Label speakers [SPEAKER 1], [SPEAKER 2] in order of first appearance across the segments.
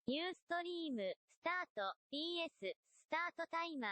[SPEAKER 1] ニューストリーム、スタート、DS、スタートタイマー。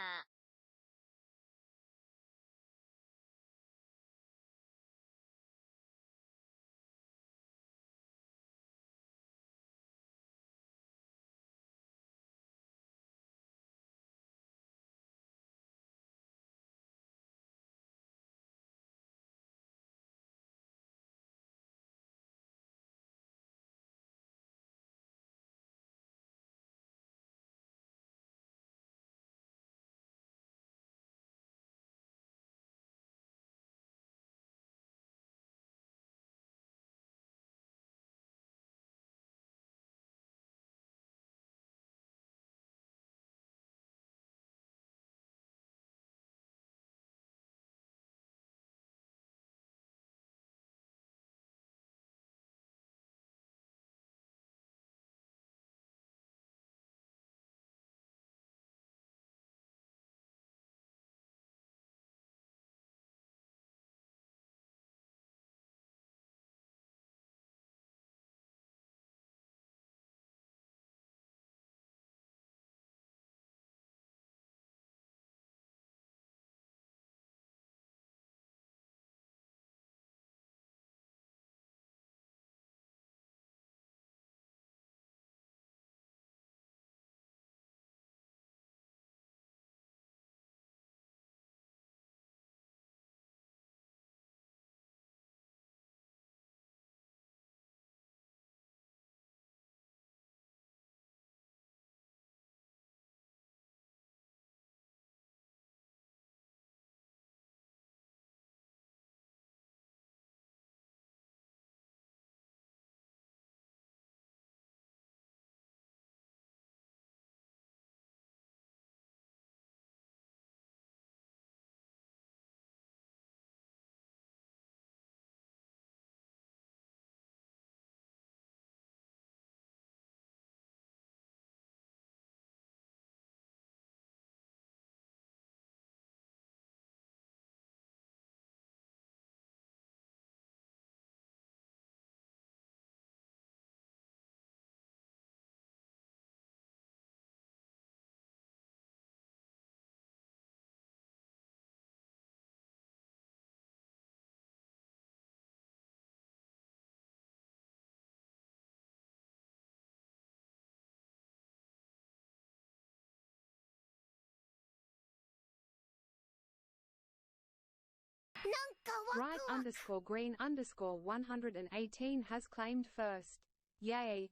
[SPEAKER 2] Bright underscore green underscore 118 has claimed first. Yay!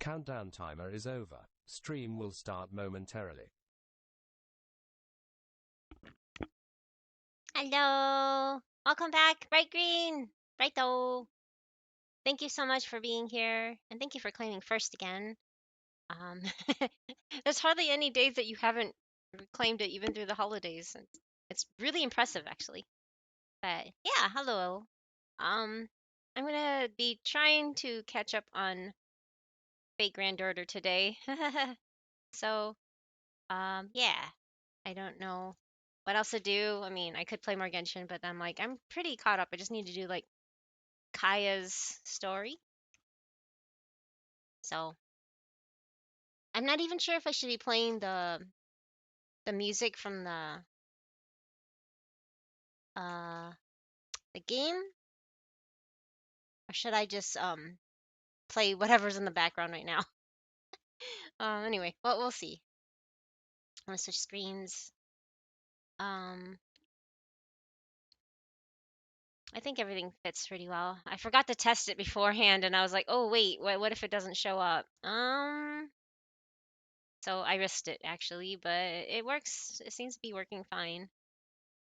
[SPEAKER 3] Countdown timer is over. Stream will start momentarily.
[SPEAKER 4] Hello! Welcome back, Bright Green! Brighto! Thank you so much for being here, and thank you for claiming first again. Um, there's hardly any days that you haven't claimed it, even through the holidays. It's really impressive, actually. But yeah, hello. I'm gonna be trying to catch up on Fate Grand Order today. So, yeah. I don't know what else to do. I mean, I could play more Genshin, but I'm like, I'm pretty caught up. I just need to do like Kaya's story. So I'm not even sure if I should be playing the music from uh the game, or should I just play whatever's in the background right now. Anyway, well, we'll see. I'm gonna switch screens. Um, I think everything fits pretty well. I forgot to test it beforehand, and I was like, oh wait, what if it doesn't show up? So I risked it actually, but it works. It seems to be working fine.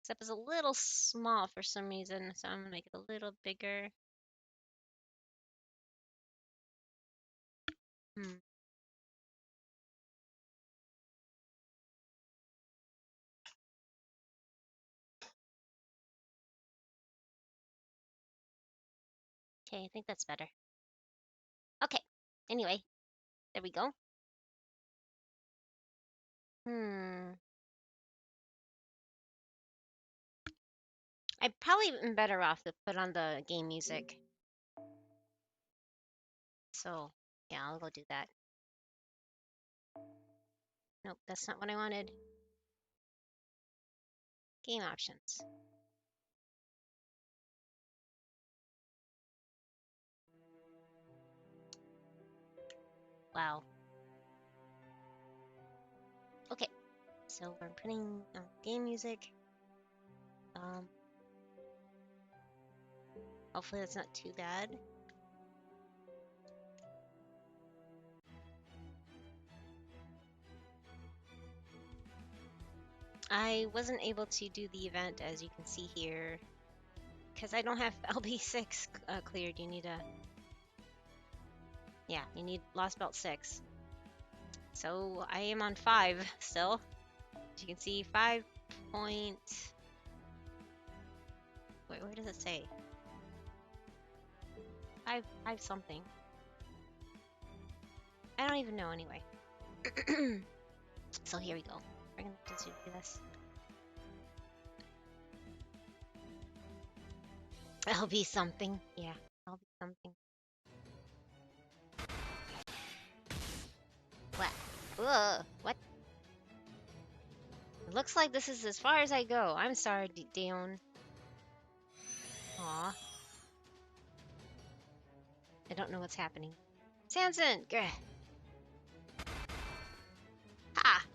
[SPEAKER 4] Except it's a little small for some reason, so I'm gonna make it a little bigger. Hmm. Okay, I think that's better. Okay. Anyway, there we go. I probably am better off to put on the game music. So yeah, I'll go do that. Nope, that's not what I wanted. Game options. Wow. Okay, so we're putting game music. Hopefully that's not too bad. I wasn't able to do the event, as you can see here, because I don't have LB6 cleared. You need you need Lost Belt 6. So I am on 5 still. As you can see, 5 point... Wait, where does it say? 5 something. I don't even know anyway. So here we go. We're gonna just do this. I'll be something. Yeah, I'll be something. What? Ugh, what? It looks like this is as far as I go. I'm sorry, Dion. Aw. I don't know what's happening. Samson! Grr. Ha!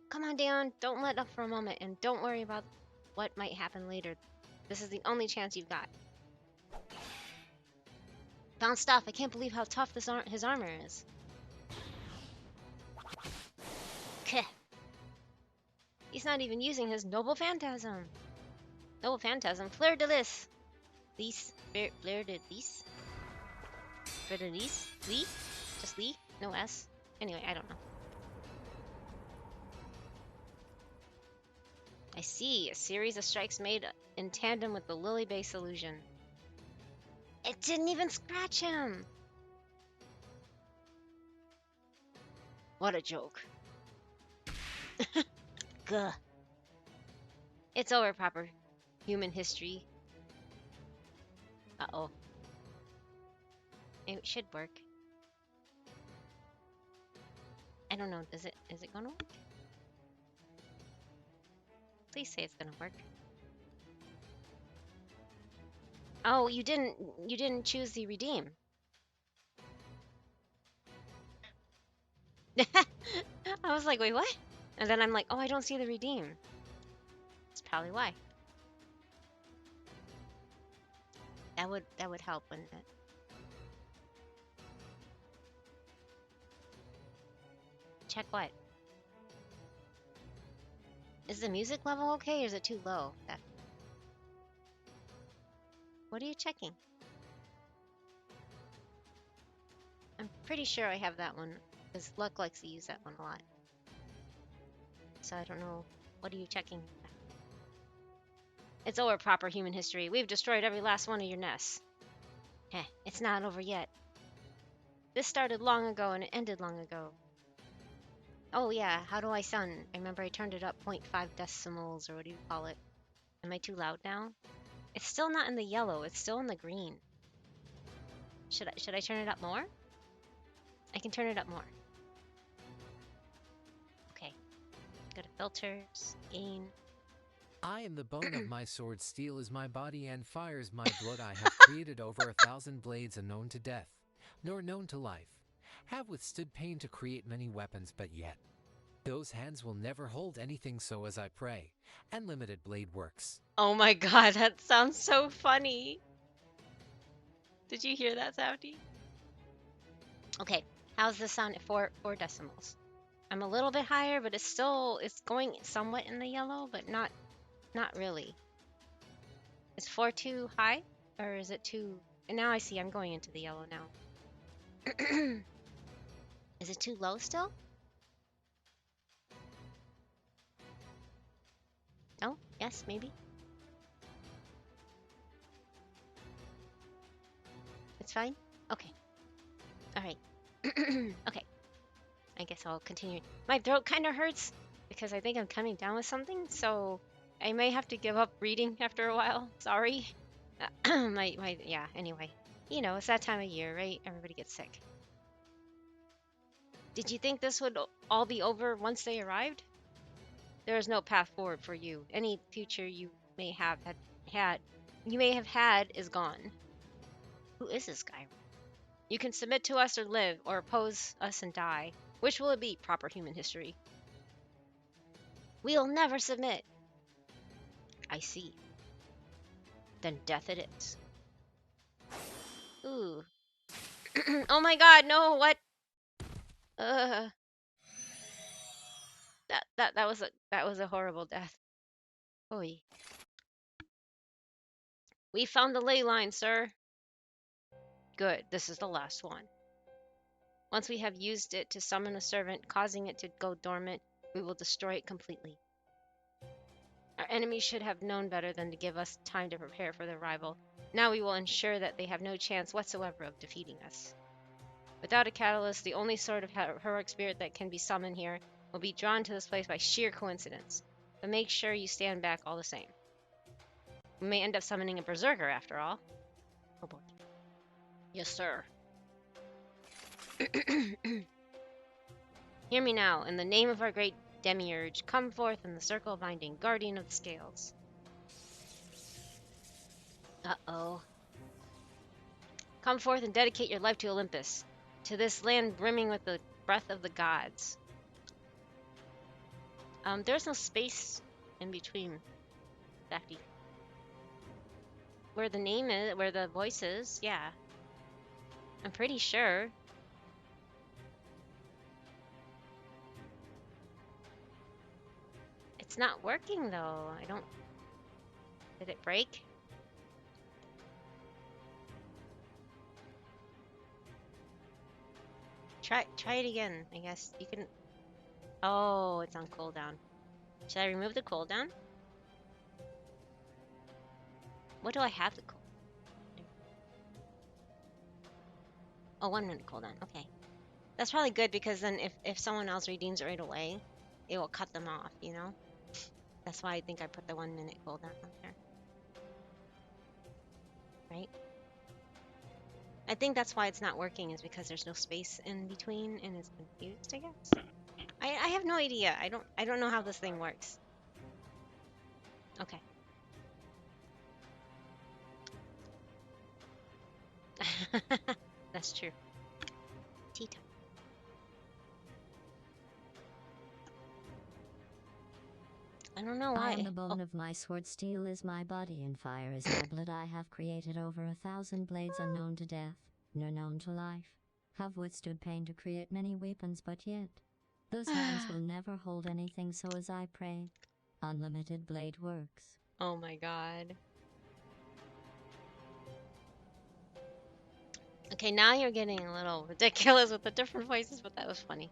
[SPEAKER 4] Come on, Dion. Don't let up for a moment, and don't worry about what might happen later. This is the only chance you've got. Bounced off. I can't believe how tough his armor is. Keh. He's not even using his Noble Phantasm. Noble Phantasm. Fleur de Lis. Lis. Fleur de Lis? Fleur de Lis? Lee? Just Lee? No S? Anyway, I don't know. I see. A series of strikes made in tandem with the Lily Base illusion. It didn't even scratch him! What a joke. Gah. It's over, proper human history. Uh-oh. It should work. I don't know. Is it gonna work? Please say it's gonna work. Oh, you didn't choose the redeem. I was like, wait, what? And then I'm like, oh, I don't see the redeem. That's probably why. That would help, wouldn't it? Check what? Is the music level okay or is it too low? What are you checking? I'm pretty sure I have that one, because Luck likes to use that one a lot. So I don't know. What are you checking? It's over, proper human history. We've destroyed every last one of your nests. Heh, it's not over yet. This started long ago and it ended long ago. Oh yeah, how do I sound? I remember I turned it up 0.5 decimals, or what do you call it? Am I too loud now? It's still not in the yellow, it's still in the green. Should I turn it up more? I can turn it up more. Okay. Go to filters, gain.
[SPEAKER 5] I am the bone of my sword, steel is my body, and fire is my blood. I have created over 1,000 blades, unknown to death, nor known to life. Have withstood pain to create many weapons, but yet those hands will never hold anything, so as I pray, and limited blade works.
[SPEAKER 4] Oh my god, that sounds so funny. Did you hear that, Savdi? Okay, how's this sound at 4 decimals? I'm a little bit higher, but it's going somewhat in the yellow, but not really. Is 4 too high? Or is it too... And now I see I'm going into the yellow now. Is it too low still? No? Yes, maybe? It's fine? Okay. Alright. Okay. I guess I'll continue. My throat kind of hurts because I think I'm coming down with something, so I may have to give up reading after a while. Sorry. Yeah, anyway. You know, it's that time of year, right? Everybody gets sick. Did you think this would all be over once they arrived? There is no path forward for you. Any future you may have had is gone. Who is this guy? You can submit to us or live, or oppose us and die. Which will it be? Proper human history. We'll never submit. I see. Then death it is. Ooh. Oh my god, no, what? That was a horrible death. Oy. We found the ley line, sir. Good, this is the last one. Once we have used it to summon a servant, causing it to go dormant, we will destroy it completely. Our enemies should have known better than to give us time to prepare for their arrival. Now we will ensure that they have no chance whatsoever of defeating us. Without a catalyst, the only sort of heroic spirit that can be summoned here will be drawn to this place by sheer coincidence. But make sure you stand back all the same. We may end up summoning a berserker after all. Oh boy. Yes, sir. Hear me now, in the name of our great demiurge, come forth in the circle binding, guardian of the scales. Uh-oh. Come forth and dedicate your life to Olympus, to this land brimming with the breath of the gods. There's no space in between, Daphne. Where the name is, where the voice is, yeah. I'm pretty sure. It's not working though. Did it break? Try it again, I guess. You can... Oh, it's on cooldown. Should I remove the cooldown? What do I have to cool? Oh, 1 minute cooldown. Okay. That's probably good because then if someone else redeems it right away, it will cut them off, you know? That's why I think I put the 1 minute cooldown on there. Right? I think that's why it's not working, is because there's no space in between and it's confused, I guess. I have no idea. I don't know how this thing works. Okay. That's true. Tea time. I don't know why.
[SPEAKER 6] I am the bone of my sword, steel is my body, and fire is my blood. I have created over 1,000 blades, unknown to death, nor known to life. Have withstood pain to create many weapons, but yet Those hands will never hold anything, so as I pray, unlimited blade works.
[SPEAKER 4] Oh my god. Okay, now you're getting a little ridiculous with the different voices, but that was funny.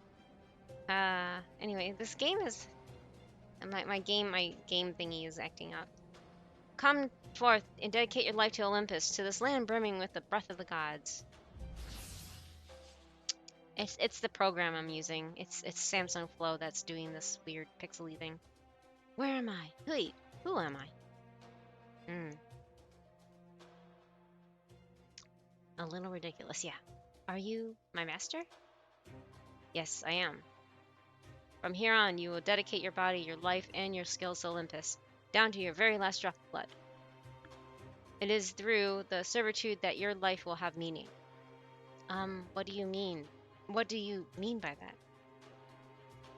[SPEAKER 4] Anyway, this game is... My game thingy is acting up. Come forth and dedicate your life to Olympus, to this land brimming with the breath of the gods. It's the program I'm using. It's Samsung Flow that's doing this weird pixely thing. Where am I? Wait, who am I? A little ridiculous, yeah. Are you my master? Yes, I am. From here on, you will dedicate your body, your life, and your skills to Olympus, down to your very last drop of blood. It is through the servitude that your life will have meaning. What do you mean? What do you mean by that?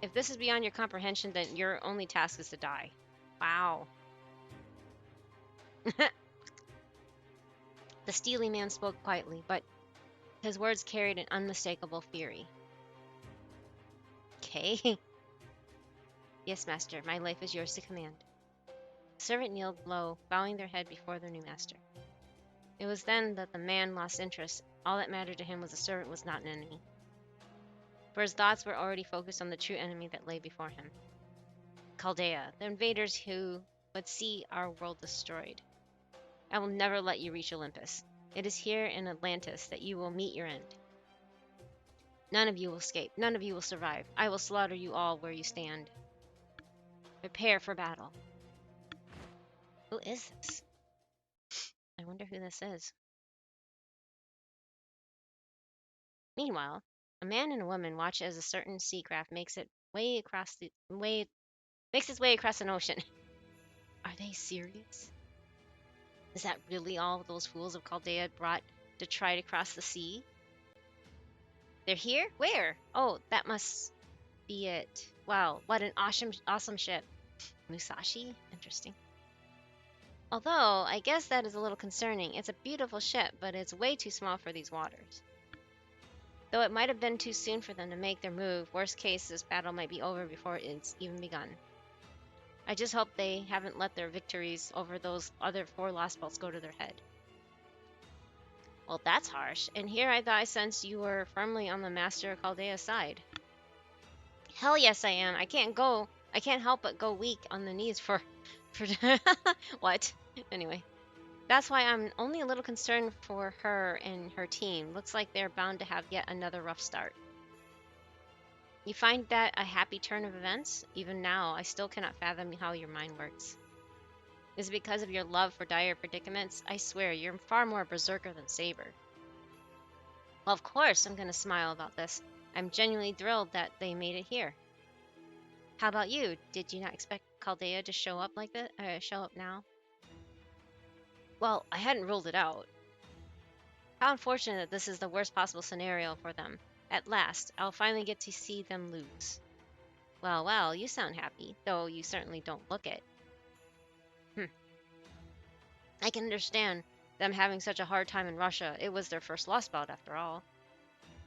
[SPEAKER 4] If this is beyond your comprehension, then your only task is to die. Wow. The steely man spoke quietly, but his words carried an unmistakable fury. Okay. Yes, master, my life is yours to command. The servant kneeled low, bowing their head before their new master. It was then that the man lost interest. All that mattered to him was the servant was not an enemy. For his thoughts were already focused on the true enemy that lay before him. Chaldea, the invaders who would see our world destroyed. I will never let you reach Olympus. It is here in Atlantis that you will meet your end. None of you will escape. None of you will survive. I will slaughter you all where you stand. Prepare for battle. Who is this? I wonder who this is. Meanwhile, a man and a woman watch as a certain sea craft makes its way across an ocean. Are they serious? Is that really all those fools of Chaldea brought to try to cross the sea? They're here? Where? Oh, that must be it. Wow, what an awesome ship. Musashi? Interesting. Although, I guess that is a little concerning. It's a beautiful ship, but it's way too small for these waters. Though it might have been too soon for them to make their move, worst case, this battle might be over before it's even begun. I just hope they haven't let their victories over those other 4 lost belts go to their head. Well, that's harsh. And here I thought I sensed you were firmly on the Master Chaldea's side. Hell yes, I am. I can't help but go weak on the knees for what? Anyway, that's why I'm only a little concerned for her and her team. Looks like they're bound to have yet another rough start. You find that a happy turn of events? Even now, I still cannot fathom how your mind works. Is it because of your love for dire predicaments? I swear, you're far more a berserker than Saber. Well, of course I'm going to smile about this. I'm genuinely thrilled that they made it here. How about you? Did you not expect Chaldea to show up like that? Show up now? Well, I hadn't ruled it out. How unfortunate that this is the worst possible scenario for them. At last, I'll finally get to see them lose. Well, well, you sound happy, though you certainly don't look it. I can understand them having such a hard time in Russia. It was their first lost bout, after all.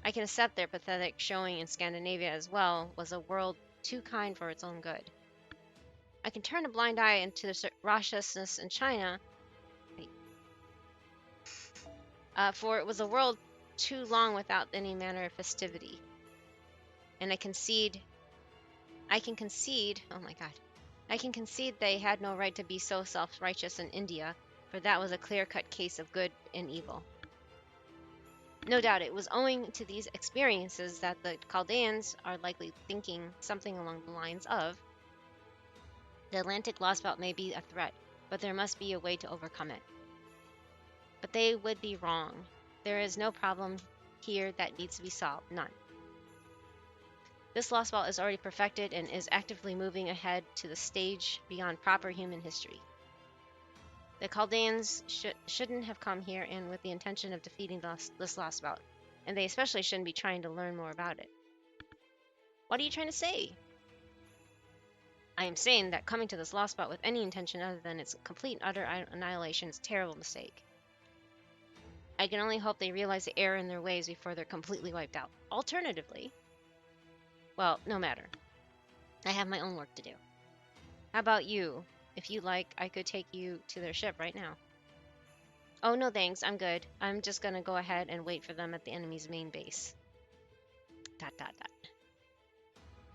[SPEAKER 4] I can accept their pathetic showing in Scandinavia as well was a world too kind for its own good. I can turn a blind eye into the riotousness in China, for it was a world too long without any manner of festivity. And I can concede, oh my god, I can concede they had no right to be so self-righteous in India, for that was a clear-cut case of good and evil. No doubt it was owing to these experiences that the Chaldeans are likely thinking something along the lines of, the Atlantic lost belt may be a threat, but there must be a way to overcome it. But they would be wrong. There is no problem here that needs to be solved, none. This lost belt is already perfected and is actively moving ahead to the stage beyond proper human history. The Chaldeans shouldn't have come here and with the intention of defeating this lost belt, and they especially shouldn't be trying to learn more about it. What are you trying to say? I am saying that coming to this lost belt with any intention other than its complete and utter annihilation is a terrible mistake. I can only hope they realize the error in their ways before they're completely wiped out. Alternatively, Well, no matter. I have my own work to do. How about you? If you like, I could take you to their ship right now. Oh, no thanks. I'm good. I'm just gonna go ahead and wait for them at the enemy's main base. ...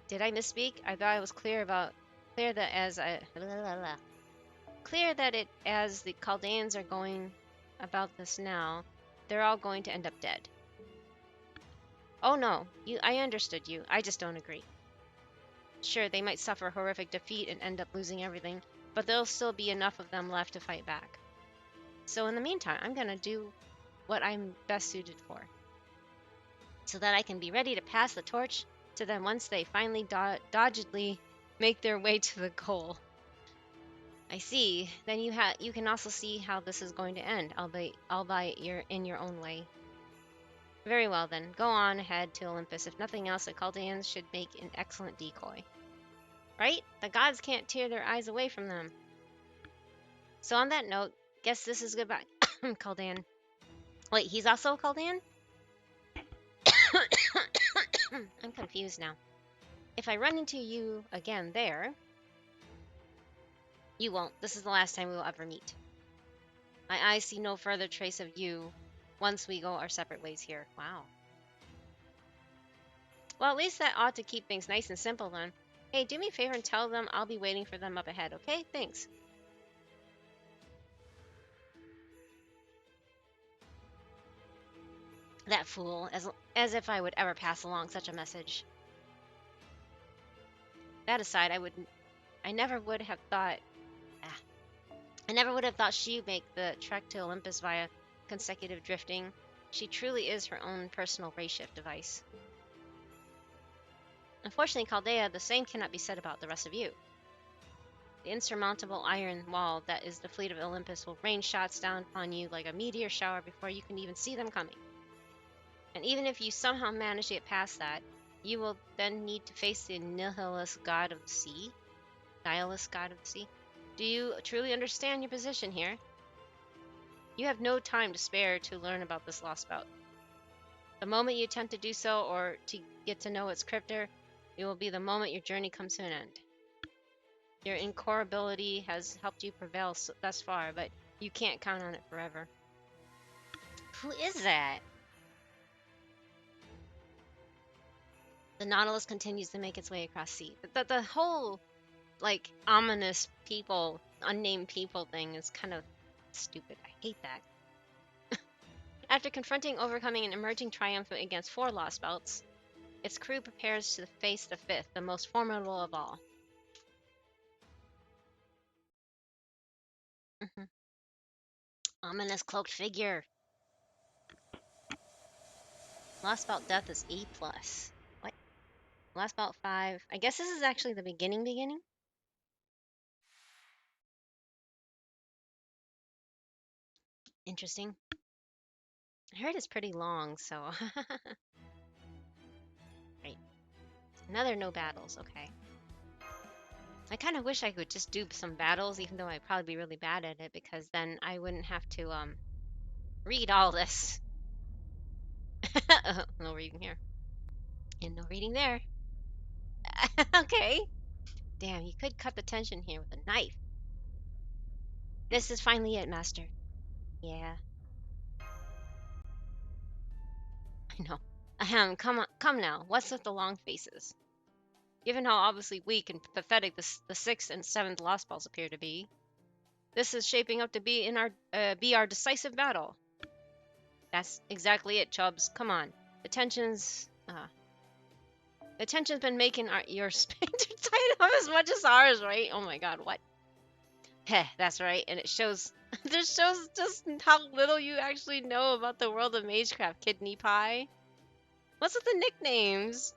[SPEAKER 4] Did I misspeak? I thought I was clear that as the Chaldeans are going about this now, they're all going to end up dead. Oh no, I understood you. I just don't agree. Sure, they might suffer horrific defeat and end up losing everything, but there'll still be enough of them left to fight back. So in the meantime, I'm gonna do what I'm best suited for, so that I can be ready to pass the torch to them once they finally doggedly make their way to the goal. I see. Then you can also see how this is going to end, albeit in your own way. Very well then, go on ahead to Olympus. If nothing else, the Chaldeans should make an excellent decoy. Right? The gods can't tear their eyes away from them. So on that note, guess this is goodbye. Chaldean. Wait, he's also a Chaldean? I'm confused now. If I run into you again there... You won't. This is the last time we will ever meet. My eyes see no further trace of you once we go our separate ways here. Wow. Well, at least that ought to keep things nice and simple then. Hey, do me a favor and tell them I'll be waiting for them up ahead, okay? Thanks. That fool, as if I would ever pass along such a message. That aside, I never would have thought she'd make the trek to Olympus via consecutive drifting. She truly is her own personal ray shift device. Unfortunately, Chaldea, the same cannot be said about the rest of you. The insurmountable iron wall that is the fleet of Olympus will rain shots down upon you like a meteor shower before you can even see them coming. And even if you somehow manage to get past that, you will then need to face the nihilist god of the sea. Nihilist god of the sea. Do you truly understand your position here? You have no time to spare to learn about this lost belt. The moment you attempt to do so, or to get to know its cryptor, it will be the moment your journey comes to an end. Your incorrigibility has helped you prevail thus far, but you can't count on it forever. Who is that? The Nautilus continues to make its way across sea. The whole, like, ominous people, unnamed people thing is kind of stupid. I hate that. After overcoming and emerging triumphant against 4 lost belts, its crew prepares to face the 5th, the most formidable of all. Ominous cloaked figure. Lost belt death is A+. What? Lost belt 5. I guess this is actually the beginning? Interesting. I heard it's pretty long, so... Right. Another no battles, okay. I kind of wish I could just do some battles, even though I'd probably be really bad at it, because then I wouldn't have to, read all this. No reading here. And no reading there. Okay. Damn, you could cut the tension here with a knife. This is finally it, Master. Yeah. I know. Ahem, come now. What's with the long faces? Given how obviously weak and pathetic the 6th and 7th Lost Balls appear to be, this is shaping up to be our decisive battle. That's exactly it, Chubbs. Come on. The tension's been making your sphincter tight up as much as ours, right? Oh my god, what? Heh, that's right, and it shows... This shows just how little you actually know about the world of Magecraft, Kidney Pie. What's with the nicknames?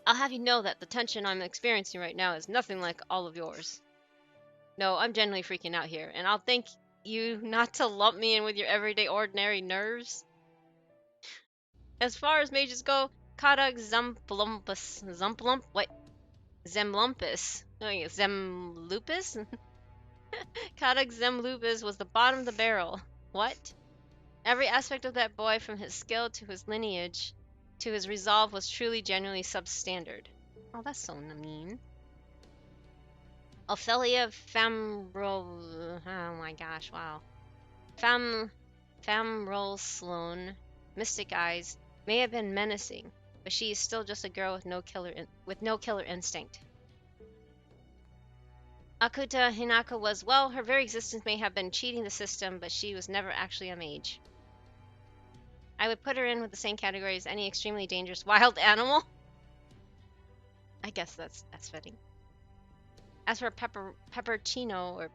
[SPEAKER 4] I'll have you know that the tension I'm experiencing right now is nothing like all of yours. No, I'm genuinely freaking out here, and I'll thank you not to lump me in with your everyday ordinary nerves. As far as mages go, Kata Zemlumpus. What? Zemlumpus. No, Zemlupus? Kata Zemlupus was the bottom of the barrel. What? Every aspect of that boy, from his skill to his lineage, to his resolve was truly, genuinely substandard. Oh, that's so mean. Ophelia Famro... Oh my gosh, wow. Famrol Sloan, Mystic Eyes, may have been menacing, but she is still just a girl with no killer instinct. Akuta Hinaka was, well, her very existence may have been cheating the system, but she was never actually a mage. I would put her in with the same category as any extremely dangerous wild animal. I guess that's fitting. As for peppercino or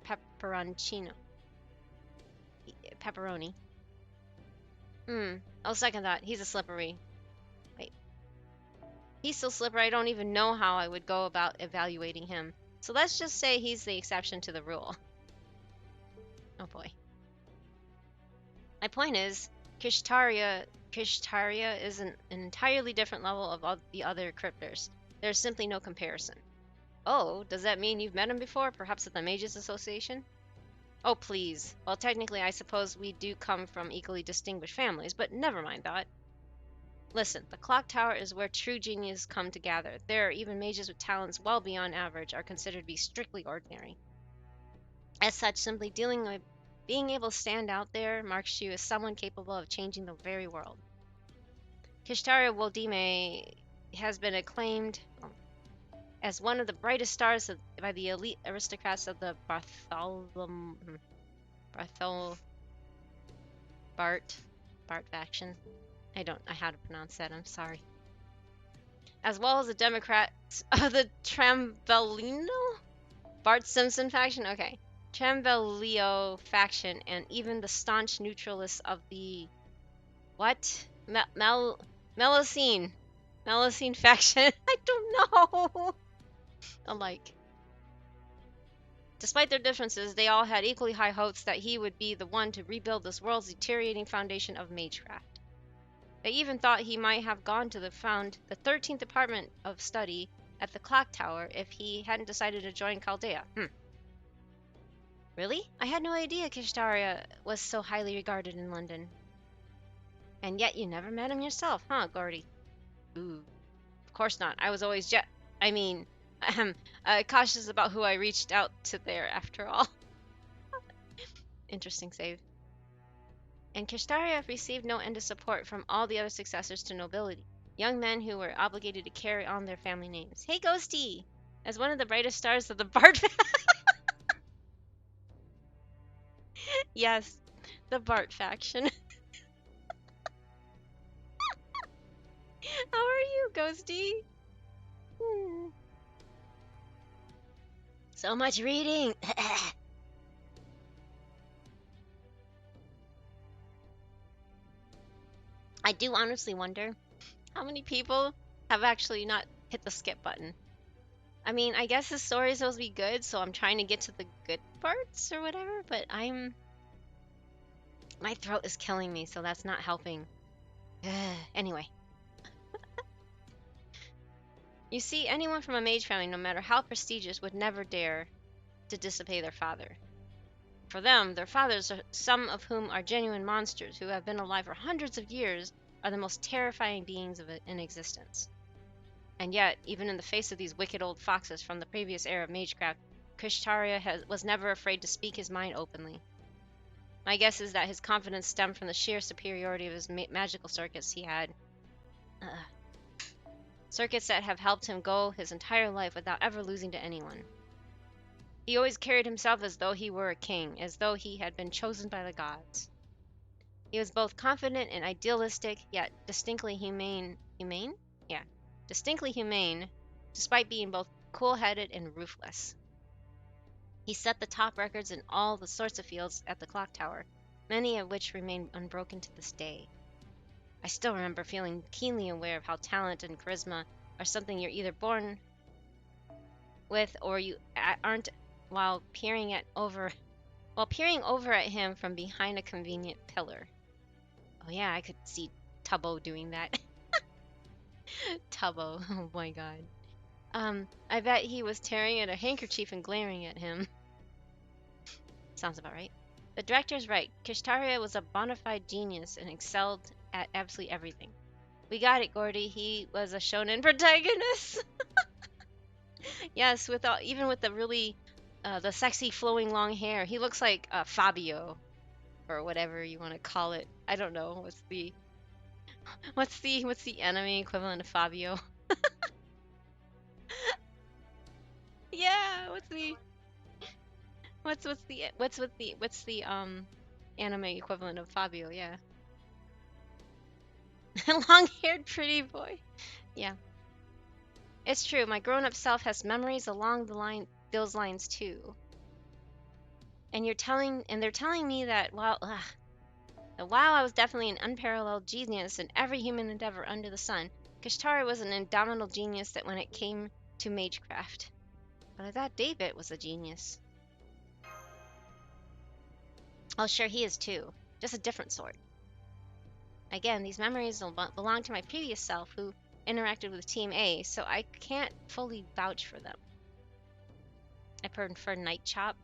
[SPEAKER 4] pepperoni. I'll second that. He's a slippery. Wait. He's so slippery I don't even know how I would go about evaluating him. So let's just say he's the exception to the rule. Oh boy. My point is, Kishtaria is an entirely different level of all the other cryptors. There's simply no comparison. Oh, does that mean you've met him before? Perhaps at the Mages Association? Oh, please. Well, technically, I suppose we do come from equally distinguished families, but never mind that. Listen, the clock tower is where true geniuses come to gather. There, even mages with talents well beyond average are considered to be strictly ordinary. As such, simply dealing with being able to stand out there marks you as someone capable of changing the very world. Kishtaria Woldime has been acclaimed as one of the brightest stars by the elite aristocrats of the Bart faction. I don't know how to pronounce that, I'm sorry. As well as the Democrats of the Tramvelino? Bart Simpson faction? Okay. Tramvelio faction, and even the staunch neutralists of the... What? Melusine faction? I don't know! Alike. Despite their differences, they all had equally high hopes that he would be the one to rebuild this world's deteriorating foundation of magecraft. They even thought he might have gone to found the 13th Department of Study at the Clock Tower if he hadn't decided to join Chaldea. Really? I had no idea Kishtaria was so highly regarded in London. And yet you never met him yourself, huh, Gordy? Ooh. Of course not. I was always cautious about who I reached out to there, after all. Interesting save. And Kishtaria received no end of support from all the other successors to nobility, young men who were obligated to carry on their family names. Hey, Ghosty! As one of the brightest stars of the Bart... Yes, the Bart faction. How are you, Ghosty? So much reading! I do honestly wonder how many people have actually not hit the skip button. I mean, I guess the story is supposed to be good, so I'm trying to get to the good parts or whatever, but my throat is killing me, so that's not helping. Anyway. You see, anyone from a mage family, no matter how prestigious, would never dare to disobey their father. For them, their fathers, some of whom are genuine monsters who have been alive for hundreds of years, are the most terrifying beings in existence. And yet, even in the face of these wicked old foxes from the previous era of magecraft, Kishtaria was never afraid to speak his mind openly. My guess is that his confidence stemmed from the sheer superiority of his magical circuits he had. Circuits that have helped him go his entire life without ever losing to anyone. He always carried himself as though he were a king, as though he had been chosen by the gods. He was both confident and idealistic, yet distinctly humane. Humane? Yeah. Distinctly humane, despite being both cool-headed and ruthless. He set the top records in all the sorts of fields at the clock tower, many of which remain unbroken to this day. I still remember feeling keenly aware of how talent and charisma are something you're either born with or you aren't, while peering over at him from behind a convenient pillar. Oh yeah, I could see Tubbo doing that. Tubbo, oh my god. I bet he was tearing at a handkerchief and glaring at him. Sounds about right. The director's right. Kishtaria was a bona fide genius and excelled at absolutely everything. We got it, Gordy. He was a shonen protagonist. Yes, with even with the really the sexy flowing long hair. He looks like Fabio or whatever you want to call it. I don't know. What's the anime equivalent of Fabio? Yeah, what's the anime equivalent of Fabio? Yeah. Long-haired pretty boy. Yeah. It's true. My grown-up self has memories along those lines too. And they're telling me that while I was definitely an unparalleled genius in every human endeavor under the sun, Kashtari was an indomitable genius that when it came to magecraft. But I thought David was a genius. Oh, sure, he is too. Just a different sort. Again, these memories belong to my previous self who interacted with Team A, so I can't fully vouch for them. I prefer Night Chomp?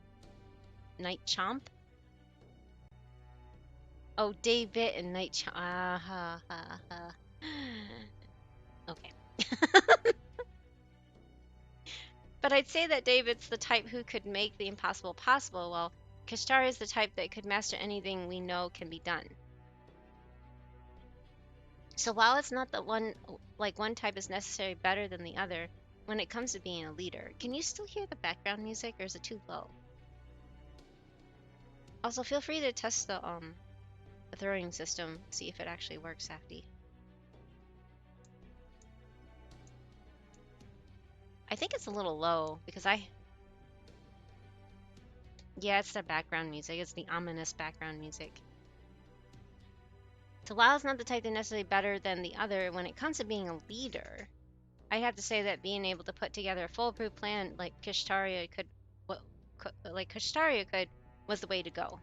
[SPEAKER 4] Oh, David and Night Chomp. Okay. But I'd say that David's the type who could make the impossible possible, while Kashtari is the type that could master anything we know can be done. So while it's not that one type is necessarily better than the other, when it comes to being a leader, can you still hear the background music or is it too low? Also, feel free to test the throwing system, see if it actually works, Safety. I think it's a little low because yeah, it's the background music. It's the ominous background music. So while it's not the type that's necessarily better than the other, when it comes to being a leader, I have to say that being able to put together a foolproof plan like Kashtaria could, was the way to go.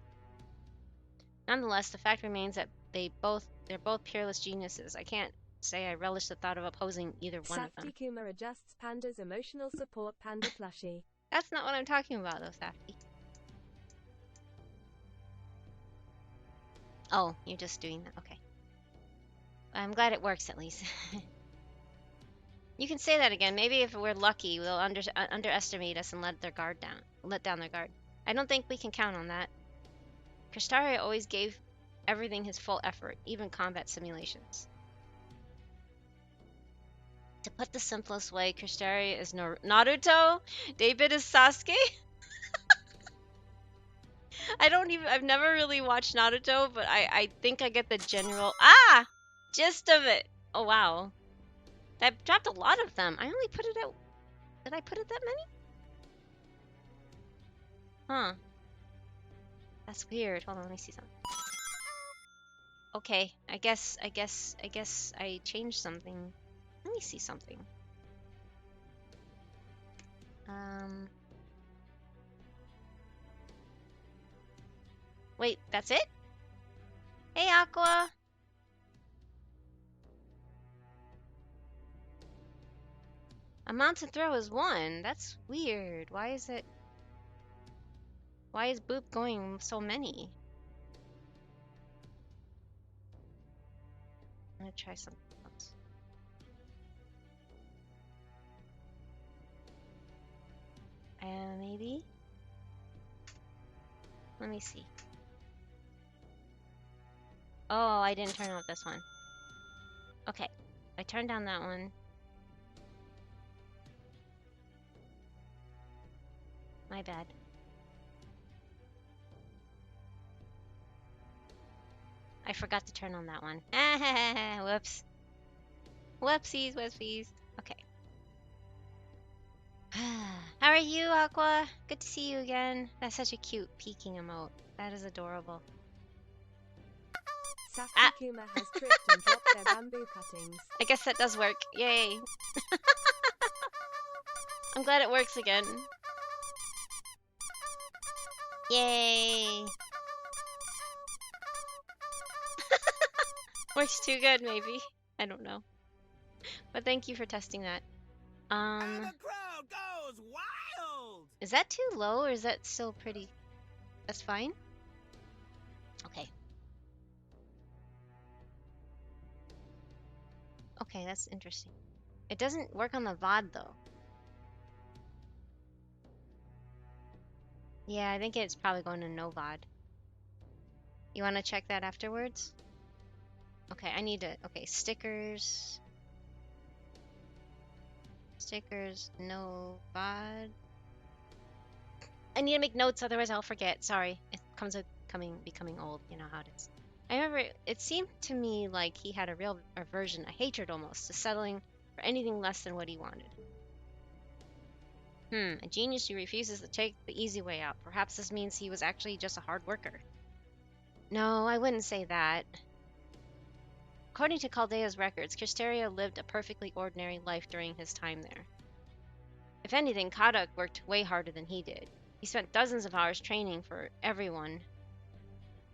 [SPEAKER 4] Nonetheless, the fact remains that they're both peerless geniuses. I can't say I relish the thought of opposing either one of them.
[SPEAKER 7] Safty Kuma adjusts Panda's emotional support Panda plushie.
[SPEAKER 4] That's not what I'm talking about, though, Safty. Oh, you're just doing that. Okay. I'm glad it works at least. You can say that again. Maybe if we're lucky, they'll underestimate us and let down their guard. I don't think we can count on that. Kashtari always gave everything his full effort, even combat simulations. To put the simplest way, Kashtari is Naruto, David is Sasuke. I've never really watched Naruto, but I think I get the general gist of it. Oh wow. That dropped a lot of them. I only put it out. Did I put it that many? Huh. That's weird. Hold on, let me see something. Okay, I guess I changed something. Let me see something. Wait, that's it? Hey, Aqua. A mountain throw is 1. That's weird. Why is Boop going so many? I'm gonna try something else. Maybe? Let me see. Oh, I didn't turn off this one. Okay, I turned down that one. My bad. I forgot to turn on that one. Whoops. Whoopsies. Okay. How are you, Aqua? Good to see you again. That's such a cute peeking emote. That is adorable.
[SPEAKER 7] Safty Kuma has tripped and dropped their bamboo cuttings.
[SPEAKER 4] I guess that does work. Yay. I'm glad it works again. Yay. Works too good, maybe. I don't know. But thank you for testing that.
[SPEAKER 8] And the crowd goes wild!
[SPEAKER 4] Is that too low or is that still pretty? That's fine? Okay. Okay, that's interesting. It doesn't work on the VOD though. Yeah, I think it's probably going to no VOD. You want to check that afterwards? Okay, I need to. Okay, stickers. Stickers, no VOD. I need to make notes, otherwise I'll forget. Sorry, it comes with becoming old. You know how it is. I remember it seemed to me like he had a real aversion, a hatred almost, to settling for anything less than what he wanted. A genius who refuses to take the easy way out. Perhaps this means he was actually just a hard worker. No, I wouldn't say that. According to Chaldea's records, Kisteria lived a perfectly ordinary life during his time there. If anything, Kadak worked way harder than he did. He spent dozens of hours training for everyone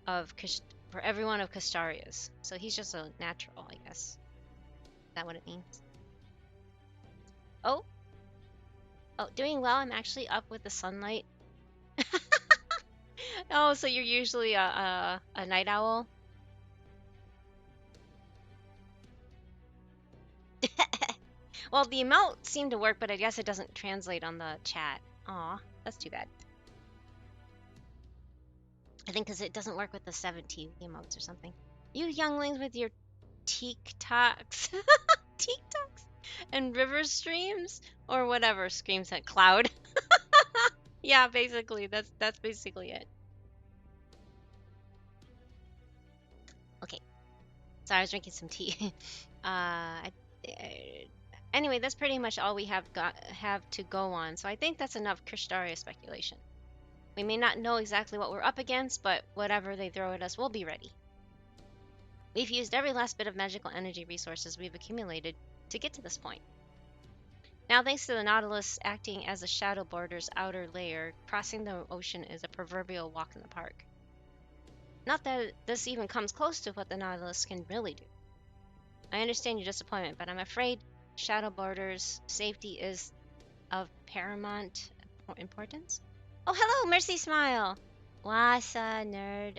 [SPEAKER 4] of Kastaria's. So he's just a natural, I guess. Is that what it means? Oh, doing well. I'm actually up with the sunlight. Oh, so you're usually a night owl? Well, the emote seemed to work, but I guess it doesn't translate on the chat. Aw, that's too bad. I think because it doesn't work with the 70 emotes or something. You younglings with your TikToks. TikToks? And river streams? Or whatever screams at cloud. Yeah, basically. That's basically it. Okay. Sorry, I was drinking some tea. Anyway, that's pretty much all we have to go on. So I think that's enough Kristaria speculation. We may not know exactly what we're up against, but whatever they throw at us, we'll be ready. We've used every last bit of magical energy resources we've accumulated to get to this point. Now, thanks to the Nautilus acting as a shadow border's outer layer, crossing the ocean is a proverbial walk in the park. Not that this even comes close to what the Nautilus can really do. I understand your disappointment, but I'm afraid shadow border's safety is of paramount importance. Oh, hello, Mercy Smile. What's a nerd?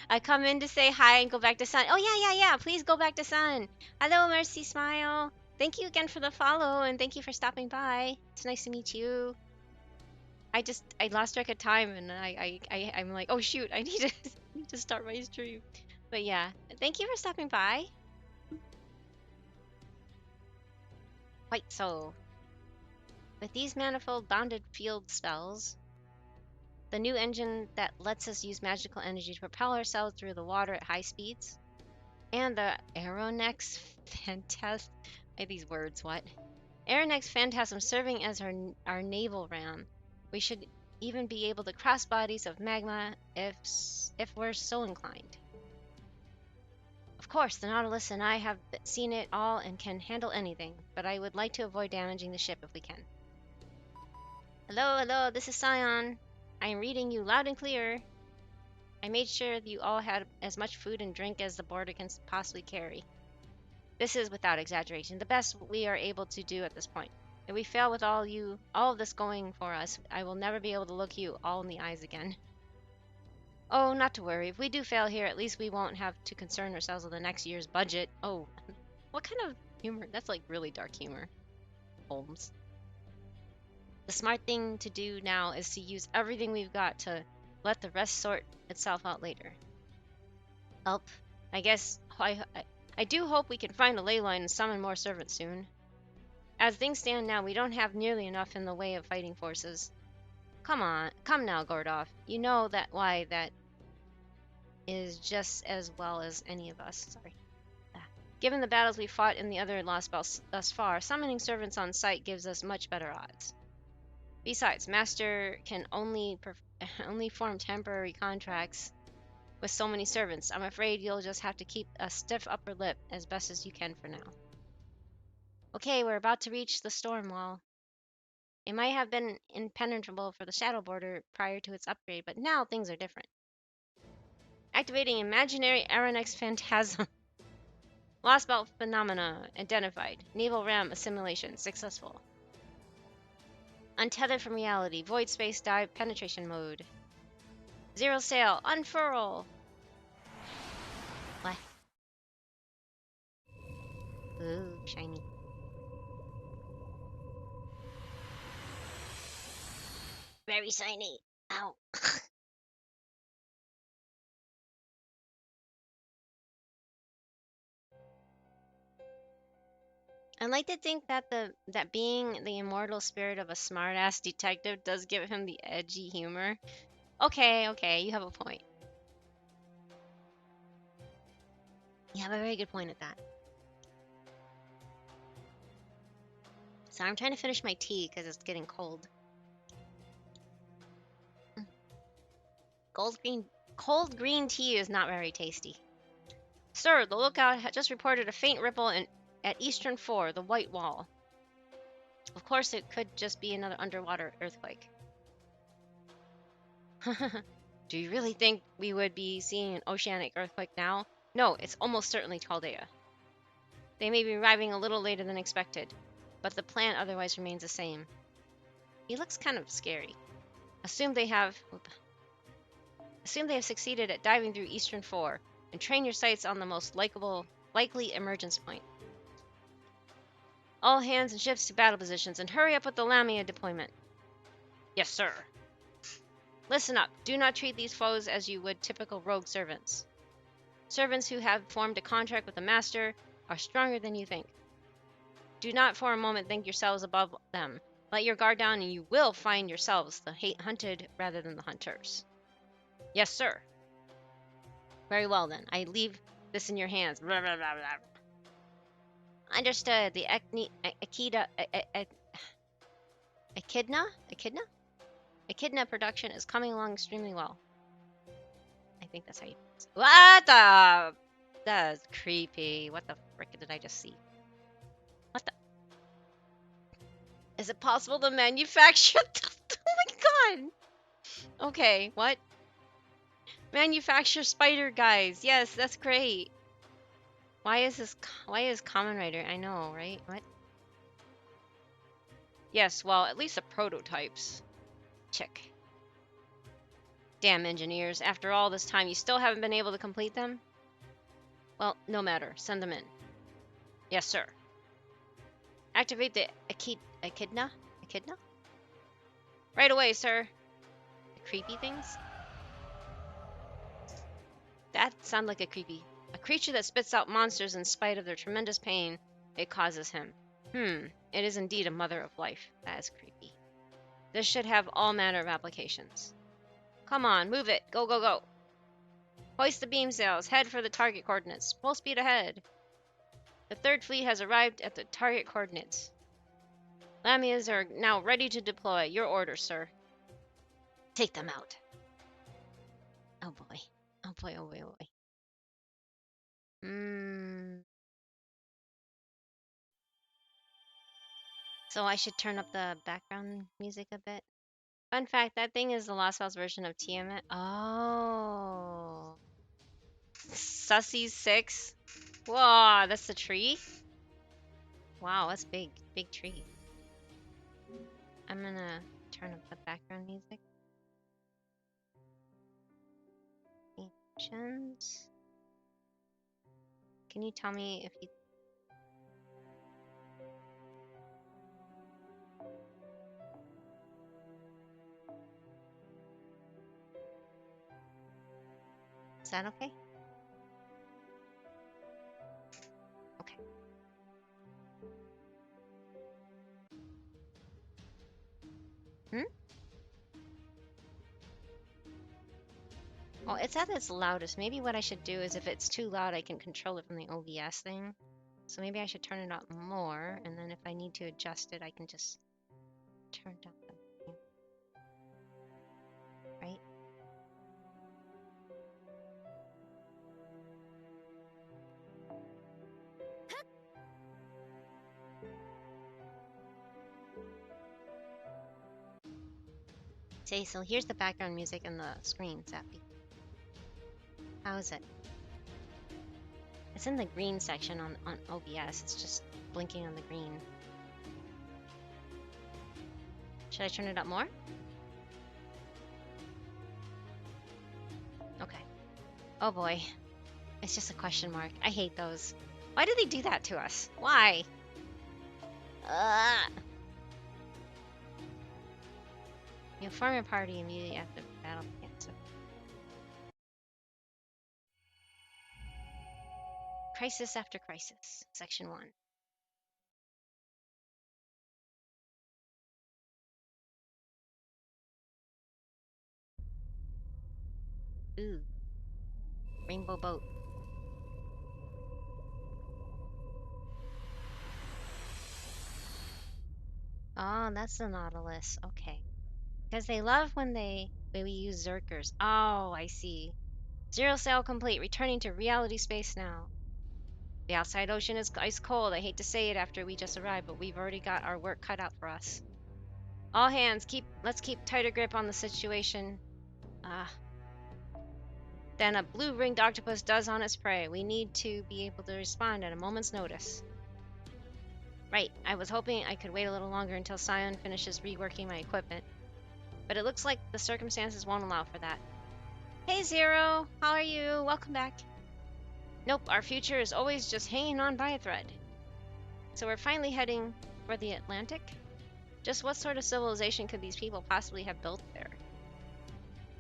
[SPEAKER 4] I come in to say hi and go back to Sun. Oh, yeah. Please go back to Sun. Hello, Mercy Smile. Thank you again for the follow, and thank you for stopping by. It's nice to meet you. I lost track of time, and I'm like, oh shoot, I need to start my stream. But yeah, thank you for stopping by. Quite so. With these manifold bounded field spells, the new engine that lets us use magical energy to propel ourselves through the water at high speeds, and the Aeronex Phantasm. These words, what? Aeronex Phantasm serving as our naval ram. We should even be able to cross bodies of magma if we're so inclined. Of course, the Nautilus and I have seen it all and can handle anything, but I would like to avoid damaging the ship if we can. Hello, this is Scion. I am reading you loud and clear. I made sure that you all had as much food and drink as the border can possibly carry. This is, without exaggeration, the best we are able to do at this point. If we fail with all of this going for us, I will never be able to look you all in the eyes again. Oh, not to worry. If we do fail here, at least we won't have to concern ourselves with the next year's budget. Oh, what kind of humor? That's like really dark humor. Holmes. The smart thing to do now is to use everything we've got to let the rest sort itself out later. I guess I do hope we can find a ley line and summon more servants soon. As things stand now, we don't have nearly enough in the way of fighting forces. Come now, Gordov. You know why that is just as well as any of us. Sorry. Given the battles we fought in the other lost spells thus far, summoning servants on site gives us much better odds. Besides, Master can only form temporary contracts with so many servants. I'm afraid you'll just have to keep a stiff upper lip as best as you can for now. Okay, we're about to reach the storm wall. It might have been impenetrable for the shadow border prior to its upgrade, but now things are different. Activating imaginary Aeronex Phantasm. Lost belt phenomena identified. Naval ram assimilation successful. Untethered from reality. Void space dive penetration mode. Zero sail. Unfurl. What? Shiny. Very shiny. Ow. I like to think that that being the immortal spirit of a smartass detective does give him the edgy humor. Okay, okay, you have a point. You have a very good point at that. So I'm trying to finish my tea because it's getting cold. Cold green tea is not very tasty. Sir, the lookout just reported a faint ripple at Eastern 4, the White Wall. Of course, it could just be another underwater earthquake. Do you really think we would be seeing an oceanic earthquake now? No, it's almost certainly Chaldea. They may be arriving a little later than expected, but the plan otherwise remains the same. He looks kind of scary. Assume they have succeeded at diving through Eastern 4, and train your sights on the most likely emergence point. All hands and ships to battle positions, and hurry up with the Lamia deployment. Yes, sir. Listen up. Do not treat these foes as you would typical rogue servants. Servants who have formed a contract with the master are stronger than you think. Do not for a moment think yourselves above them. Let your guard down and you will find yourselves the hunted rather than the hunters. Yes, sir. Very well then. I leave this in your hands. Blah, blah, blah, blah. Understood. The Echidna production is coming along extremely well. I think that's how you pronounce it. What the? That's creepy. What the frick did I just see? What the? Is it possible to manufacture? Oh my god! Okay, what? Manufacture spider guys. Yes, that's great. Why is Common Rider? I know, right? What? Yes, well, at least the prototypes. Check. Damn engineers, after all this time, you still haven't been able to complete them? Well, no matter. Send them in. Yes, sir. Activate the Echidna? Echidna? Right away, sir. The creepy things? That sounds like a creature that spits out monsters in spite of their tremendous pain it causes him. It is indeed a mother of life. That is creepy. This should have all manner of applications. Come on, move it. Go, go, go. Hoist the beam sails. Head for the target coordinates. Full speed ahead. The third fleet has arrived at the target coordinates. Lamias are now ready to deploy. Your orders, sir. Take them out. Oh boy. Oh boy, oh boy, oh boy. So I should turn up the background music a bit. Fun fact, that thing is the Lost Files version of Tiamat. Oh. Sussy 6. Whoa, that's the tree? Wow, that's big. Big tree. I'm gonna turn up the background music. Options. Can you tell me if you... Is that okay? Okay. Well, it's at its loudest. Maybe what I should do is if it's too loud, I can control it from the OBS thing. So maybe I should turn it up more, and then if I need to adjust it, I can just turn down the volume. Right? Okay, so here's the background music and the screen, Zappy. How is it? It's in the green section on OBS. It's just blinking on the green. Should I turn it up more? Okay. Oh boy. It's just a question mark. I hate those. Why did they do that to us? Why? You form your party immediately after battle begins. Crisis after crisis, section 1. Ooh, rainbow boat. Oh, that's the Nautilus. Okay. Because they love when we use Zerkers. Oh, I see. Zero sail complete. Returning to reality space now. The outside ocean is ice cold. I hate to say it after we just arrived, but we've already got our work cut out for us. All hands, let's keep tighter grip on the situation. Than a blue-ringed octopus does on its prey. We need to be able to respond at a moment's notice. Right, I was hoping I could wait a little longer until Scion finishes reworking my equipment. But it looks like the circumstances won't allow for that. Hey Zero, how are you? Welcome back. Nope, our future is always just hanging on by a thread. So we're finally heading for the Atlantic? Just what sort of civilization could these people possibly have built there?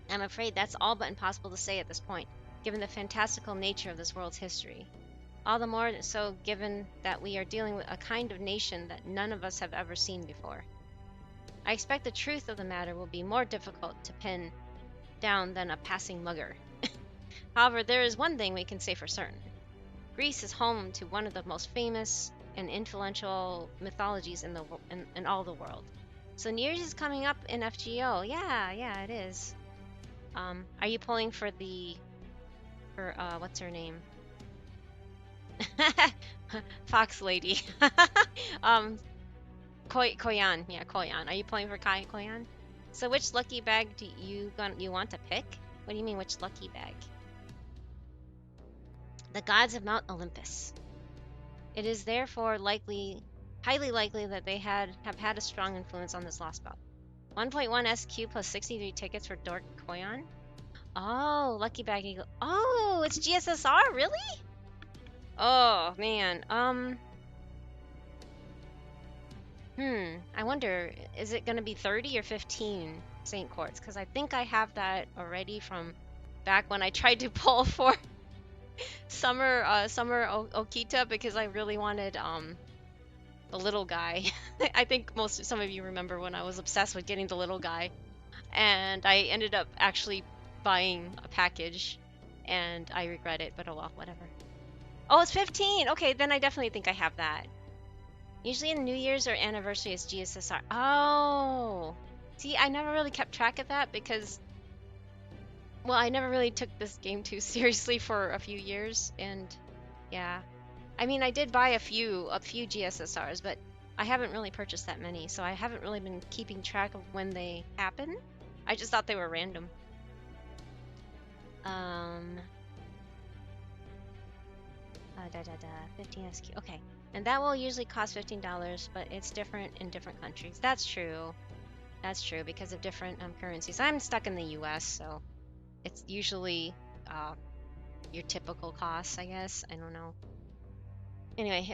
[SPEAKER 4] I'm afraid that's all but impossible to say at this point, given the fantastical nature of this world's history. All the more so given that we are dealing with a kind of nation that none of us have ever seen before. I expect the truth of the matter will be more difficult to pin down than a passing mugger. However, there is one thing we can say for certain. Greece is home to one of the most famous and influential mythologies in all the world. So New Year's is coming up in FGO. Yeah, it is. Are you pulling for what's her name? Fox Lady. Koyan. Yeah, Koyan. Are you pulling for Koyan? So which lucky bag do you want to pick? What do you mean, which lucky bag? The gods of Mount Olympus. It is therefore highly likely that they have had a strong influence on this lost belt. 1.1 SQ plus 63 tickets for Dork Koyan. Oh, lucky bag eagle. Oh, it's GSSR, really? Oh man. I wonder, is it gonna be 30 or 15 Saint Quartz? Because I think I have that already from back when I tried to pull for Summer Okita because I really wanted the little guy. I think some of you remember when I was obsessed with getting the little guy, and I ended up actually buying a package, and I regret it. But oh well, whatever. Oh, it's 15. Okay, then I definitely think I have that. Usually in New Year's or anniversary it's GSSR. Oh, see, I never really kept track of that because, well, I never really took this game too seriously for a few years, and yeah. I mean, I did buy a few GSSRs, but I haven't really purchased that many, so I haven't really been keeping track of when they happen. I just thought they were random. 15 SQ. Okay. And that will usually cost $15, but it's different in different countries. That's true. That's true because of different currencies. I'm stuck in the US, so it's usually your typical costs, I guess. I don't know. Anyway,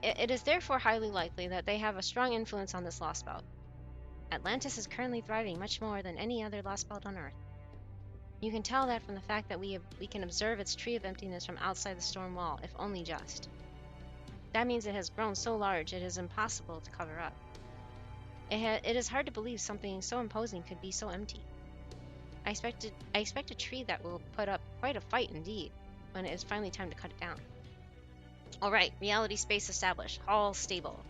[SPEAKER 4] it is therefore highly likely that they have a strong influence on this lost belt. Atlantis is currently thriving much more than any other lost belt on Earth. You can tell that from the fact that we can observe its tree of emptiness from outside the storm wall, if only just. That means it has grown so large it is impossible to cover up. It is hard to believe something so imposing could be so empty. I expect a tree that will put up quite a fight indeed, when it is finally time to cut it down. Alright, reality space established. All stable.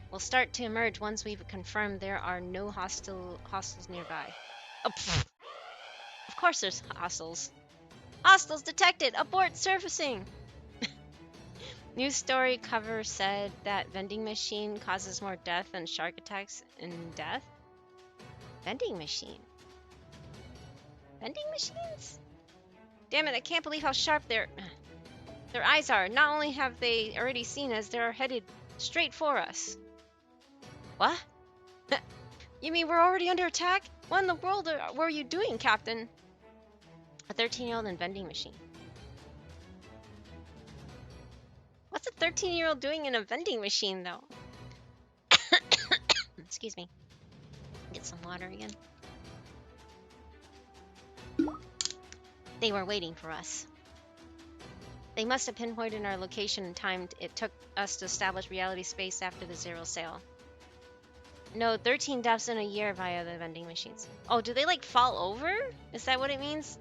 [SPEAKER 4] We'll start to emerge once we've confirmed there are no hostiles nearby. Oh, of course there's hostiles. Hostiles detected! Abort surfacing! News story cover said that vending machine causes more death than shark attacks in death? Vending machine? Vending machines? Damn it, I can't believe how sharp their eyes are. Not only have they already seen us, they're headed straight for us. What? You mean we're already under attack? What in the world were you doing, Captain? A 13-year-old in vending machine. 13-year-old doing in a vending machine, though? Excuse me. Get some water again. They were waiting for us. They must have pinpointed our location and timed it took us to establish reality space after the zero sale. No, 13 deaths in a year via the vending machines. Oh, do they like fall over? Is that what it means?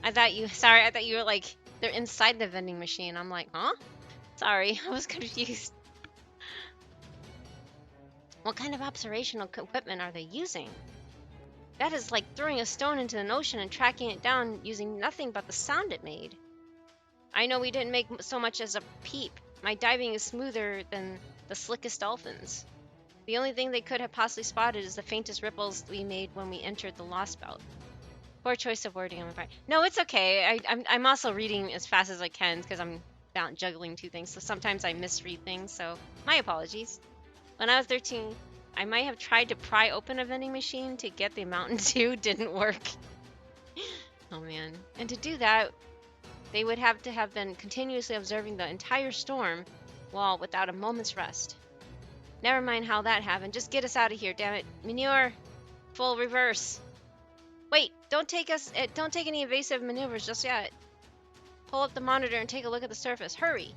[SPEAKER 4] I thought you were like, they're inside the vending machine. I'm like, huh? Sorry, I was confused. What kind of observational equipment are they using? That is like throwing a stone into an ocean and tracking it down using nothing but the sound it made. I know we didn't make so much as a peep. My diving is smoother than the slickest dolphins. The only thing they could have possibly spotted is the faintest ripples we made when we entered the Lost Belt. Poor choice of wording on my part. No, it's okay. I'm also reading as fast as I can because I'm juggling two things, so sometimes I misread things, so my apologies. When I was 13, I might have tried to pry open a vending machine to get the Mountain Dew. Didn't work. Oh man. And to do that, they would have to have been continuously observing the entire storm while without a moment's rest. Never mind how that happened. Just get us out of here, damn it. Manure. Full reverse. Wait, don't take any evasive maneuvers just yet. Pull up the monitor and take a look at the surface. Hurry.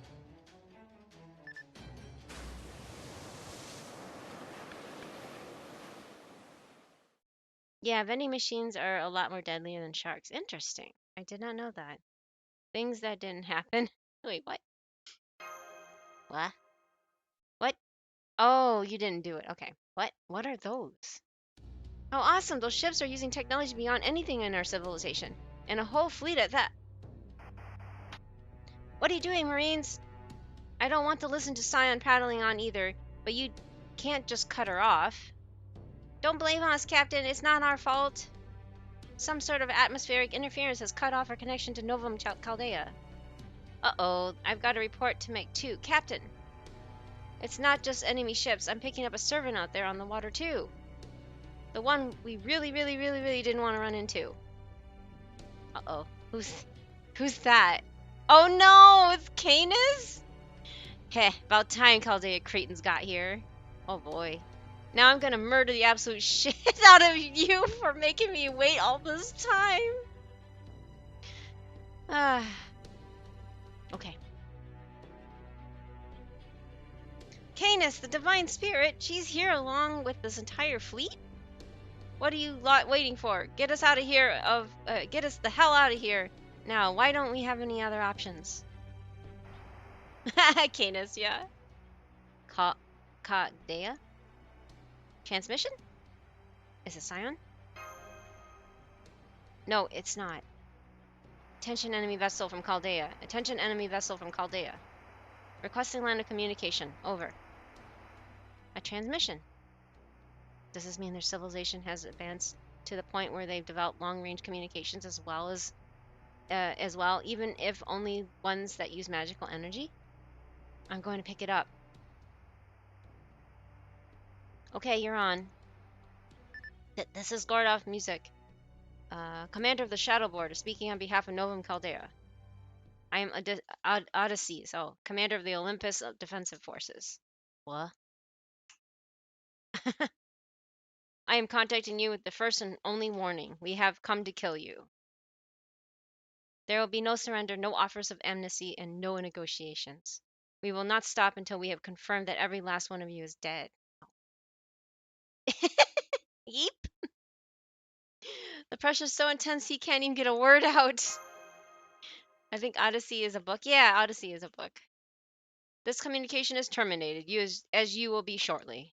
[SPEAKER 4] Yeah, vending machines are a lot more deadlier than sharks. Interesting. I did not know that. Things that didn't happen. Wait, what? What? What? Oh, you didn't do it. Okay. What? What are those? Oh, awesome. Those ships are using technology beyond anything in our civilization. And a whole fleet at that. What are you doing, Marines? I don't want to listen to Scion prattling on either, but you can't just cut her off. Don't blame us, Captain. It's not our fault. Some sort of atmospheric interference has cut off our connection to Novum Chaldea. Uh-oh, I've got a report to make too. Captain, it's not just enemy ships. I'm picking up a servant out there on the water too. The one we really didn't want to run into. Uh-oh, who's that? Oh no, it's Canis? Heh, about time Chaldea Cretans got here. Oh boy. Now I'm gonna murder the absolute shit out of you for making me wait all this time. Okay. Canis, the divine spirit, she's here along with this entire fleet? What are you lot waiting for? Get us out of here get us the hell out of here. Now, why don't we have any other options? Canis, yeah. Dea? Transmission? Is it Scion? No, it's not. Attention enemy vessel from Chaldea. Attention enemy vessel from Chaldea. Requesting line of communication. Over. A transmission. Does this mean their civilization has advanced to the point where they've developed long-range communications as well, even if only ones that use magical energy? I'm going to pick it up. Okay, you're on. This is Gordov Music. Commander of the Shadow Board, speaking on behalf of Novum Chaldea. I am Odysseus, Commander of the Olympus Defensive Forces. What? I am contacting you with the first and only warning. We have come to kill you. There will be no surrender, no offers of amnesty, and no negotiations. We will not stop until we have confirmed that every last one of you is dead. Yeep. The pressure's so intense he can't even get a word out. I think Odyssey is a book. Yeah, Odyssey is a book. This communication is terminated, as you will be shortly.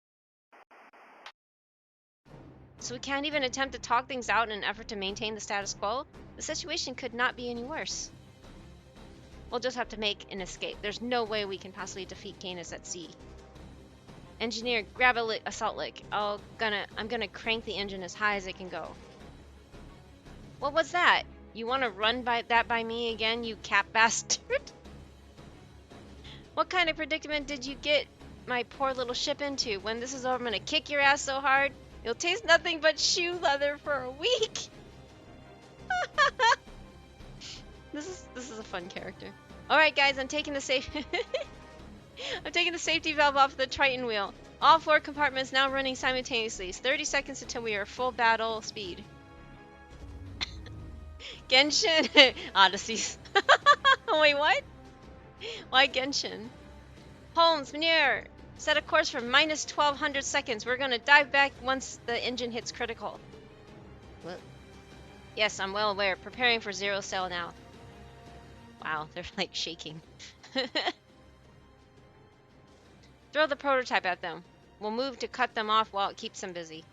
[SPEAKER 4] So we can't even attempt to talk things out in an effort to maintain the status quo? The situation could not be any worse. We'll just have to make an escape. There's no way we can possibly defeat Canis at sea. Engineer, grab a assault lick. I'm gonna crank the engine as high as it can go. What was that? You want to run by me again, you cap bastard? What kind of predicament did you get my poor little ship into? When this is over, I'm gonna kick your ass so hard, you'll taste nothing but shoe leather for a week. This is a fun character. All right, guys, I'm taking the I'm taking the safety valve off the Triton wheel. All 4 compartments now running simultaneously. 30 seconds until we are full battle speed. Genshin Odysseys. Wait, what? Why Genshin? Holmes, Manure, set a course for minus 1200 seconds. We're gonna dive back once the engine hits critical. What? Yes, I'm well aware. Preparing for zero sail now. Wow, they're like shaking. Throw the prototype at them. We'll move to cut them off while it keeps them busy.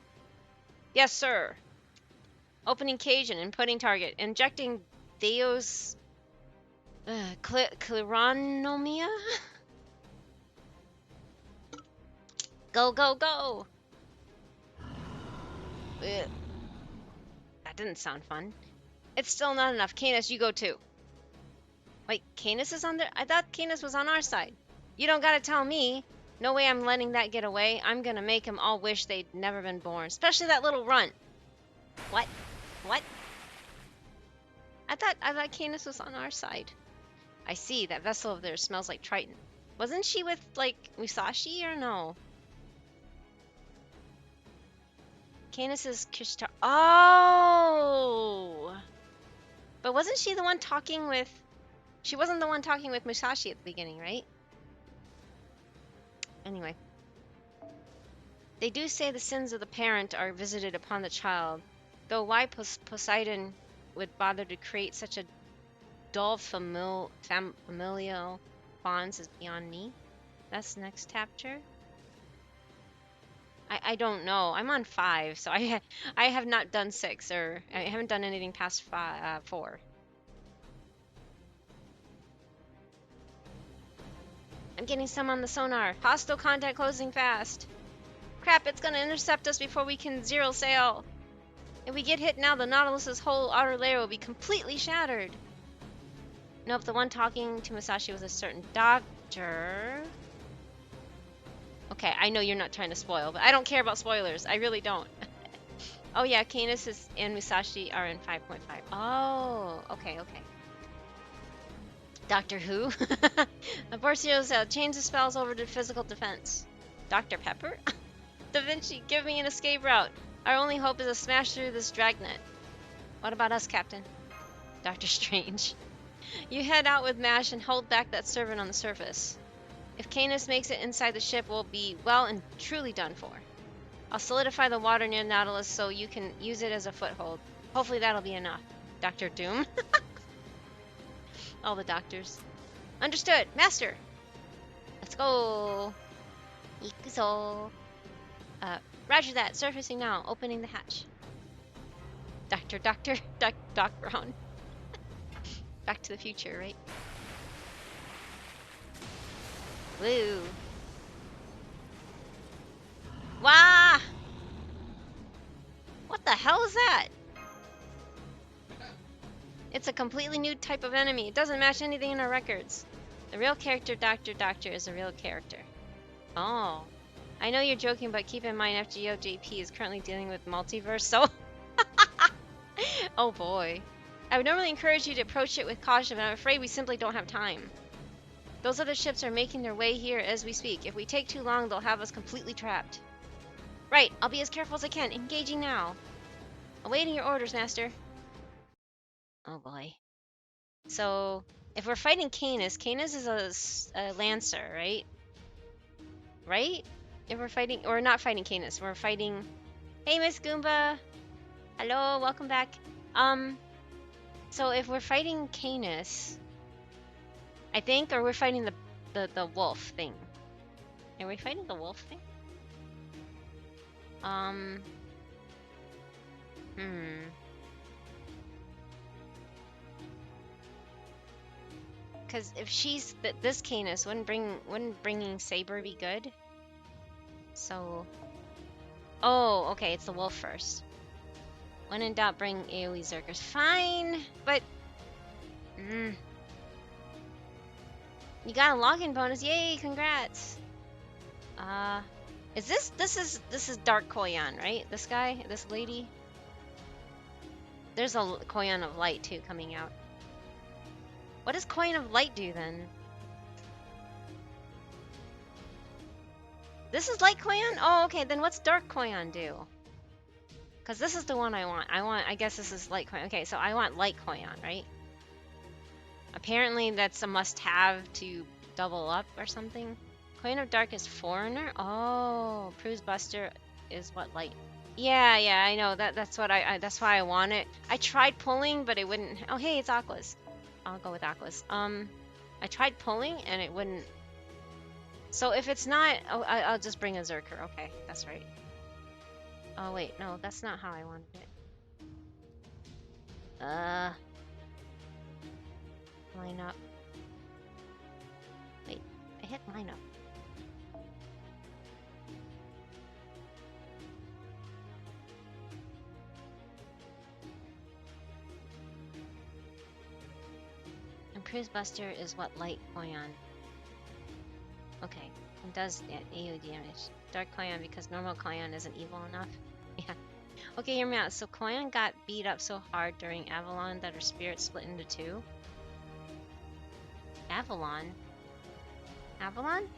[SPEAKER 4] Yes, sir. Opening cage and inputting target. Injecting Theos... Clironomia? Go, go, go! Ugh. That didn't sound fun. It's still not enough. Canis, you go too. Wait, Canis is on there? I thought Canis was on our side. You don't gotta tell me. No way I'm letting that get away. I'm gonna make them all wish they'd never been born. Especially that little runt. What? What? I thought Canis was on our side. I see. That vessel of theirs smells like Triton. Wasn't she with, like, Musashi or no? Canis's Kishtar. Oh! But wasn't she the one talking with... She wasn't the one talking with Musashi at the beginning, right? Anyway. They do say the sins of the parent are visited upon the child, though why Poseidon would bother to create such a dull familial bonds is beyond me. That's the next chapter. I don't know. I'm on 5, so I have not done 6, or I haven't done anything past 4. I'm getting some on the sonar. Hostile contact closing fast. Crap, it's gonna intercept us before we can zero sail. If we get hit now, the Nautilus's whole outer layer will be completely shattered. Nope, the one talking to Musashi was a certain doctor. Okay, I know you're not trying to spoil, but I don't care about spoilers. I really don't. Oh yeah, Canis and Musashi are in 5.5. Oh, okay. Doctor Who? Abort zero sail. Change the spells over to physical defense. Dr. Pepper? Da Vinci, give me an escape route. Our only hope is to smash through this dragnet. What about us, Captain? Doctor Strange. You head out with MASH and hold back that servant on the surface. If Canis makes it inside the ship, we'll be well and truly done for. I'll solidify the water near Nautilus so you can use it as a foothold. Hopefully that'll be enough. Dr. Doom? All the doctors. Understood. Master! Let's go! Ikuzo! Roger that. Surfacing now. Opening the hatch. Doc Brown. Back to the future, right? Woo! Wah! What the hell is that? It's a completely new type of enemy. It doesn't match anything in our records. The real character, Doctor, is a real character. Oh. I know you're joking, but keep in mind FGO JP is currently dealing with multiverse, so... Oh boy. I would normally encourage you to approach it with caution, but I'm afraid we simply don't have time. Those other ships are making their way here as we speak. If we take too long, they'll have us completely trapped. Right, I'll be as careful as I can. Engaging now. Awaiting your orders, Master. Oh boy. So, if we're fighting Canis is a Lancer, right? Right? If we're fighting, or not fighting Canis, we're fighting... Hey, Miss Goomba! Hello, welcome back. So if we're fighting Canis, I think, or we're fighting the wolf thing. Are we fighting the wolf thing? Because if she's this Canis, wouldn't bringing Saber be good? So, oh, okay, it's the wolf first. When in doubt, bring AoE Zerkers. Fine, but you got a login bonus. Yay! Congrats. Is this is Dark Koyan, right? This guy, this lady. There's a Koyan of Light too coming out. What does Coin of Light do then? This is Light Koyan? Oh, okay, then what's Dark Koyan do? Because this is the one I want. I guess this is Light Koyan. Okay, so I want Light Koyan, right? Apparently that's a must-have to double up or something. Coin of Dark is Foreigner? Oh, Prue's Buster is what Light... Yeah, I know. That's what that's why I want it. I tried pulling, but it wouldn't... Oh, hey, it's Aqua's. I'll go with Aqua's. I tried pulling, and it wouldn't... So if it's not... Oh, I'll just bring a Zerker. Okay, that's right. Oh, wait. No, that's not how I wanted it. Line up. Wait, I hit line up. And Cruise Buster is what Light Koyan. Okay, it does AoE damage. Dark Koyan because normal Koyan isn't evil enough. Yeah. Okay, hear me out. So Koyan got beat up so hard during Avalon that her spirit split into two. Avalon? Avalon?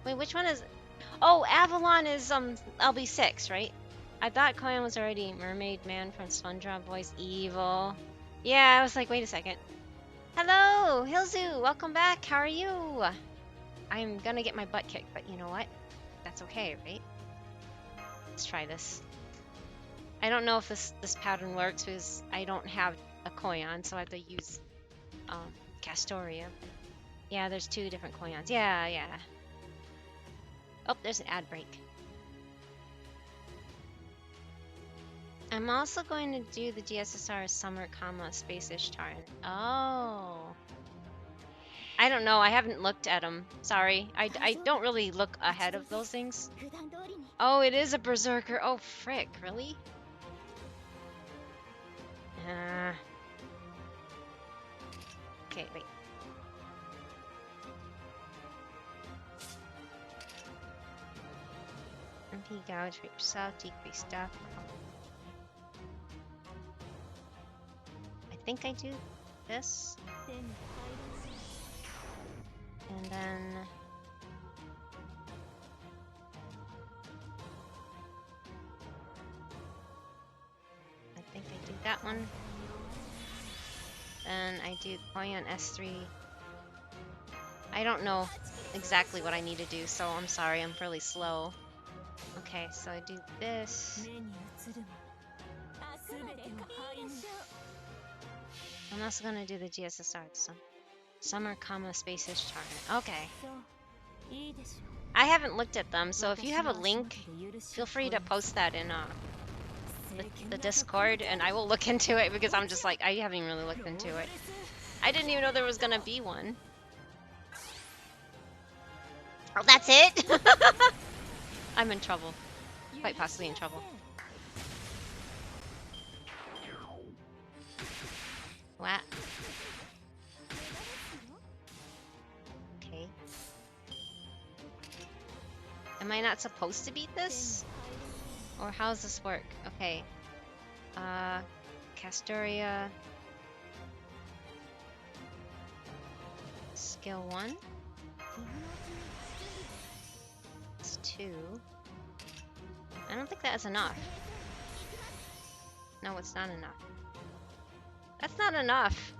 [SPEAKER 4] Wait, which one is... Oh, Avalon is LB6, right? I thought Koyan was already Mermaid Man from SpongeBob Boys Evil. Yeah, I was like, wait a second. Hello, hellzoo, welcome back. How are you? I'm gonna get my butt kicked, but you know what? That's okay, right? Let's try this. I don't know if this pattern works because I don't have a Koyan, so I have to use Castoria. Yeah, there's two different Koyans. Yeah. Oh, there's an ad break. I'm also going to do the DSSR Summer, Space-ish Tarn. Oh. I don't know. I haven't looked at them. Sorry. I don't really look ahead of those things. Oh, it is a Berserker. Oh, frick. Really? Okay, wait. MP gouge for yourself, decrease stuff. I think I do this. And then... I think I do that one. Then I do Koyan S3. I don't know exactly what I need to do, so I'm sorry, I'm really slow. Okay, so I do this. I'm also gonna do the GSSR, so Summer, Space-ish Target. Okay. I haven't looked at them, so if you have a link, feel free to post that in the Discord, and I will look into it because I'm just like, I haven't even really looked into it. I didn't even know there was gonna be one. Oh, that's it? I'm in trouble. Quite possibly in trouble. What? Okay. Am I not supposed to beat this? Or how does this work? Okay. Castoria. Skill 1. It's 2. I don't think that's enough. No, it's not enough. That's not enough.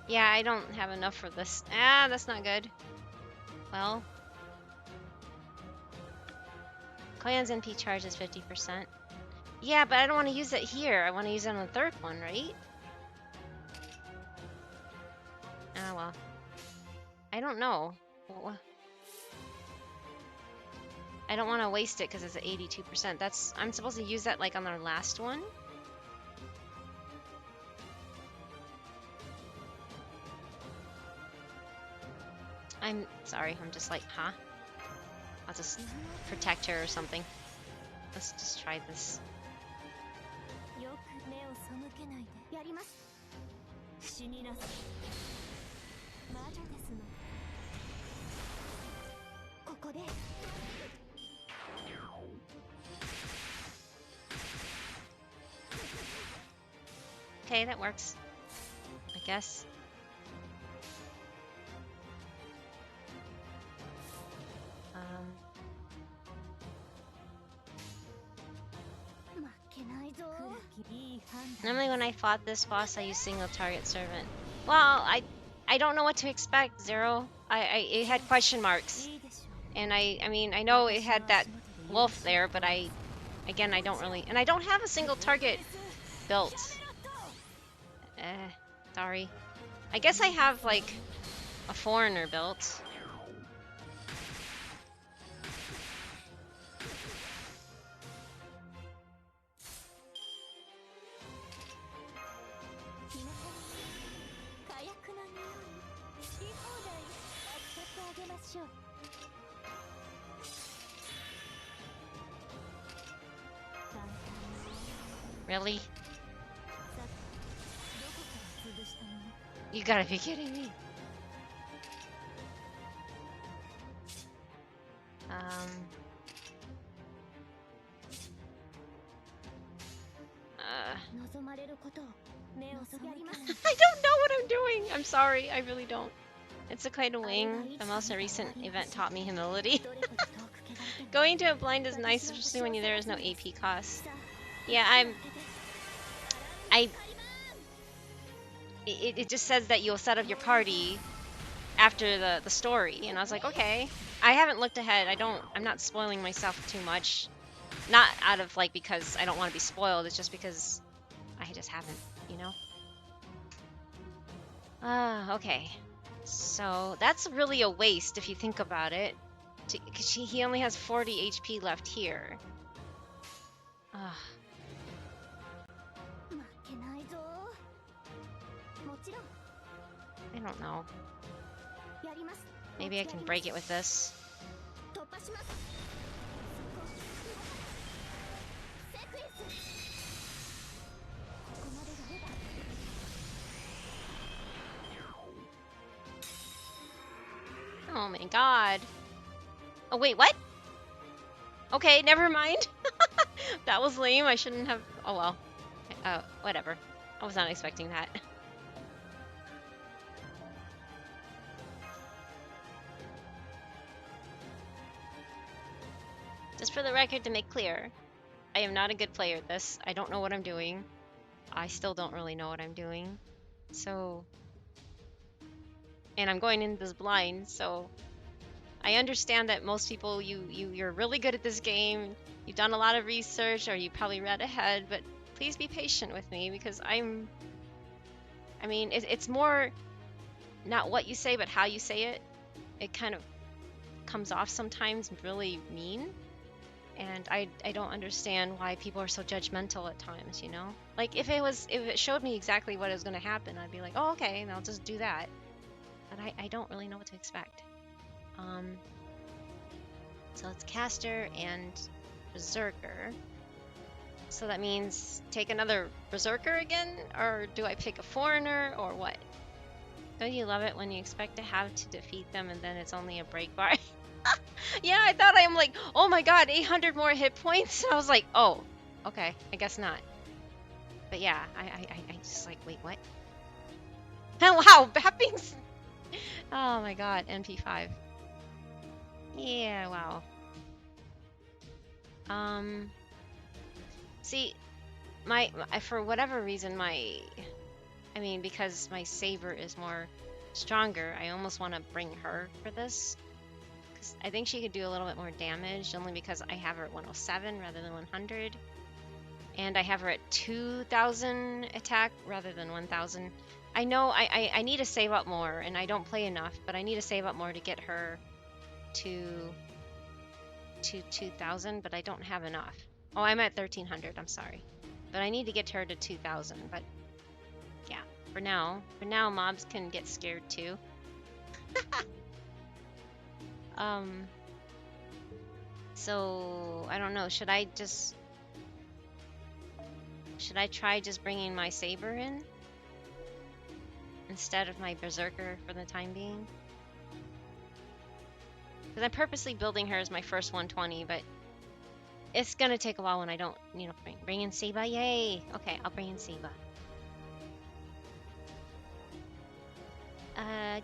[SPEAKER 4] Yeah, I don't have enough for this. Ah, that's not good. Well. Koyan's NP charge is 50%. Yeah, but I don't want to use it here. I want to use it on the third one, right? Ah, well. I don't know. I don't want to waste it because it's at 82%. I'm supposed to use that like on our last one. I'm sorry, I'm just like, huh? I'll just protect her or something. Let's just try this. Okay, that works. I guess. Normally when I fought this boss, I used single target servant. Well, I don't know what to expect, Zero. It had question marks. And I mean, I know it had that wolf there, but again, I don't really, and I don't have a single target built. Sorry. I guess I have, like, a foreigner built. Really? You gotta be kidding me. I don't know what I'm doing. I'm sorry, I really don't. It's a kind of wing. The most recent event taught me humility. Going to a blind is nice, especially when there is no AP cost. Yeah, it just says that you'll set up your party after the story, and I was like, okay. I haven't looked ahead. I'm not spoiling myself too much. Not out of, like, because I don't want to be spoiled, it's just because I just haven't, you know? Okay. So, that's really a waste if you think about it. Because he only has 40 HP left here. I don't know. Maybe I can break it with this. Oh my god. Oh wait, what? Okay, never mind. That was lame. I shouldn't have. Oh well. Whatever. I was not expecting that. Just for the record, to make clear, I am not a good player at this. I don't know what I'm doing. I still don't really know what I'm doing. So, and I'm going in this blind, so I understand that most people, you're really good at this game. You've done a lot of research, or you probably read ahead, but please be patient with me, because I mean, it's more not what you say, but how you say it. It kind of comes off sometimes really mean. And I don't understand why people are so judgmental at times, you know? Like, if it showed me exactly what is going to happen, I'd be like, oh, okay, and I'll just do that. But I don't really know what to expect. So it's Caster and Berserker. So that means take another Berserker again? Or do I pick a foreigner, or what? Don't you love it when you expect to have to defeat them and then it's only a break bar? Yeah, I thought I'm like, oh my god, 800 more hit points. I was like, oh, okay, I guess not. But yeah, I just like, wait, what? Wow, Bapping's. Oh my god, NP5. Yeah, wow. See, for whatever reason, because my Saber is more stronger, I almost want to bring her for this. I think she could do a little bit more damage, only because I have her at 107 rather than 100. And I have her at 2,000 attack rather than 1,000. I know I need to save up more, and I don't play enough, but I need to save up more to get her to 2,000, but I don't have enough. Oh, I'm at 1,300, I'm sorry. But I need to get her to 2,000, but yeah, for now, mobs can get scared too. So I don't know. Should I try just bringing my Saber in instead of my Berserker for the time being? Because I'm purposely building her as my first 120, but it's gonna take a while when I don't, bring in Seba. Yay! Okay, I'll bring in Seba.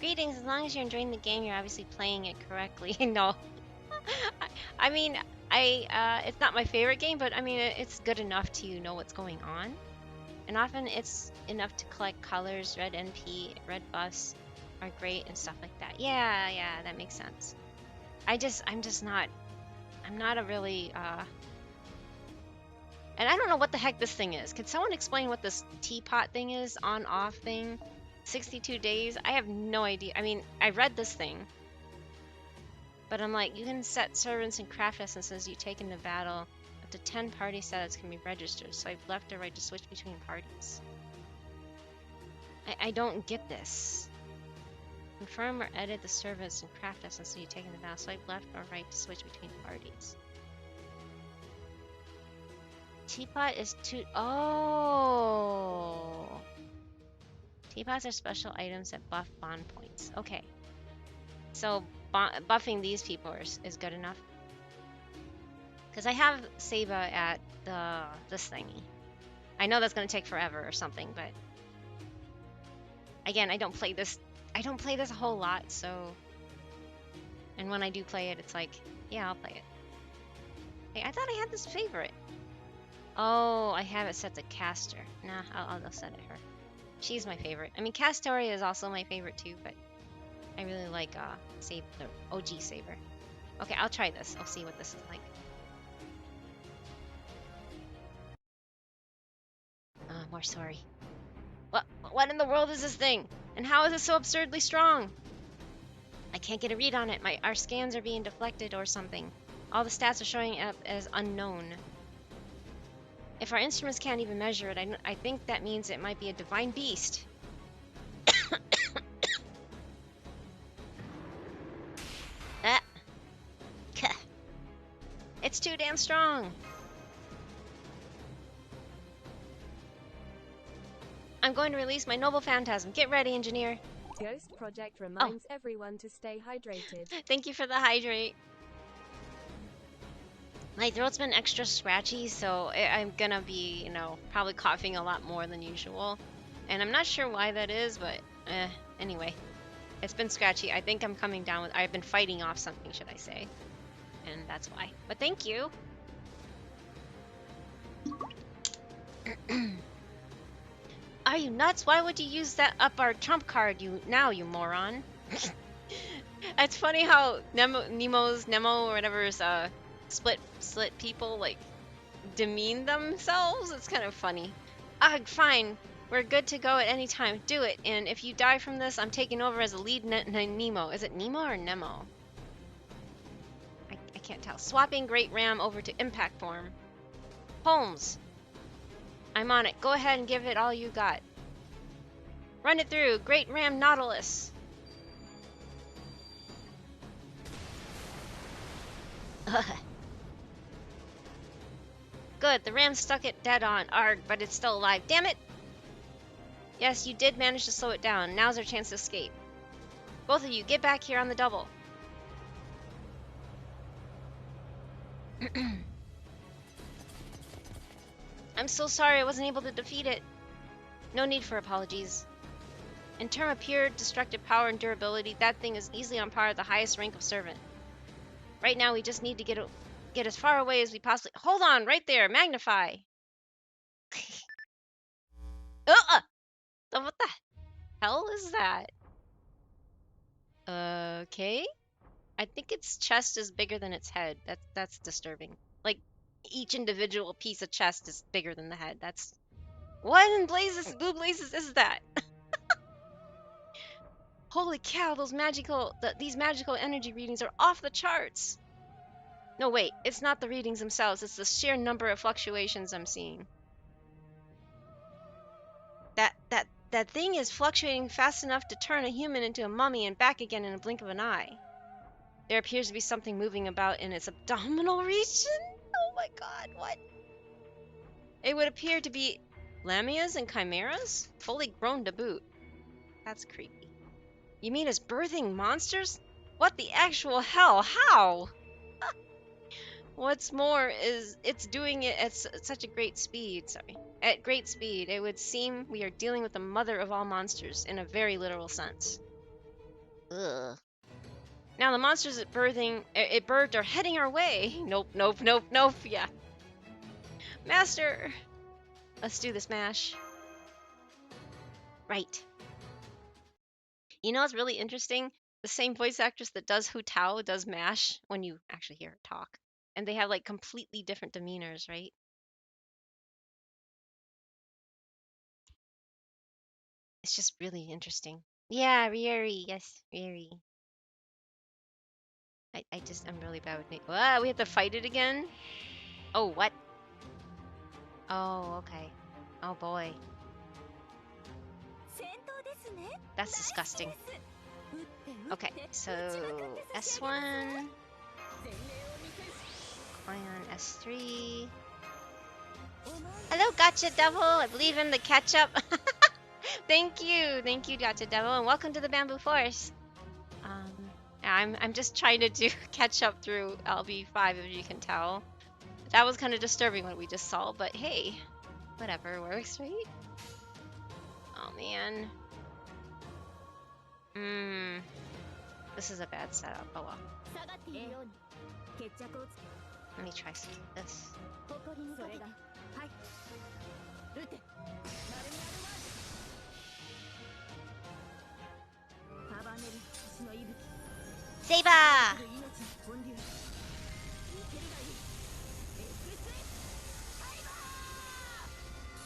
[SPEAKER 4] Greetings. As long as you're enjoying the game, you're obviously playing it correctly. No. I mean, it's not my favorite game, but I mean, it's good enough to know what's going on. And often it's enough to collect colors. Red NP, red buffs are great and stuff like that. Yeah, that makes sense. I'm not a really, and I don't know what the heck this thing is. Can someone explain what this teapot thing is? On-off thing? 62 days? I have no idea. I mean, I read this thing. But I'm like, you can set servants and craft essences you take into battle. Up to 10 party setups can be registered. Swipe left or right to switch between parties. I don't get this. Confirm or edit the servants and craft essences you take into battle. Swipe left or right to switch between parties. Teapot is too. Oh. Teapots are special items that buff bond points. Okay. So buffing these people is good enough. Because I have Saba at this thingy. I know that's gonna take forever or something, but again, I don't play this a whole lot, so, and when I do play it, it's like, yeah, I'll play it. Hey, I thought I had this favorite. Oh, I have it set to Caster. Nah, I'll set it her. She's my favorite. I mean, Castoria is also my favorite too, but I really like the OG Saber. Okay, I'll try this. I'll see what this is like. More sorry. What in the world is this thing? And how is it so absurdly strong? I can't get a read on it. Our scans are being deflected or something. All the stats are showing up as unknown. If our instruments can't even measure it, I think that means it might be a divine beast. It's too damn strong. I'm going to release my noble phantasm. Get ready, engineer.
[SPEAKER 7] Ghost Project reminds everyone to stay hydrated.
[SPEAKER 4] Thank you for the hydrate. My throat's been extra scratchy, so I'm gonna be, probably coughing a lot more than usual. And I'm not sure why that is, but anyway. It's been scratchy. I think I'm coming down with... I've been fighting off something, should I say. And that's why. But thank you. Are you nuts? Why would you use that up our trump card you moron? It's funny how Nemo or whatever's split people like demean themselves. It's kind of funny. Fine. We're good to go at any time. Do it. And if you die from this, I'm taking over as a lead Nemo. Is it Nemo or Nemo? I can't tell. Swapping Great Ram over to impact form. Holmes. I'm on it. Go ahead and give it all you got. Run it through. Great Ram Nautilus. Good. The ram stuck it dead on. Arg, but it's still alive. Damn it! Yes, you did manage to slow it down. Now's our chance to escape. Both of you, get back here on the double. I'm so sorry I wasn't able to defeat it. No need for apologies. In terms of pure destructive power and durability, that thing is easily on par with the highest rank of servant. Right now, we just need to get as far away as we possibly... Hold on, right there, magnify. What the hell is that? Okay. I think its chest is bigger than its head. That's disturbing. Like, each individual piece of chest is bigger than the head. That's... What in blue blazes is that? Holy cow, these magical energy readings are off the charts. No, wait, it's not the readings themselves. It's the sheer number of fluctuations I'm seeing. That thing is fluctuating fast enough to turn a human into a mummy and back again in a blink of an eye. There appears to be something moving about in its abdominal region. Oh my god, what? It would appear to be lamias and chimeras, fully grown to boot. That's creepy. You mean it's birthing monsters? What the actual hell? How? What's more is it's doing it at such a great speed. At great speed. It would seem we are dealing with the mother of all monsters in a very literal sense. Ugh. Now the monsters it birthed are heading our way. Nope, nope, nope, nope. Yeah. Master! Let's do this, Mash. Right. You know what's really interesting? The same voice actress that does Hu Tao does Mash when you actually hear her talk. And they have like completely different demeanors, right? It's just really interesting. Yeah, Rieri. Yes, Rieri. I'm really bad with names. Ah, we have to fight it again? Oh, what? Oh, okay. Oh boy. That's disgusting. Okay, so S1. Ion S3. Hello, Gotcha Devil. I believe in the ketchup. Thank you, Gotcha Devil, and welcome to the Bamboo Forest. I'm just trying to do catch up through LB5, if you can tell. That was kind of disturbing what we just saw, but hey, whatever works, right? Oh man. This is a bad setup. Oh well. Let me try some of this. Saber!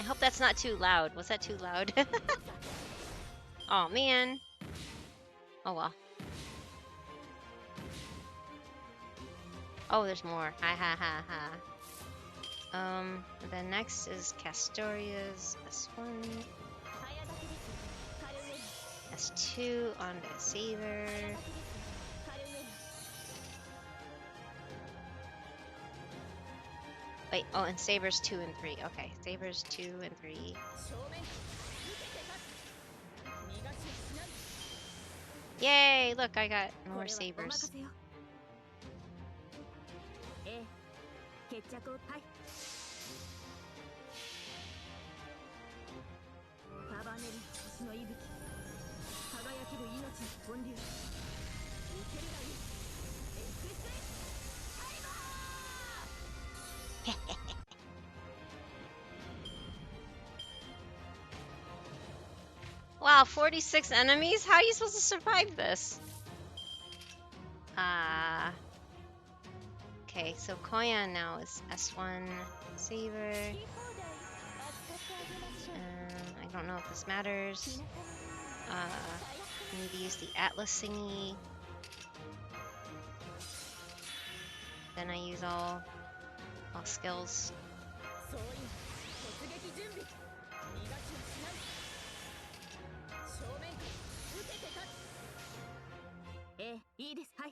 [SPEAKER 4] I hope that's not too loud. Was that too loud? Oh man. Oh well. Oh, there's more. Ha ha ha ha. Then next is Castoria's S1. S2 on the Saber. Wait, oh, and Saber's 2 and 3. Okay, Saber's 2 and 3. Yay! Look, I got more Sabers. Wow, 46 enemies? How are you supposed to survive this? Okay, so Koyan now is S1 Saber. I don't know if this matters. I need to use the Atlas thingy. Then I use all skills.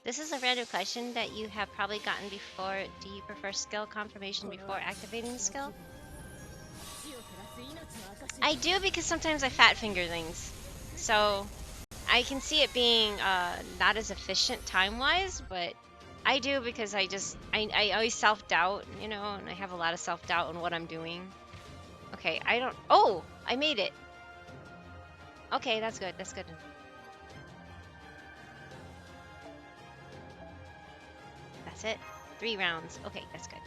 [SPEAKER 4] This is a random question that you have probably gotten before. Do you prefer skill confirmation before activating the skill? I do, because sometimes I fat finger things. So I can see it being not as efficient time-wise, but I do because I always self-doubt, you know, and I have a lot of self-doubt on what I'm doing. Okay, oh, I made it. Okay, that's good, that's good. That's it. 3 rounds. Okay, that's good.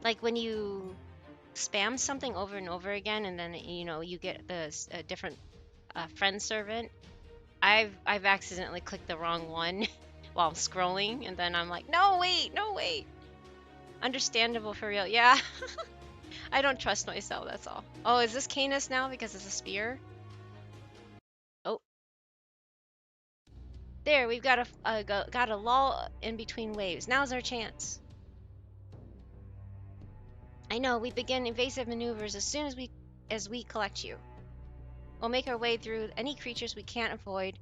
[SPEAKER 4] Like when you spam something over and over again, and then you know you get a different friend servant. I've accidentally clicked the wrong one while I'm scrolling, and then I'm like, no wait, no wait. Understandable for real, yeah. I don't trust myself. That's all. Oh, is this Canis now because it's a spear? Oh, there we've got a lull in between waves. Now's our chance. I know, we begin invasive maneuvers as soon as we collect you. We'll make our way through any creatures we can't avoid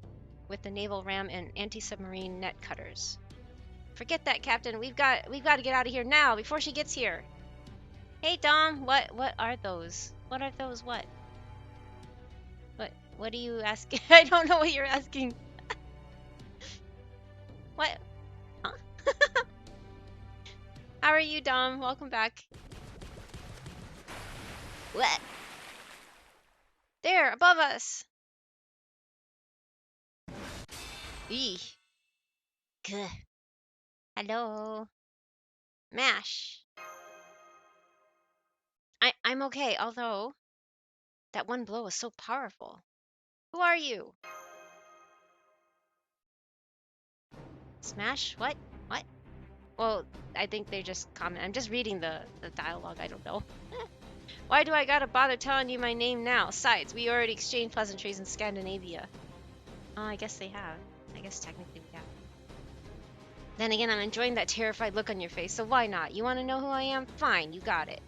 [SPEAKER 4] with the naval ram and anti-submarine net cutters. Forget that, Captain. We've got to get out of here now before she gets here. Hey, Dom. What are those? What are those? What are you asking? I don't know what you're asking. What? Huh? How are you, Dom? Welcome back. What? There, above us. Eee. Gah. Hello. Mash. I'm okay, although that one blow was so powerful. Who are you? Smash? What? What? Well, I think they just comment. I'm just reading the dialogue. I don't know. Why do I gotta bother telling you my name now? Besides, we already exchanged pleasantries in Scandinavia. Oh, I guess they have. I guess technically we have. Then again, I'm enjoying that terrified look on your face, so why not? You want to know who I am? Fine, you got it.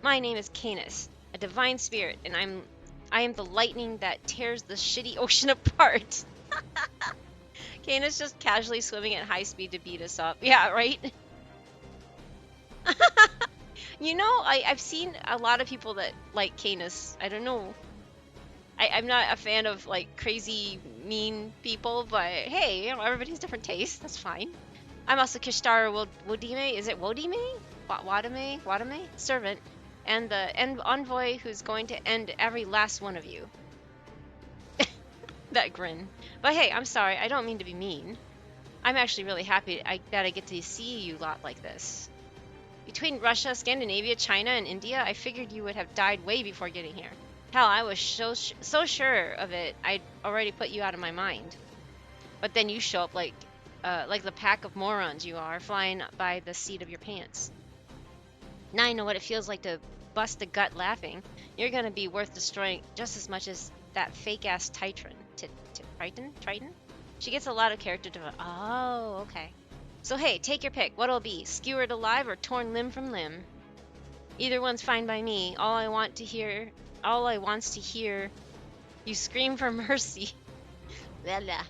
[SPEAKER 4] My name is Canis, a divine spirit, and I am the lightning that tears the shitty ocean apart. Canis just casually swimming at high speed to beat us up. Yeah, right? You know, I've seen a lot of people that like Canis. I don't know. I'm not a fan of like crazy mean people, but hey, you know, everybody's different tastes. That's fine. I'm also Kishtara Wodime. Is it Wodime? Wadame? Servant. And the envoy who's going to end every last one of you. That grin. But hey, I'm sorry. I don't mean to be mean. I'm actually really happy that I get to see you lot like this. Between Russia, Scandinavia, China, and India, I figured you would have died way before getting here. Hell, I was so sure of it, I'd already put you out of my mind. But then you show up like the pack of morons you are, flying by the seat of your pants. Now I know what it feels like to bust a gut laughing. You're gonna be worth destroying just as much as that fake-ass Triton. Triton? She gets a lot of character development. Oh, okay. So hey, take your pick. What'll it be? Skewered alive or torn limb from limb? Either one's fine by me. All I wants to hear you scream for mercy. Blah, blah.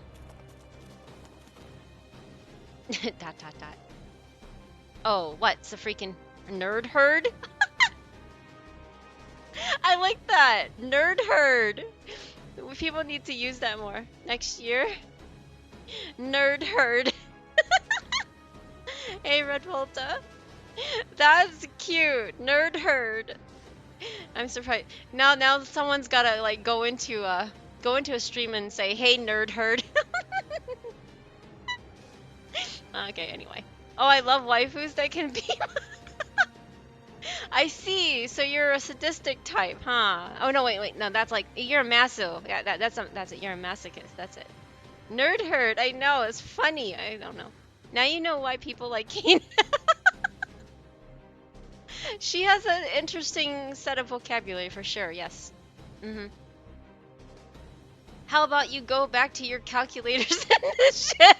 [SPEAKER 4] dot. Oh, what's a freaking nerd herd? I like that. Nerd herd. People need to use that more next year. Nerd herd. Hey, Red Volta. That's cute. Nerd herd. I'm surprised. Now someone's gotta like go into a stream and say, "Hey, nerd herd." Okay, anyway. Oh, I love waifus that can be. I see. So you're a sadistic type, huh? Oh no, wait. No, that's like you're a maso. Yeah, that's it. You're a masochist. That's it. Nerd herd. I know. It's funny. I don't know. Now you know why people like Keen. She has an interesting set of vocabulary for sure. Yes. How about you go back to your calculators and this shit?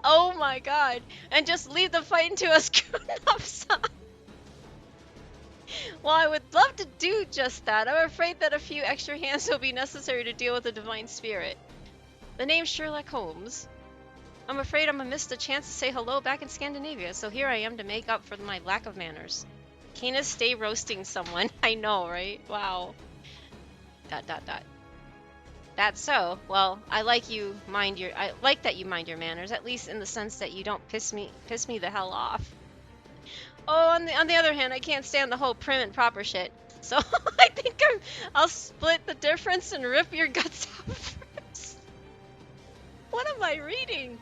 [SPEAKER 4] Oh my god. And just leave the fight into a screw-ups. Well, I would love to do just that. I'm afraid that a few extra hands will be necessary to deal with the divine spirit. The name's Sherlock Holmes. I'm afraid I'm gonna miss the chance to say hello back in Scandinavia, so here I am to make up for my lack of manners. Canis, stay roasting someone. I know, right? Wow. ... That's so. Well, I like that you mind your manners, at least in the sense that you don't piss me the hell off. Oh, on the other hand, I can't stand the whole prim and proper shit. So I think I'll split the difference and rip your guts out first. What am I reading?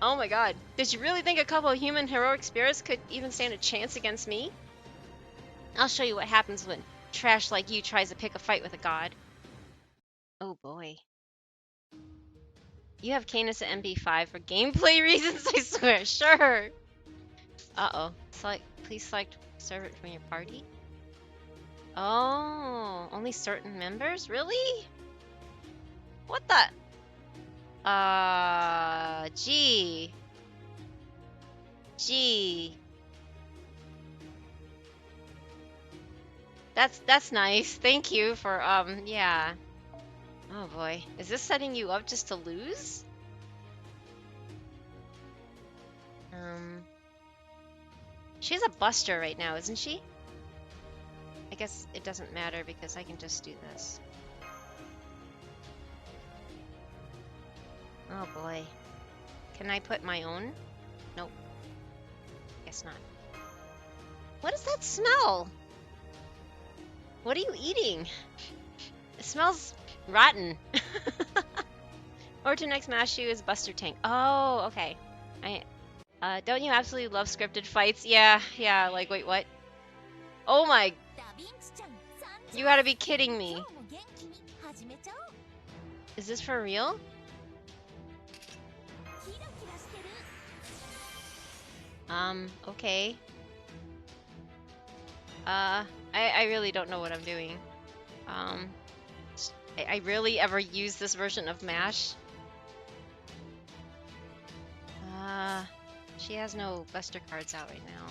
[SPEAKER 4] Oh my god. Did you really think a couple of human heroic spirits could even stand a chance against me? I'll show you what happens when trash like you tries to pick a fight with a god. Oh boy. You have Canis at MB5 for gameplay reasons, I swear. Sure. Uh-oh. Please select servant from your party. Oh, only certain members? Really? What the? Gee. That's nice. Thank you for, yeah. Oh boy. Is this setting you up just to lose? She's a buster right now, isn't she? I guess it doesn't matter because I can just do this. Oh boy. Can I put my own? Nope. Guess not. What is that smell? What are you eating? It smells rotten. Or to next mash you is Buster Tank. Oh, okay. Don't you absolutely love scripted fights? Yeah, like, wait, what? Oh my, you gotta be kidding me. Is this for real? Okay. I really don't know what I'm doing. I really ever use this version of MASH? She has no Buster cards out right now.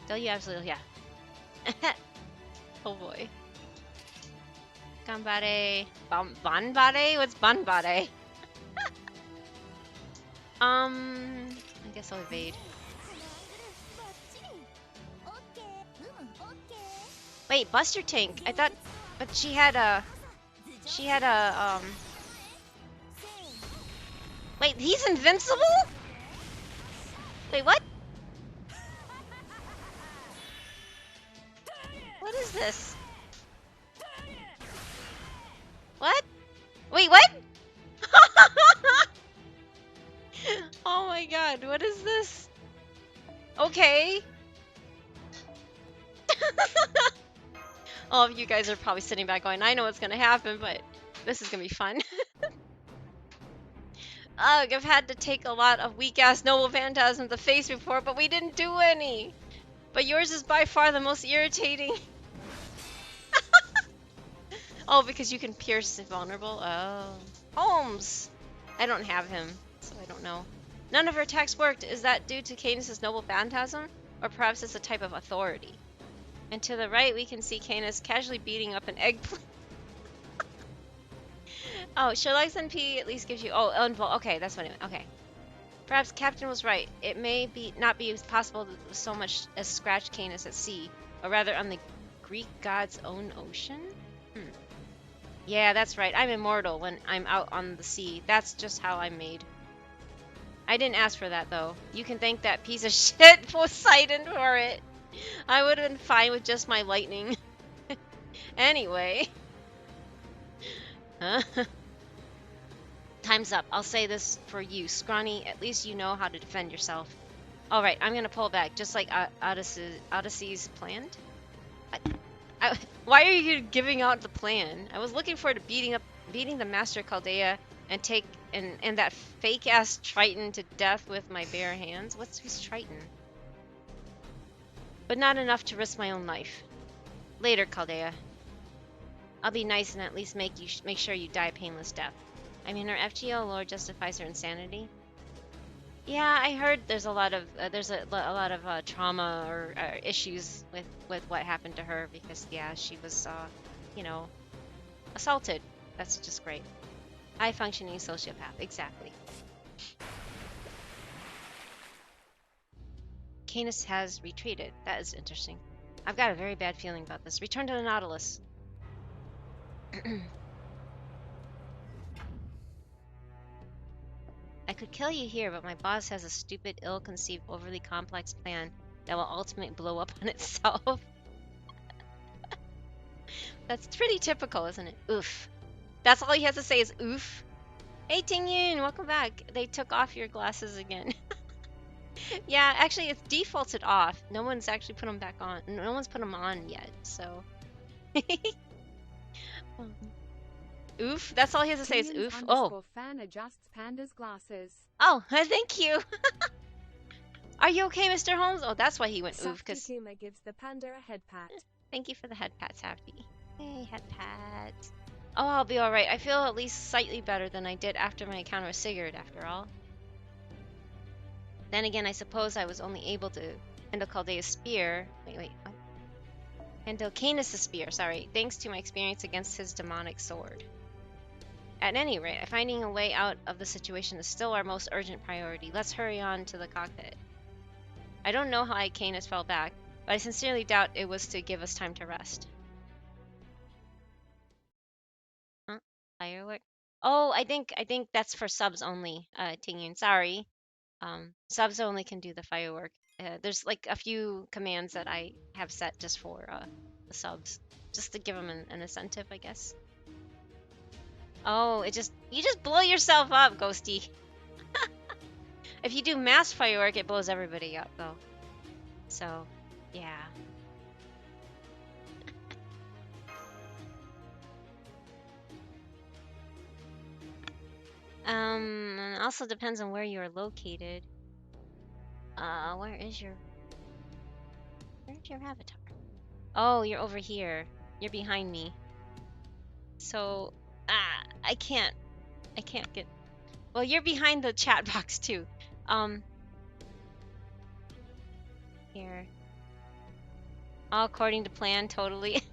[SPEAKER 4] Don't you absolutely, yeah. Oh boy. Ganbare. Banbare? What's Banbare? I guess I'll evade. Wait, Buster Tank. I thought, but she had a, wait, he's invincible? Wait, what? What is this? What? Wait, what? Oh my god, what is this? Okay. All of you guys are probably sitting back going, I know what's gonna happen, but this is gonna be fun. Ugh, I've had to take a lot of weak-ass Noble Phantasm to the face before, but we didn't do any! But yours is by far the most irritating. Oh, because you can pierce vulnerable? Oh. Holmes! I don't have him, so I don't know. None of her attacks worked. Is that due to Canis' Noble Phantasm? Or perhaps it's a type of authority? And to the right, we can see Canis casually beating up an eggplant. Oh, Sherlock's NP at least gives you... Oh, okay, that's what I meant. Okay. Perhaps Captain was right. It may not be possible to so much as scratch Canis at sea, or rather on the Greek god's own ocean? Yeah, that's right. I'm immortal when I'm out on the sea. That's just how I'm made. I didn't ask for that, though. You can thank that piece of shit Poseidon for it. I would have been fine with just my lightning. Anyway. Time's up. I'll say this for you, Scrawny. At least you know how to defend yourself. Alright, I'm gonna pull back, just like Odyssey's planned. Why are you giving out the plan? I was looking forward to beating the Master Chaldea and and that fake ass Triton to death with my bare hands. Who's Triton? But not enough to risk my own life. Later, Chaldea. I'll be nice and at least make sure you die a painless death. I mean, her FGO lore justifies her insanity. Yeah, I heard there's a lot of trauma or issues with what happened to her because yeah, she was you know, assaulted. That's just great. High functioning sociopath, exactly. Canis has retreated. That is interesting. I've got a very bad feeling about this. Return to the Nautilus. I could kill you here, but my boss has a stupid, ill-conceived, overly complex plan that will ultimately blow up on itself. That's pretty typical, isn't it? Oof. That's all he has to say is oof. Hey, Tingyun, welcome back. They took off your glasses again. Yeah, actually, it's defaulted off. No one's actually put them back on. No one's put them on yet, so... Oof. That's all he has to say is oof. Oh.
[SPEAKER 2] Fan adjusts Panda's glasses.
[SPEAKER 4] Oh, thank you. Are you okay, Mr. Holmes? Oh, that's why he went oof. Because
[SPEAKER 7] Kuma gives the panda a head pat.
[SPEAKER 4] Thank you for the head pats, Happy. Hey, head pat. Oh, I'll be all right. I feel at least slightly better than I did after my encounter with Sigurd, after all. Then again, I suppose I was only able to handle Chaldea's spear. Wait. What? Handle Canis' spear, sorry, thanks to my experience against his demonic sword. At any rate, finding a way out of the situation is still our most urgent priority. Let's hurry on to the cockpit. I don't know how Canis fell back, but I sincerely doubt it was to give us time to rest. Huh? Firework? Oh, I think that's for subs only, Tingyun. Sorry. Subs only can do the firework. there's like a few commands that I have set just for the subs, just to give them an incentive, I guess. Oh, you just blow yourself up, Ghosty. If you do mass firework, it blows everybody up though. So, yeah. And it also depends on where you are located. Where's your avatar? Oh, you're over here. You're behind me. So, I can't get. Well, you're behind the chat box too. Here. All according to plan, totally.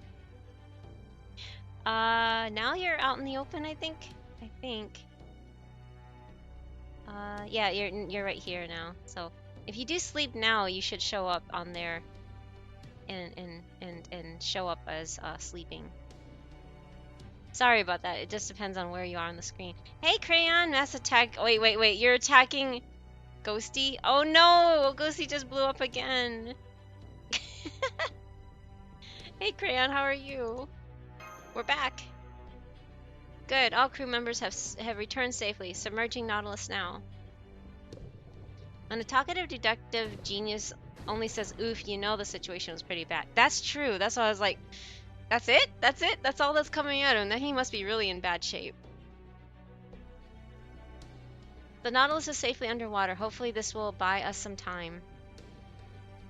[SPEAKER 4] Now you're out in the open, I think. Yeah, you're right here now. So, if you do sleep now, you should show up on there and show up as sleeping. Sorry about that. It just depends on where you are on the screen. Hey, Crayon, mass attack. Oh, wait. You're attacking Ghosty? Oh no! Ghosty just blew up again. Hey, Crayon, how are you? We're back. Good. All crew members have returned safely. Submerging Nautilus now. When a talkative deductive genius only says oof, you know the situation was pretty bad. That's true. That's why I was like, that's it? That's it? That's all that's coming out of him. Then he must be really in bad shape. The Nautilus is safely underwater. Hopefully this will buy us some time.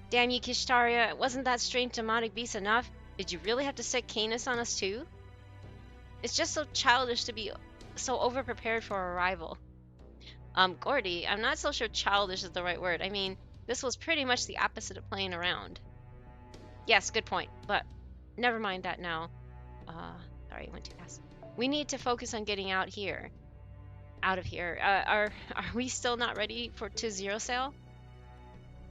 [SPEAKER 4] Damn you, Kishtaria. Wasn't that strange demonic beast enough? Did you really have to set Canis on us too? It's just so childish to be so over-prepared for our arrival. Gordy, I'm not so sure childish is the right word. I mean, this was pretty much the opposite of playing around. Yes, good point, but never mind that now. Sorry, I went too fast. We need to focus on getting out of here. Are we still not ready to zero sail?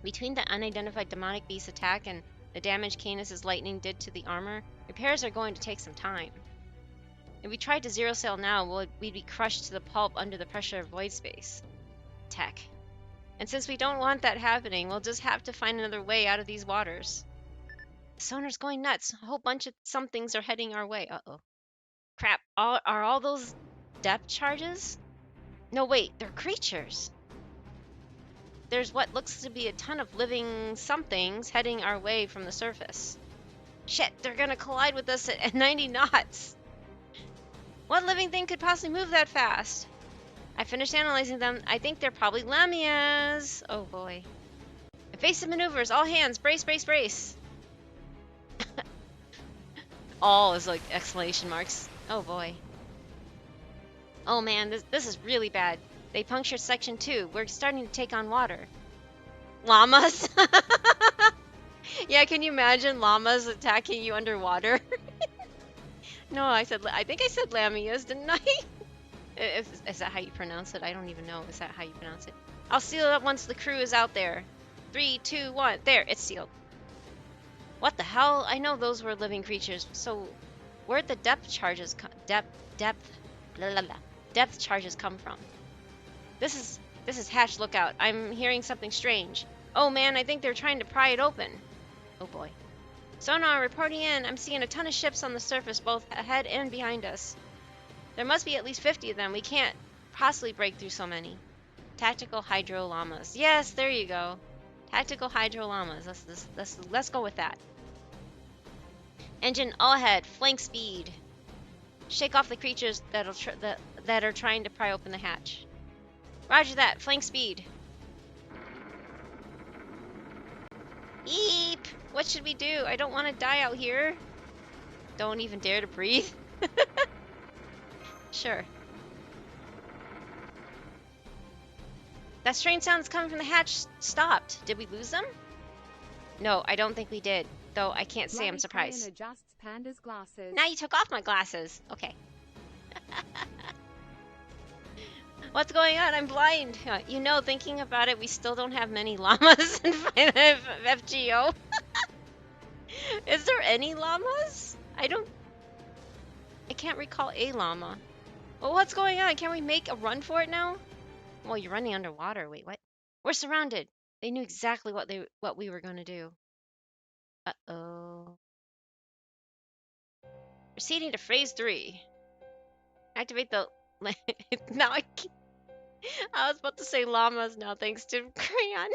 [SPEAKER 4] Between the unidentified demonic beast attack and the damage Canis' lightning did to the armor, repairs are going to take some time. If we tried to zero sail now, we'd be crushed to the pulp under the pressure of void space. Tech. And since we don't want that happening, we'll just have to find another way out of these waters. The sonar's going nuts. A whole bunch of somethings are heading our way. Uh-oh. Crap. Are all those depth charges? No, wait. They're creatures. There's what looks to be a ton of living somethings heading our way from the surface. Shit, they're gonna collide with us at 90 knots. What living thing could possibly move that fast? I finished analyzing them. I think they're probably Lamias. Oh boy. Evasive maneuvers. All hands. Brace, brace, brace. All is like exclamation marks. Oh boy. Oh man, this is really bad. They punctured section 2. We're starting to take on water. Llamas? Yeah, can you imagine llamas attacking you underwater? No, I think I said Lamias, didn't I? Is that how you pronounce it? I don't even know. Is that how you pronounce it? I'll seal it up once the crew is out there. 3, 2, 1. There, it's sealed. What the hell? I know those were living creatures. So, where'd the depth charges depth charges come from? This is Hatch Lookout. I'm hearing something strange. Oh man, I think they're trying to pry it open. Oh boy. Sonar reporting in. I'm seeing a ton of ships on the surface, both ahead and behind us. There must be at least 50 of them. We can't possibly break through so many. Tactical Hydro Llamas. Yes, there you go. Tactical Hydro Llamas. Let's go with that. Engine all ahead. Flank speed. Shake off the creatures that are trying to pry open the hatch. Roger that. Flank speed. Eep! What should we do? I don't want to die out here. Don't even dare to breathe. Sure. That strange sound that's coming from the hatch stopped. Did we lose them? No, I don't think we did. Though I can't say I'm surprised.
[SPEAKER 2] Adjusts Panda's glasses.
[SPEAKER 4] Now you took off my glasses. Okay. What's going on? I'm blind. You know, thinking about it, we still don't have many llamas in FGO. Is there any llamas? I can't recall a llama. Well, what's going on? Can we make a run for it now? Well, you're running underwater. Wait, what? We're surrounded. They knew exactly what we were going to do. Uh-oh. Proceeding to phase 3. Activate the... now I was about to say llamas now, thanks to Crayon.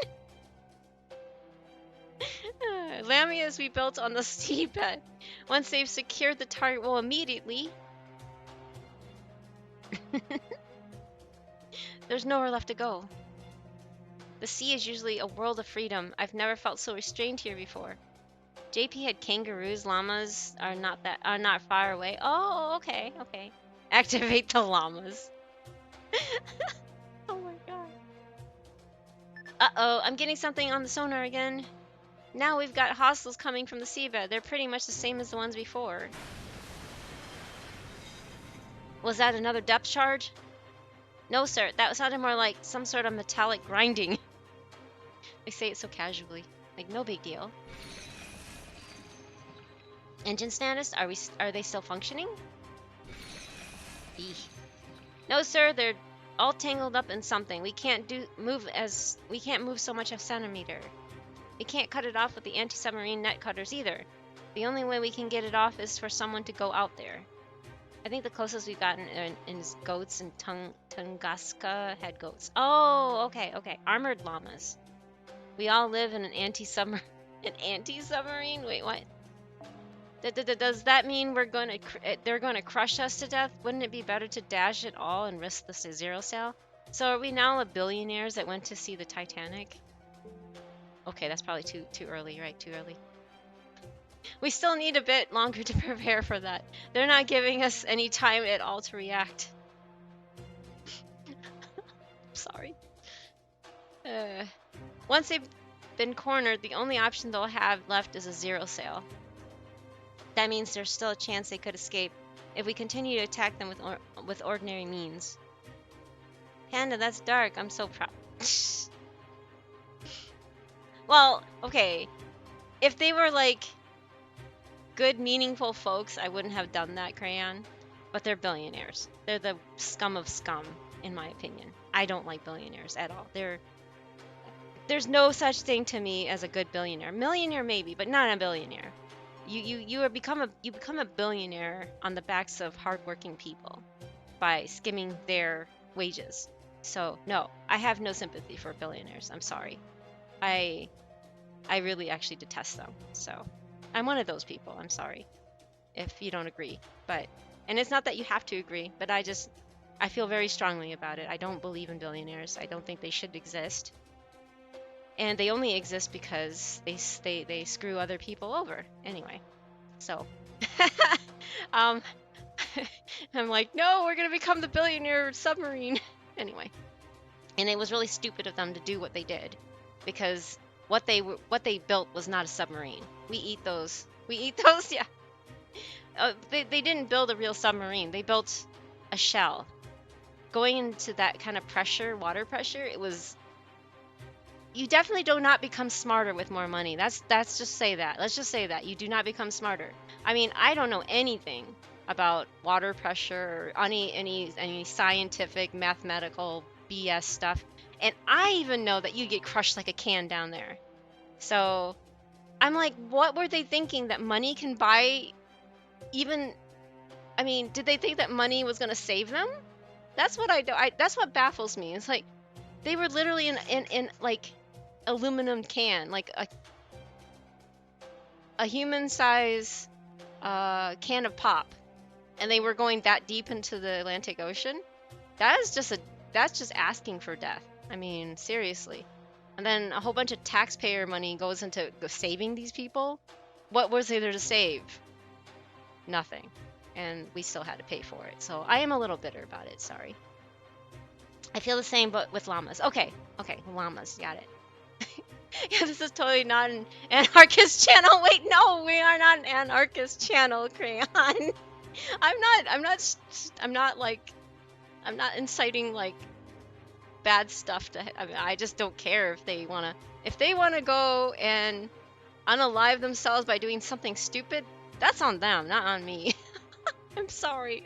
[SPEAKER 4] Lamias we built on the seabed. Once they've secured the target, will immediately... There's nowhere left to go. The sea is usually a world of freedom. I've never felt so restrained here before. JP had kangaroos. Llamas are not far away. Oh, okay. Activate the llamas. Oh my god. Uh-oh, I'm getting something on the sonar again. Now we've got hostiles coming from the seabed. They're pretty much the same as the ones before. Was that another depth charge? No, sir. That sounded more like some sort of metallic grinding. They say it so casually. Like, no big deal. Engine status? Are they still functioning? Eeh. No, sir. They're all tangled up in something. We can't move so much a centimeter. We can't cut it off with the anti-submarine net cutters either. The only way we can get it off is for someone to go out there. I think the closest we've gotten is goats, and Tunguska had goats. Oh, okay. Armored llamas. We all live in an anti-submarine. Wait, what? Does that mean they're gonna crush us to death? Wouldn't it be better to dash it all and risk the zero sale? So are we now the billionaires that went to see the Titanic? Okay, that's probably too early, right? Too early. We still need a bit longer to prepare for that. They're not giving us any time at all to react. Sorry. Once they've been cornered, the only option they'll have left is a zero sale. That means there's still a chance they could escape if we continue to attack them with ordinary means. Panda, that's dark. I'm so proud. Well, okay. If they were like good, meaningful folks, I wouldn't have done that, Crayon. But they're billionaires. They're the scum of scum, in my opinion. I don't like billionaires at all. There's no such thing to me as a good billionaire. Millionaire maybe, but not a billionaire. You become a billionaire on the backs of hardworking people by skimming their wages. So no, I have no sympathy for billionaires. I'm sorry. I really actually detest them. So I'm one of those people. I'm sorry if you don't agree. And it's not that you have to agree, but I feel very strongly about it. I don't believe in billionaires. I don't think they should exist. And they only exist because they screw other people over. Anyway, so I'm like, no, we're gonna become the billionaire submarine. Anyway, and it was really stupid of them to do what they did, because what they built was not a submarine. We eat those. Yeah. They didn't build a real submarine. They built a shell. Going into that kind of pressure, water pressure, it was. You definitely do not become smarter with more money. Let's just say that. Let's just say that. You do not become smarter. I mean, I don't know anything about water pressure or any scientific, mathematical BS stuff. And I even know that you get crushed like a can down there. So I'm like, what were they thinking? That money can buy even... I mean, did they think that money was going to save them? That's what that's what baffles me. It's like, they were literally in like aluminum can, like a human size can of pop, and they were going that deep into the Atlantic Ocean. That's just asking for death. I mean, seriously. And then a whole bunch of taxpayer money goes into saving these people. What was there to save? Nothing. And we still had to pay for it. So I am a little bitter about it. Sorry. I feel the same, but with llamas. Okay, llamas, got it. Yeah, this is totally not an anarchist channel. Wait, no, we are not an anarchist channel, Crayon. I'm not inciting like bad stuff to. I mean, I just don't care if they wanna go and unalive themselves by doing something stupid. That's on them, not on me. I'm sorry.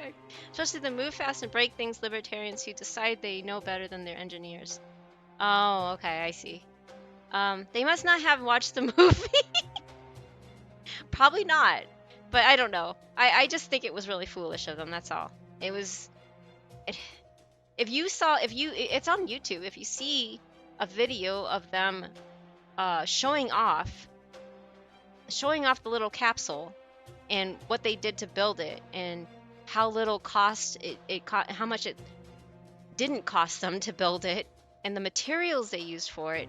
[SPEAKER 4] Especially the move fast and break things libertarians who decide they know better than their engineers. Oh, okay, I see. They must not have watched the movie. Probably not. But I don't know. I just think it was really foolish of them, that's all. It was if you saw it's on YouTube. If you see a video of them showing off the little capsule and what they did to build it and how little cost how much it didn't cost them to build it and the materials they used for it.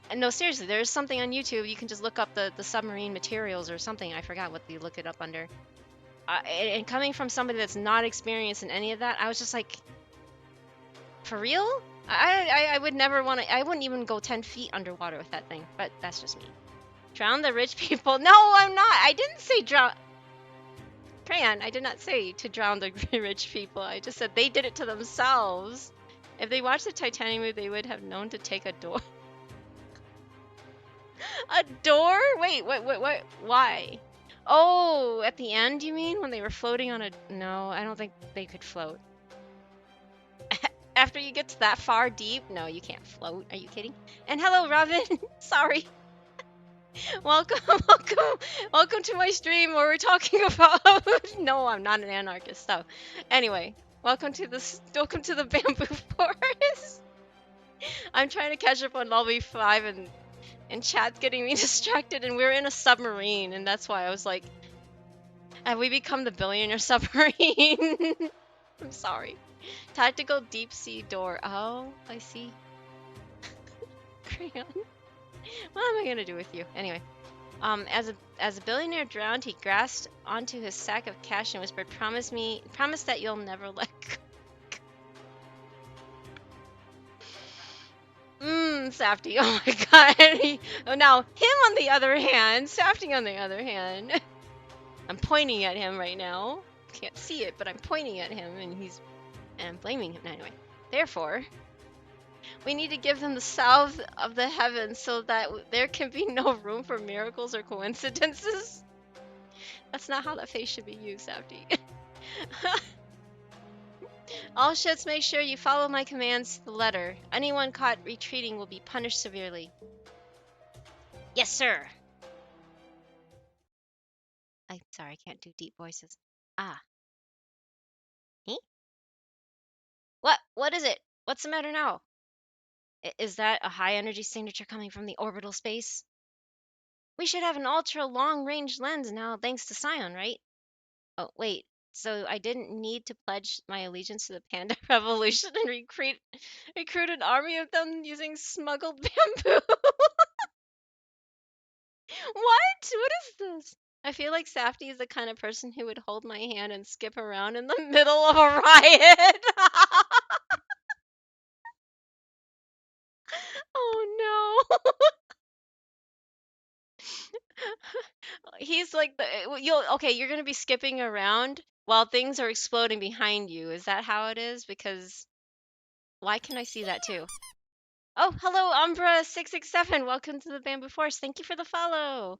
[SPEAKER 4] And no, seriously, there's something on YouTube. You can just look up the submarine materials or something. I forgot what you look it up under. And coming from somebody that's not experienced in any of that, I was just like, for real? I would never want to. I wouldn't even go 10 feet underwater with that thing. But that's just me. Drown the rich people. No, I'm not. I didn't say drown. Crayon, I did not say to drown the rich people. I just said they did it to themselves. If they watched the Titanic movie, they would have known to take a door. A door? Wait, what? Why? Oh, at the end, you mean? When they were floating on a... No, I don't think they could float. After you get to that far deep? No, you can't float. Are you kidding? And hello, Robin. Sorry. Welcome to my stream where we're talking about... No, I'm not an anarchist, so... Anyway, welcome to the bamboo forest. I'm trying to catch up on level 5 and chat's getting me distracted, and we're in a submarine, and that's why I was like, have we become the billionaire submarine? I'm sorry. Tactical deep sea door. Oh, I see. Crayon. What am I gonna do with you? Anyway, as a billionaire drowned, he grasped onto his sack of cash and whispered, promise that you'll never let go. Safety. Oh my god. Oh, now, him on the other hand. Safety on the other hand. I'm pointing at him right now. Can't see it, but I'm pointing at him and I'm blaming him. Anyway. Therefore, we need to give them the salve of the heavens so that there can be no room for miracles or coincidences. That's not how that face should be used, Safety. All ships, make sure you follow my commands to the letter. Anyone caught retreating will be punished severely. Yes, sir. I'm sorry, I can't do deep voices. Ah. He? What is it? What's the matter now? Is that a high energy signature coming from the orbital space? We should have an ultra long range lens now, thanks to Scion, right? Oh, wait. So I didn't need to pledge my allegiance to the Panda Revolution and recruit an army of them using smuggled bamboo. What? What is this? I feel like Safty is the kind of person who would hold my hand and skip around in the middle of a riot. Oh no. He's like you're gonna be skipping around while things are exploding behind you. Is that how it is? Because why can I see that too? Oh, hello, Umbra667. Welcome to the Bamboo Forest. Thank you for the follow.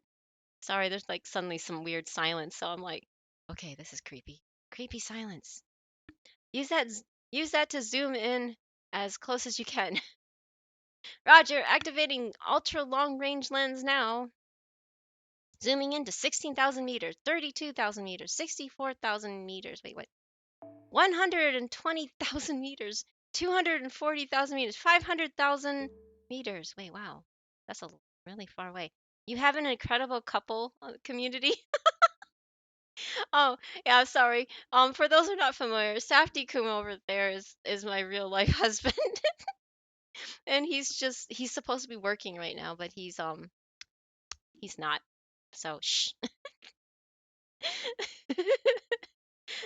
[SPEAKER 4] Sorry, there's like suddenly some weird silence, so I'm like, okay, this is creepy. Creepy silence. Use that to zoom in as close as you can. Roger, activating ultra long range lens now. Zooming into 16,000 meters, 32,000 meters, 64,000 meters. Wait, what? 120,000 meters, 240,000 meters, 500,000 meters. Wait, wow. That's really far away. You have an incredible couple community. Oh, yeah, sorry. For those who are not familiar, Safety Kuma over there is my real life husband. And he's supposed to be working right now, but he's not. So, shh.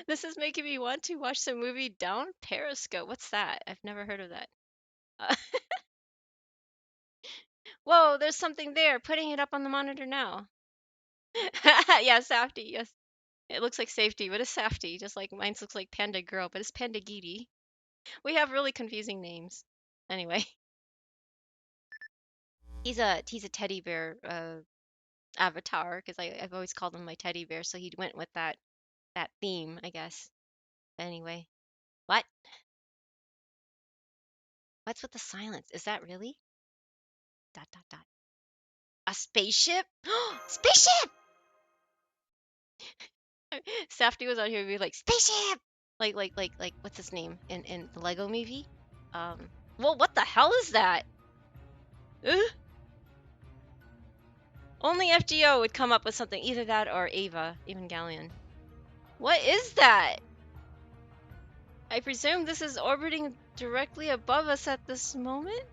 [SPEAKER 4] This is making me want to watch the movie Down Periscope. What's that? I've never heard of that. Uh, Whoa, there's something there. Putting it up on the monitor now. Yeah, Safety. Yes. It looks like Safety, but it's Safety. Just like mine looks like Panda Girl, but it's Panda Giri. We have really confusing names. Anyway, he's a teddy bear avatar because I've always called him my teddy bear, so he went with that theme, I guess. But anyway, what? What's with the silence? Is that really? Dot dot dot. A spaceship? Spaceship! Safety was out here be like, spaceship! Like, what's his name in the Lego movie? Well, what the hell is that? Only FGO would come up with something, either that or Ava, Evangelion. What is that? I presume this is orbiting directly above us at this moment?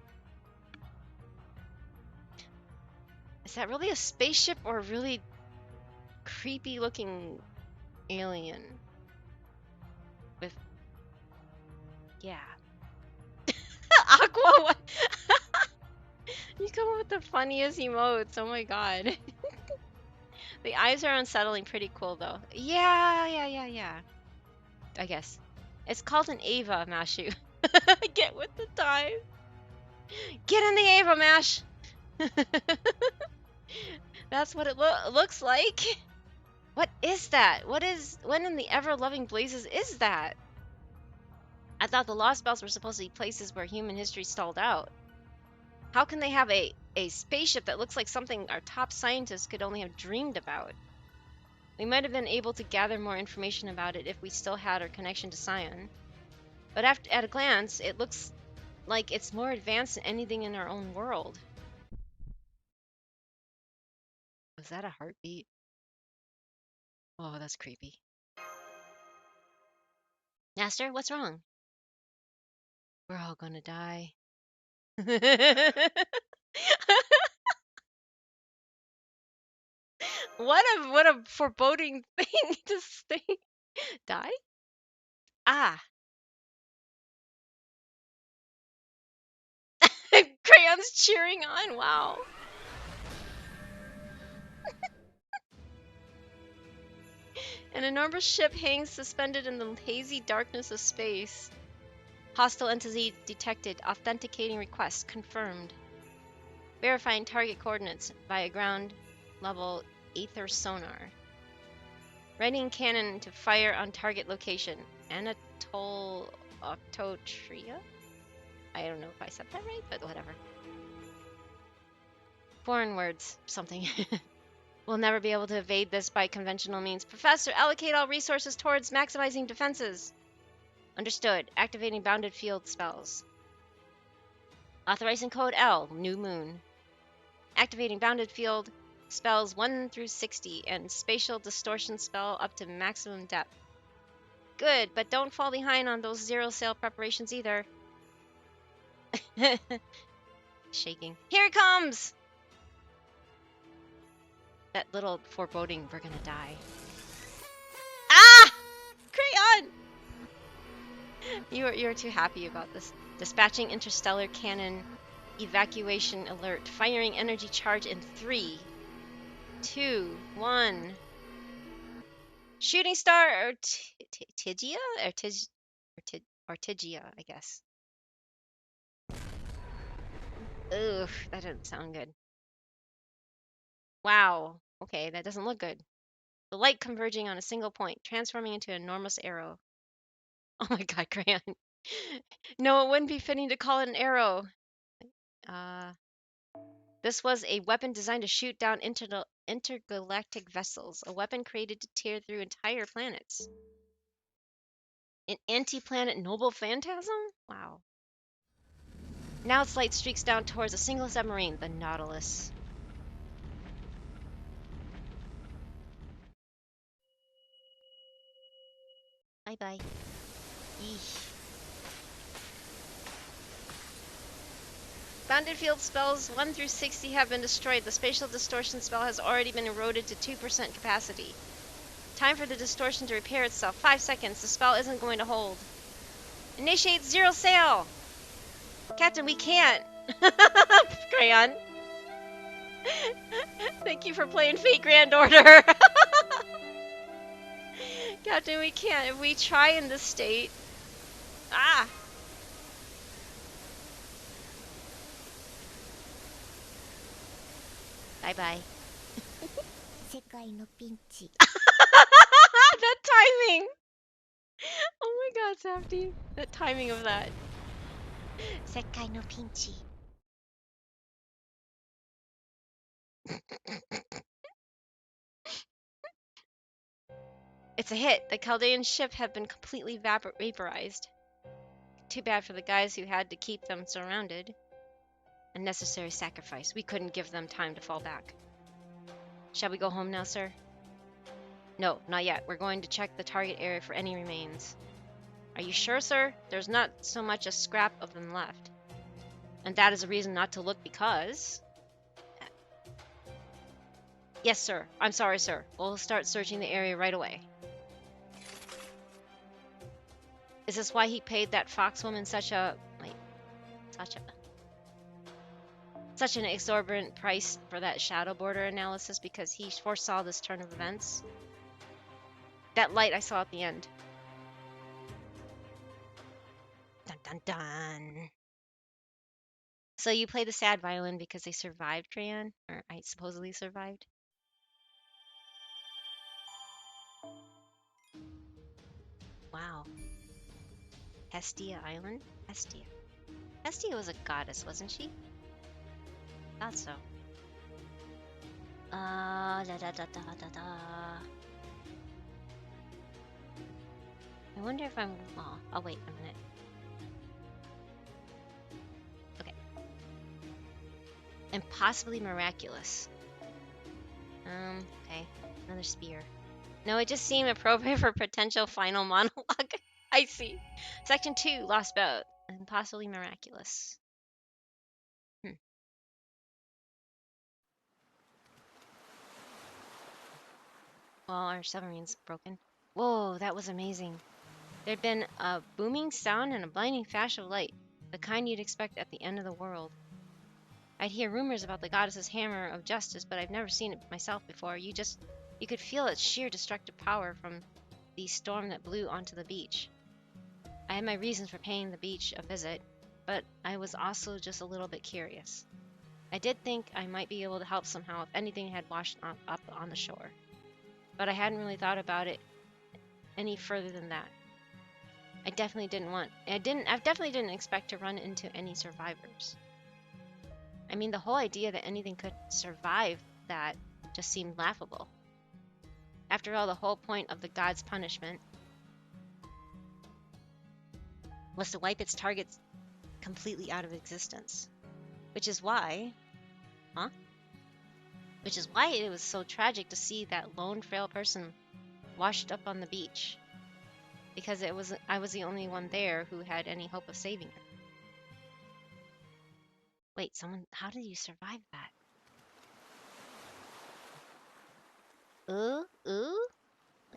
[SPEAKER 4] Is that really a spaceship or a really creepy looking alien? With... yeah. Aqua, what? You come up with the funniest emotes, oh my god. The eyes are unsettling, pretty cool though. Yeah. I guess. It's called an Ava, Mashu. Get with the time. Get in the Ava, Mash! That's what it looks like. What is that? What in the ever-loving blazes is that? I thought the Lost Bells were supposed to be places where human history stalled out. How can they have a spaceship that looks like something our top scientists could only have dreamed about? We might have been able to gather more information about it if we still had our connection to Scion. But at a glance, it looks like it's more advanced than anything in our own world. Was that a heartbeat? Oh, that's creepy. Master, what's wrong? We're all gonna die. What a foreboding thing to say. Die? Ah. Crayon's cheering on. Wow. An enormous ship hangs suspended in the hazy darkness of space. Hostile entity detected. Authenticating request confirmed. Verifying target coordinates via ground level aether sonar. Readying cannon to fire on target location. Anatole Octotria? I don't know if I said that right, but whatever. Foreign words. Something. We'll never be able to evade this by conventional means. Professor, allocate all resources towards maximizing defenses. Understood. Activating bounded field spells. Authorizing code L, New Moon. Activating bounded field spells 1 through 60 and spatial distortion spell up to maximum depth. Good, but don't fall behind on those zero sail preparations either. Shaking. Here it comes! That little foreboding, we're gonna die. Ah! Crayon! You're too happy about this. Dispatching interstellar cannon. Evacuation alert. Firing energy charge in 3, 2, 1. Shooting star or Tigia? Or Tigia, I guess. Ugh, that doesn't sound good. Wow. Okay, that doesn't look good. The light converging on a single point, transforming into an enormous arrow. Oh my god, Crayon. No, it wouldn't be fitting to call it an arrow. This was a weapon designed to shoot down intergalactic vessels. A weapon created to tear through entire planets. An anti-planet noble phantasm? Wow. Now its light streaks down towards a single submarine, the Nautilus. Bye-bye. Eesh. Bounded field spells 1 through 60 have been destroyed. The spatial distortion spell has already been eroded to 2% capacity. Time for the distortion to repair itself. 5 seconds. The spell isn't going to hold. Initiate zero sail! Captain, we can't! Crayon. Thank you for playing Fate Grand Order! Captain, we can't. If we try in this state... Ah! Bye-bye. That timing! Oh my god, Safety. That timing of that. 世界のピンチ It's a hit. The Chaldean ship had been completely vaporized. Too bad for the guys who had to keep them surrounded. A necessary sacrifice. We couldn't give them time to fall back. Shall we go home now, sir? No, not yet. We're going to check the target area for any remains. Are you sure, sir? There's not so much a scrap of them left. And that is a reason not to look because... Yes, sir. I'm sorry, sir. We'll start searching the area right away. Is this why he paid that foxwoman such an exorbitant price for that shadow border analysis, because he foresaw this turn of events? That light I saw at the end. Dun dun dun. So you play the sad violin because they survived, Crayon? Or I supposedly survived? Wow. Hestia Island? Hestia. Hestia was a goddess, wasn't she? Thought so. Da da da da da da. I wonder if I'm... Oh, I'll wait a minute. Okay. And possibly miraculous. Okay. Another spear. No, it just seemed appropriate for potential final monologue. I see. Section 2, Lost Boat. And possibly miraculous. Well, our submarine's broken. Whoa, that was amazing. There'd been a booming sound and a blinding flash of light, the kind you'd expect at the end of the world. I'd hear rumors about the goddess's hammer of justice, but I've never seen it myself before. You could feel its sheer destructive power from the storm that blew onto the beach. I had my reasons for paying the beach a visit, but I was also just a little bit curious. I did think I might be able to help somehow if anything had washed up on the shore. But I hadn't really thought about it any further than that. I definitely didn't expect to run into any survivors. I mean, the whole idea that anything could survive that just seemed laughable. After all, the whole point of the god's punishment was to wipe its targets completely out of existence. Which is why it was so tragic to see that lone frail person washed up on the beach. Because I was the only one there who had any hope of saving her. Wait, how did you survive that? Ooh?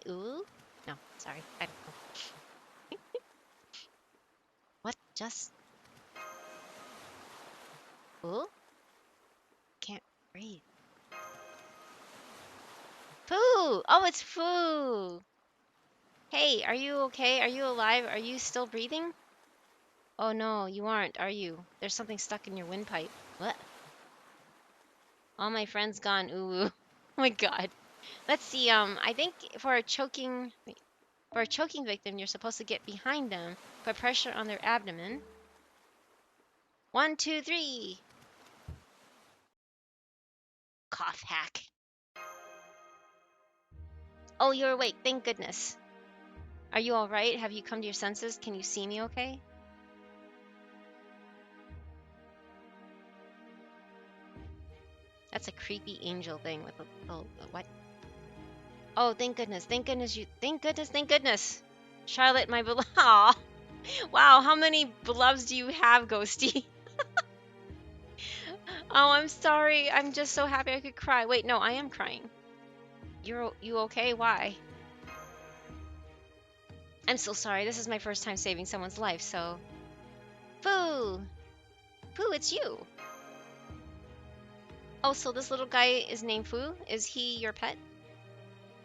[SPEAKER 4] No, sorry, I don't know. What just... Ooh? Can't breathe. Foo! Oh, it's Foo! Hey, are you okay? Are you alive? Are you still breathing? Oh no, you aren't, are you? There's something stuck in your windpipe. What? All my friends gone. Ooh. Oh my god. Let's see, I think for a choking victim, you're supposed to get behind them, put pressure on their abdomen. 1, 2, 3. Cough hack. Oh, you're awake. Thank goodness. Are you alright? Have you come to your senses? Can you see me okay? That's a creepy angel thing with a what? Oh, thank goodness. Thank goodness you... Thank goodness. Charlotte, my beloved... Aw. Wow, how many beloveds do you have, Ghosty? Oh, I'm sorry. I'm just so happy I could cry. Wait, no, I am crying. You okay? Why? I'm so sorry. This is my first time saving someone's life, so... Foo! Foo, it's you! Oh, so this little guy is named Foo? Is he your pet?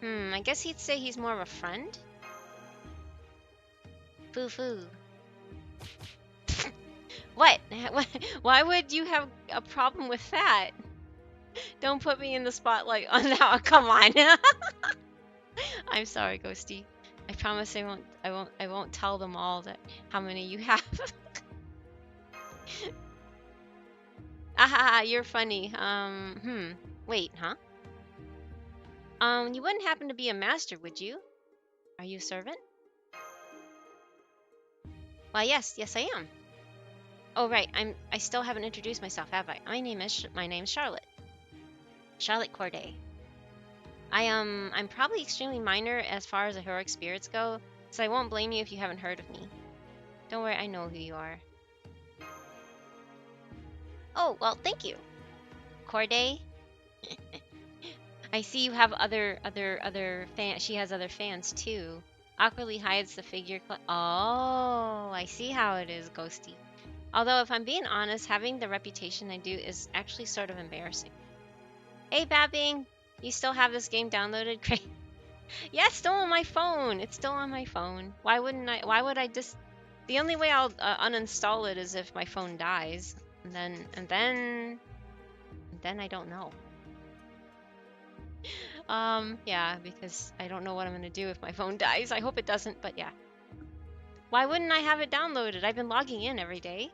[SPEAKER 4] I guess he'd say he's more of a friend? Foo Foo. What? Why would you have a problem with that? Don't put me in the spotlight on that. Come on. I'm sorry, Ghosty. I promise I won't tell them all that how many you have. Aha, you're funny. Wait, huh? You wouldn't happen to be a master, would you? Are you a servant? Why, yes, I am. Oh, right. I still haven't introduced myself, have I? My name's Charlotte. Charlotte Corday. I'm probably extremely minor as far as the heroic spirits go, so I won't blame you if you haven't heard of me. Don't worry, I know who you are. Oh, well, thank you. Corday? I see you have other fans. She has other fans too. Awkwardly hides the figure. Oh, I see how it is, Ghosty. Although, if I'm being honest, having the reputation I do is actually sort of embarrassing. Hey, Babbing, you still have this game downloaded? Great. Yeah, it's still on my phone. It's still on my phone. Why wouldn't I? Why would I just? The only way I'll uninstall it is if my phone dies, and then I don't know. Yeah, because I don't know what I'm gonna do if my phone dies. I hope it doesn't, but yeah. Why wouldn't I have it downloaded? I've been logging in every day.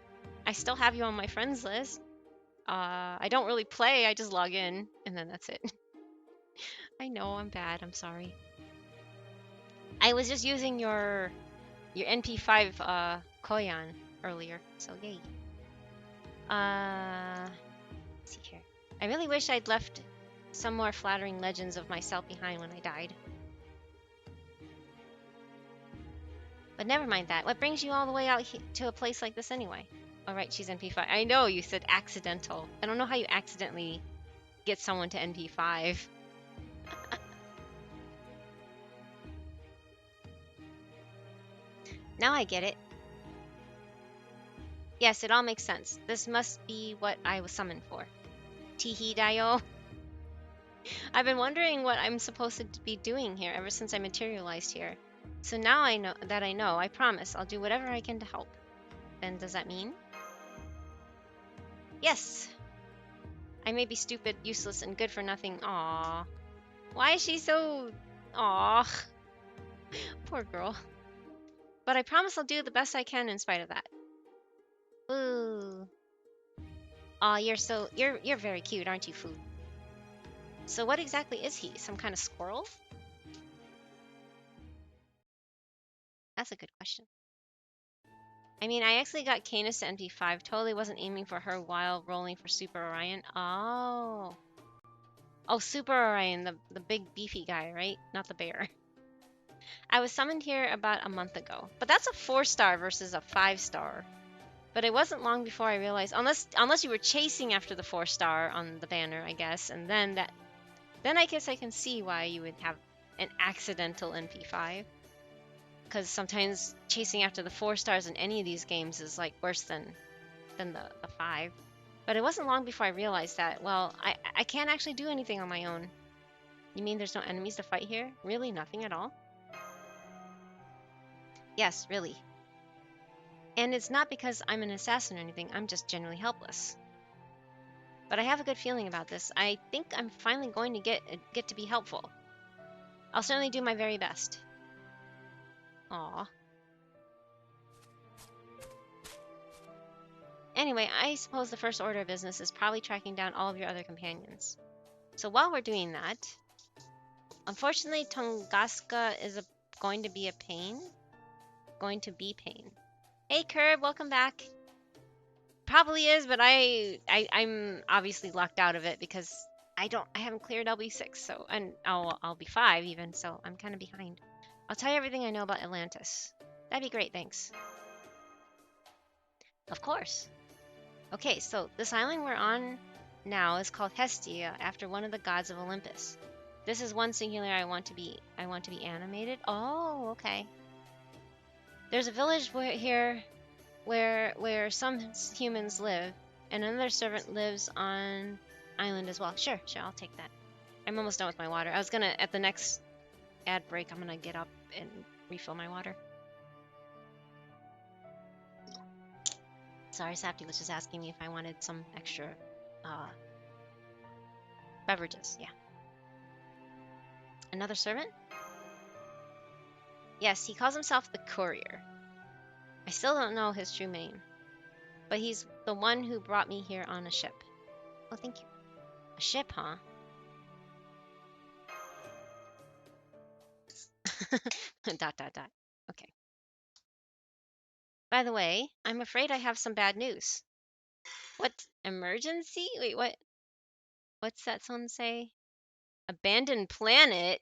[SPEAKER 4] I still have you on my friends list. I don't really play, I just log in, and then that's it. I know, I'm bad, I'm sorry. I was just using your NP5 Koyan earlier, so yay. Let's see here. I really wish I'd left some more flattering legends of myself behind when I died. But never mind that. What brings you all the way out to a place like this anyway? All right, she's NP5. I know you said accidental. I don't know how you accidentally get someone to NP5. Now I get it. Yes, it all makes sense. This must be what I was summoned for. Teehee Dayo. I've been wondering what I'm supposed to be doing here ever since I materialized here. So now I know, I promise I'll do whatever I can to help. Then does that mean? Yes. I may be stupid, useless, and good for nothing. Aww. Why is she so... Aww. Poor girl. But I promise I'll do the best I can in spite of that. Ooh. Aw, you're very cute, aren't you, Fu? So what exactly is he? Some kind of squirrel? That's a good question. I mean, I actually got Canis to NP5. Totally wasn't aiming for her while rolling for Super Orion. Oh. Oh, Super Orion, the big beefy guy, right? Not the bear. I was summoned here about a month ago. But that's a 4-star versus a 5-star. But it wasn't long before I realized, unless you were chasing after the 4-star on the banner, I guess, and then I guess I can see why you would have an accidental NP5. Because sometimes chasing after the 4-stars in any of these games is like worse than the 5. But it wasn't long before I realized that, well, I can't actually do anything on my own. You mean there's no enemies to fight here? Really? Nothing at all? Yes, really. And it's not because I'm an assassin or anything, I'm just generally helpless. But I have a good feeling about this. I think I'm finally going to get to be helpful. I'll certainly do my very best. Aww. Anyway, I suppose the first order of business is probably tracking down all of your other companions. So while we're doing that, unfortunately, Tunguska is going to be a pain. Going to be pain. Hey, Curb, welcome back. Probably is, but I'm obviously locked out of it because I haven't cleared LB6, so, and I'll be 5 even, so I'm kind of behind. I'll tell you everything I know about Atlantis. That'd be great, thanks. Of course. Okay, so this island we're on now is called Hestia, after one of the gods of Olympus. This is one singular I want to be animated. Oh, okay. There's a village here where some humans live, and another servant lives on island as well. Sure, I'll take that. I'm almost done with my water. I was gonna, at the next ad break, I'm gonna get up and refill my water. Sorry, Sapti was just asking me if I wanted some extra beverages. Yeah. Another servant? Yes, he calls himself the Courier. I still don't know his true name, but he's the one who brought me here on a ship. Oh, thank you. A ship, huh? dot dot dot. Okay. By the way, I'm afraid I have some bad news. What? Emergency? Wait, what? What's that song say? Abandoned planet?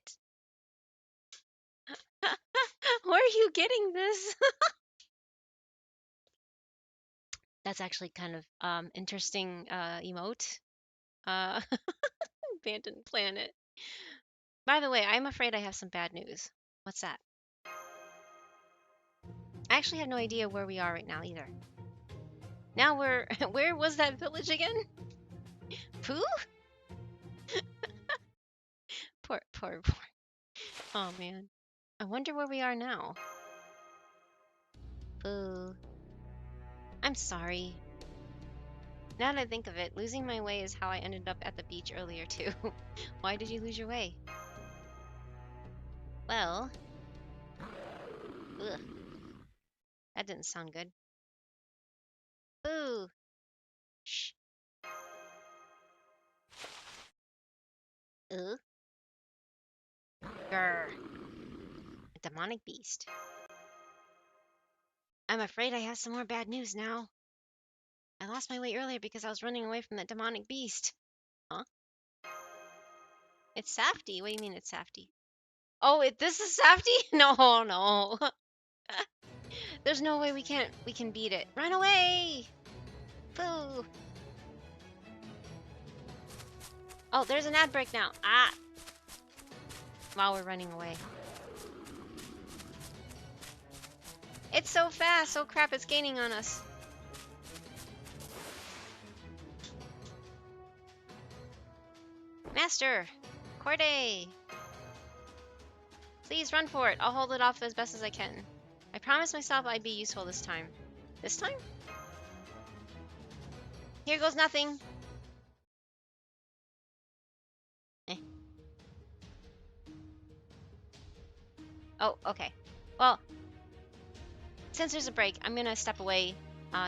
[SPEAKER 4] Where are you getting this? That's actually kind of interesting emote. Abandoned planet. By the way, I'm afraid I have some bad news. What's that? I actually have no idea where we are right now either. Now we're where was that village again? Pooh? Poor. Oh man. I wonder where we are now. Pooh. I'm sorry. Now that I think of it, losing my way is how I ended up at the beach earlier too. Why did you lose your way? Well, ugh. That didn't sound good. Boo! Shh. Ugh. Grr. A demonic beast. I'm afraid I have some more bad news now. I lost my way earlier because I was running away from that demonic beast. Huh? It's Safety. What do you mean it's Safety? Oh, this is Safety? No. There's no way we can beat it. Run away! Boo! Oh, there's an ad break now. Ah! While we're running away. It's so fast! Oh crap, it's gaining on us. Master! Corday! Please run for it. I'll hold it off as best as I can. I promised myself I'd be useful this time. This time? Here goes nothing. Eh. Oh, okay. Well, since there's a break, I'm gonna step away.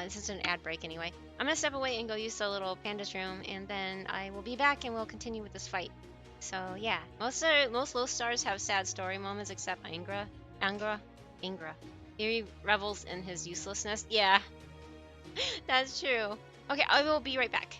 [SPEAKER 4] This is an ad break anyway. I'm gonna step away and go use the little panda's room, and then I will be back and we'll continue with this fight. So yeah, most low stars have sad story moments except Ingra. He revels in his uselessness. Yeah, that's true. Okay, I will be right back.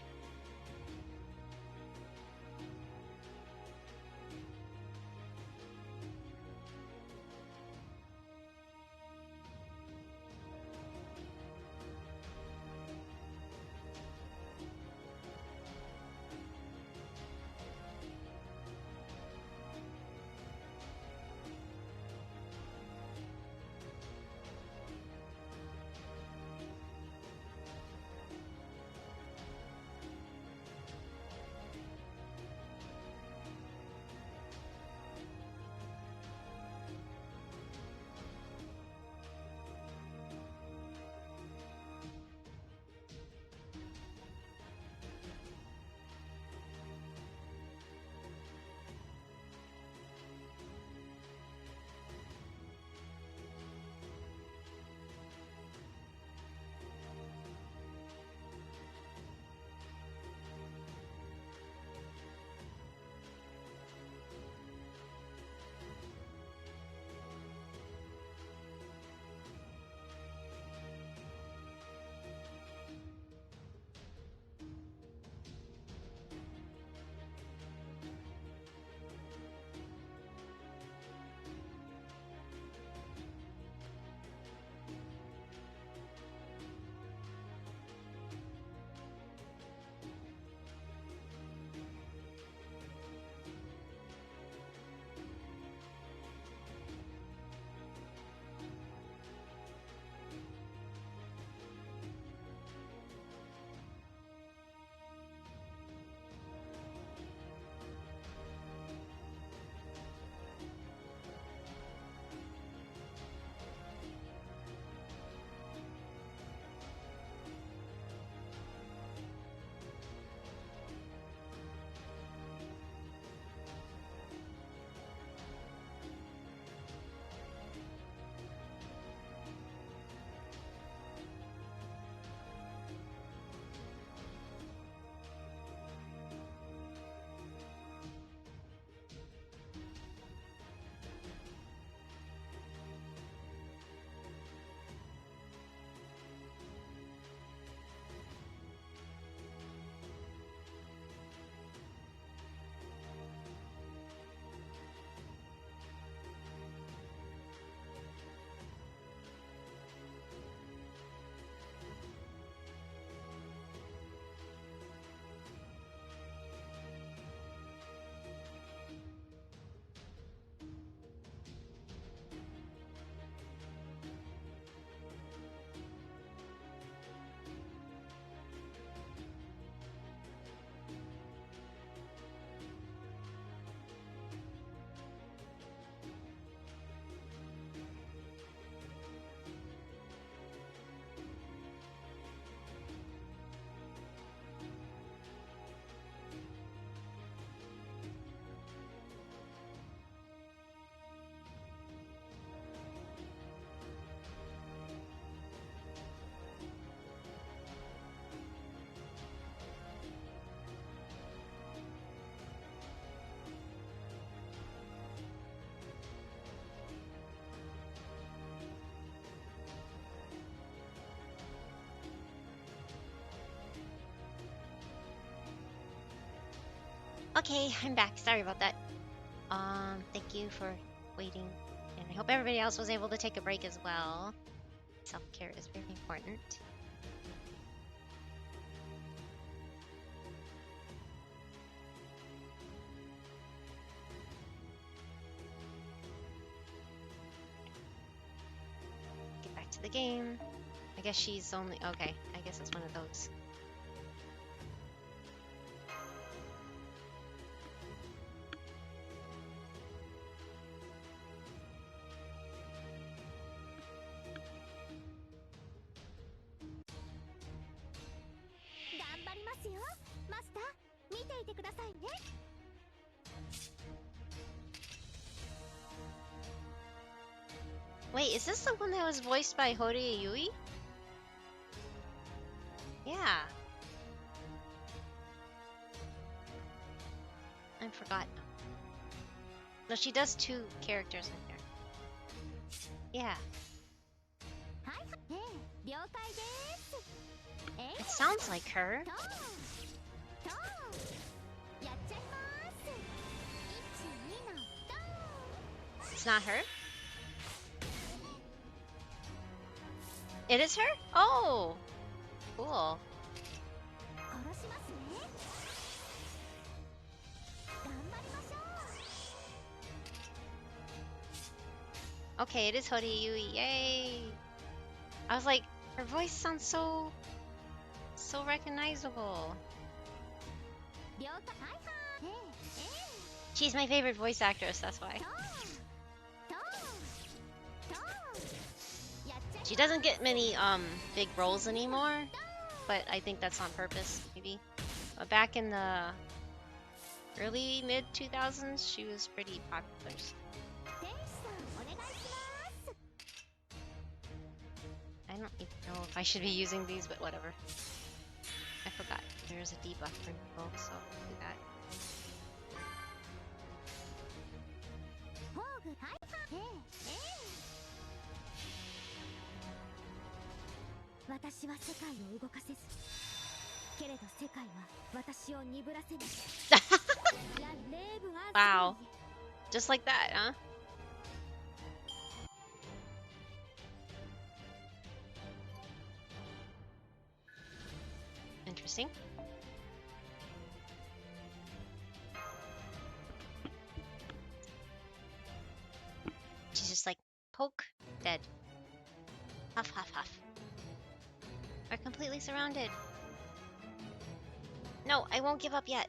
[SPEAKER 4] Okay, I'm back. Sorry about that. Thank you for waiting, and I hope everybody else was able to take a break as well. Self-care is very important. Get back to the game. I guess she's only... Okay, I guess it's one of those. Wait, is this the one that was voiced by Hori Yui? Yeah. I forgot. No, she does 2 characters in here. Yeah. It sounds like her. It's not her? It is her? Oh! Cool. Okay, it is Hori Yui. Yay! I was like, her voice sounds so recognizable. She's my favorite voice actress, that's why. She doesn't get many big roles anymore, but I think that's on purpose, maybe. But back in the early mid 2000s, she was pretty popular. I don't even know if I should be using these, but whatever. I forgot. There's a debuff for people, so I'll do that. Wow. Just like that, huh? Interesting. She's just like, poke, dead. Huff, huff, huff. We're completely surrounded. No, I won't give up yet.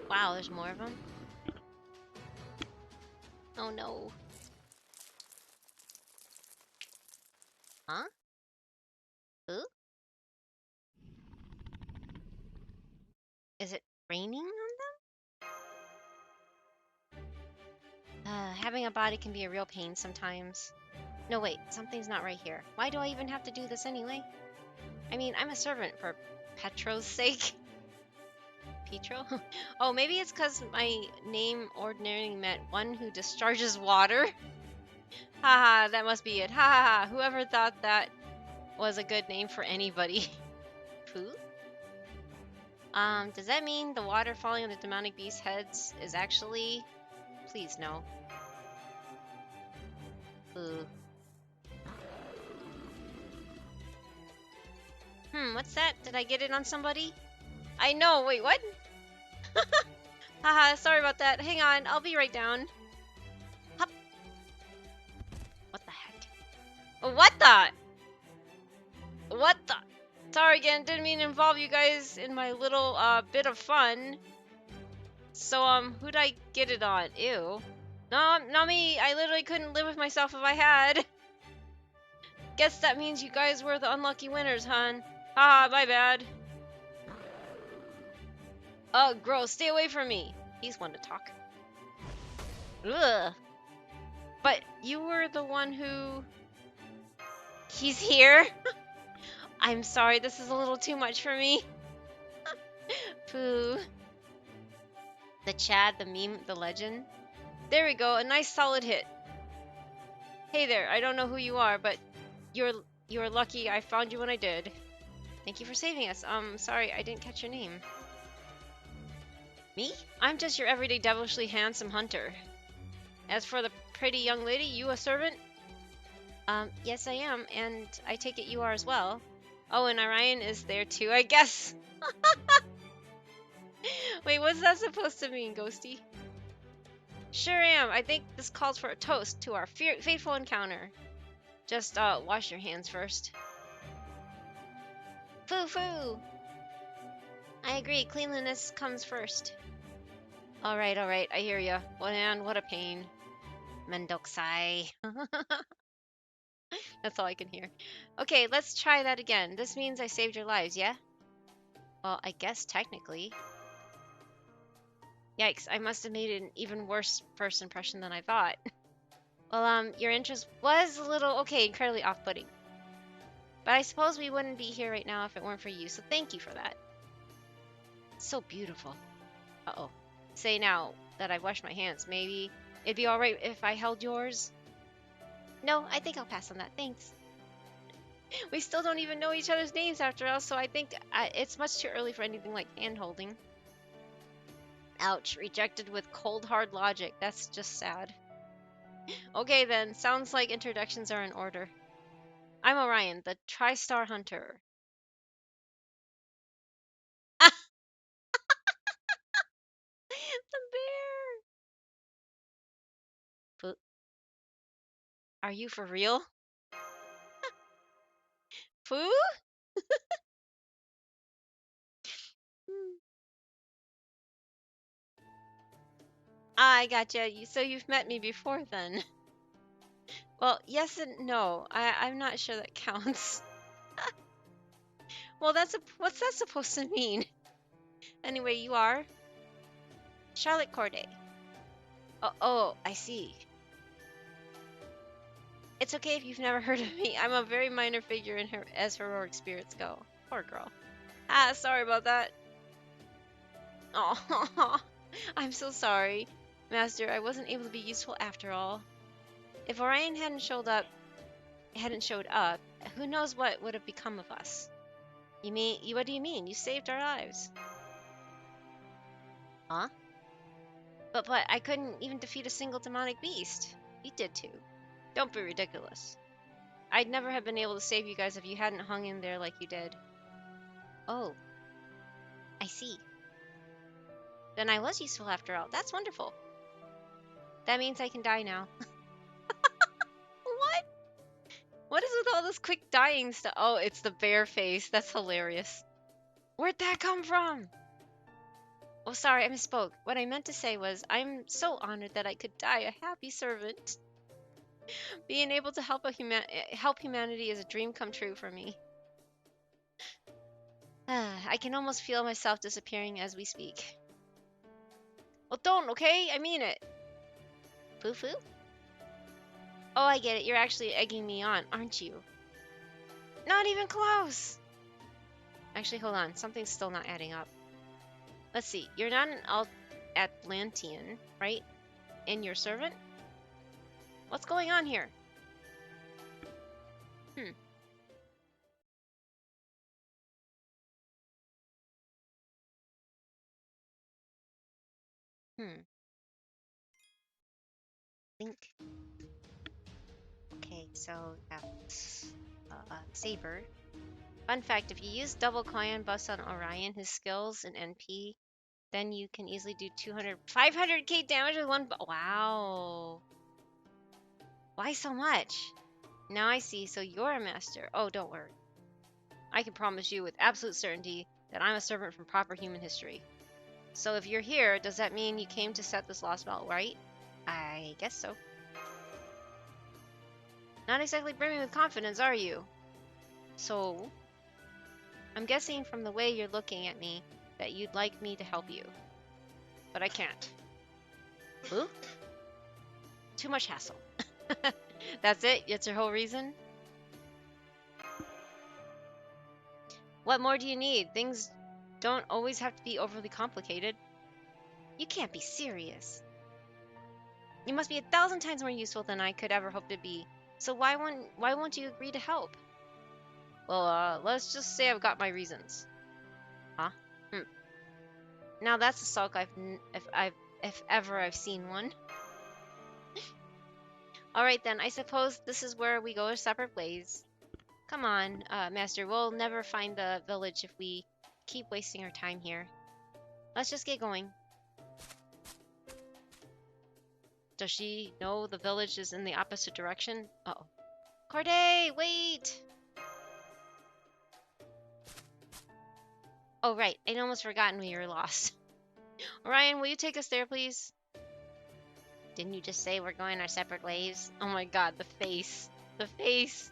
[SPEAKER 4] Wow, there's more of them. Oh no. Huh? Who? Is it raining on them? Having a body can be a real pain sometimes. No, wait, something's not right here. Why do I even have to do this anyway? I mean, I'm a servant for Petro's sake. Petro? Oh, maybe it's because my name ordinarily meant one who discharges water. Haha, that must be it. Ha ha ha. Whoever thought that was a good name for anybody. Pooh? Does that mean the water falling on the demonic beast's heads is actually... Please, no. Ooh. What's that? Did I get it on somebody? I know, wait, what? Haha, sorry about that. Hang on, I'll be right down. Hup. What the heck? What the? What the? Sorry again, didn't mean to involve you guys in my little bit of fun. So who'd I get it on? Ew. No, not me. I literally couldn't live with myself if I had. Guess that means you guys were the unlucky winners, hon. Haha, my bad. Ugh, gross. Stay away from me. He's one to talk. Ugh. But you were the one who... He's here? I'm sorry, this is a little too much for me. Pooh. The Chad, the meme, the legend. There we go, a nice solid hit. Hey there, I don't know who you are, but you're lucky I found you when I did. Thank you for saving us. Sorry, I didn't catch your name. Me? I'm just your everyday devilishly handsome hunter. As for the pretty young lady, you a servant? Yes I am, and I take it you are as well. Oh, and Orion is there too, I guess. Wait, what's that supposed to mean, Ghosty? Sure am. I think this calls for a toast to our fateful encounter. Just, wash your hands first. Foo-foo! I agree, cleanliness comes first. Alright, I hear ya. Well, man, what a pain. Mendokusai. That's all I can hear. Okay, let's try that again. This means I saved your lives, yeah? Well, I guess technically. Yikes, I must have made an even worse first impression than I thought. Well, your interest was a little, okay, incredibly off-putting. But I suppose we wouldn't be here right now if it weren't for you, so thank you for that. It's so beautiful. Uh-oh. Say now that I've washed my hands, maybe it'd be alright if I held yours? No, I think I'll pass on that, thanks. We still don't even know each other's names after all, so I think it's much too early for anything like hand-holding. Ouch, rejected with cold hard logic. That's just sad. Okay then, sounds like introductions are in order. I'm Orion, the Tri-Star Hunter. Ah! The bear! Are you for real? Pooh? I gotcha. So you've met me before then. Well, yes and no. I'm not sure that counts. Well, what's that supposed to mean? Anyway, you are? Charlotte Corday. Oh, I see. It's okay if you've never heard of me. I'm a very minor figure in her as heroic spirits go. Poor girl. Ah, sorry about that. Oh, I'm so sorry, Master. I wasn't able to be useful after all. If Orion hadn't showed up, who knows what would have become of us? What do you mean? You saved our lives. Huh? But I couldn't even defeat a single demonic beast. You did too. Don't be ridiculous. I'd never have been able to save you guys if you hadn't hung in there like you did. Oh. I see. Then I was useful after all. That's wonderful. That means I can die now. What? What is with all this quick dying stuff? Oh, it's the bear face. That's hilarious. Where'd that come from? Oh, sorry, I misspoke. What I meant to say was, I'm so honored that I could die a happy servant. Being able to help humanity is a dream come true for me. I can almost feel myself disappearing as we speak. Well, don't, okay? I mean it. Foo-foo? Oh, I get it. You're actually egging me on, aren't you? Not even close! Actually, hold on. Something's still not adding up. Let's see. You're not an Atlantean, right? And your servant? What's going on here? Think. Okay, so that's Saber. Fun fact, if you use double coin buffs on Orion, his skills and NP, then you can easily do 500k damage with one wow. Why so much? Now I see, so you're a master. Oh, don't worry. I can promise you with absolute certainty that I'm a servant from proper human history. So if you're here, does that mean you came to set this lost belt right? I guess so. Not exactly brimming with confidence, are you? So, I'm guessing from the way you're looking at me that you'd like me to help you. But I can't. Ooh? Too much hassle. That's it? That's your whole reason? What more do you need? Things don't always have to be overly complicated. You can't be serious. You must be 1,000 times more useful than I could ever hope to be. So why won't you agree to help? Well, let's just say I've got my reasons. Huh? Now that's a sulk if ever I've seen one. All right then. I suppose this is where we go our separate ways. Come on, Master. We'll never find the village if we keep wasting our time here. Let's just get going. Does she know the village is in the opposite direction? Uh-oh. Corday, wait! Oh, right. I'd almost forgotten we were lost. Orion, will you take us there, please? Didn't you just say we're going our separate ways? Oh my god, the face. The face.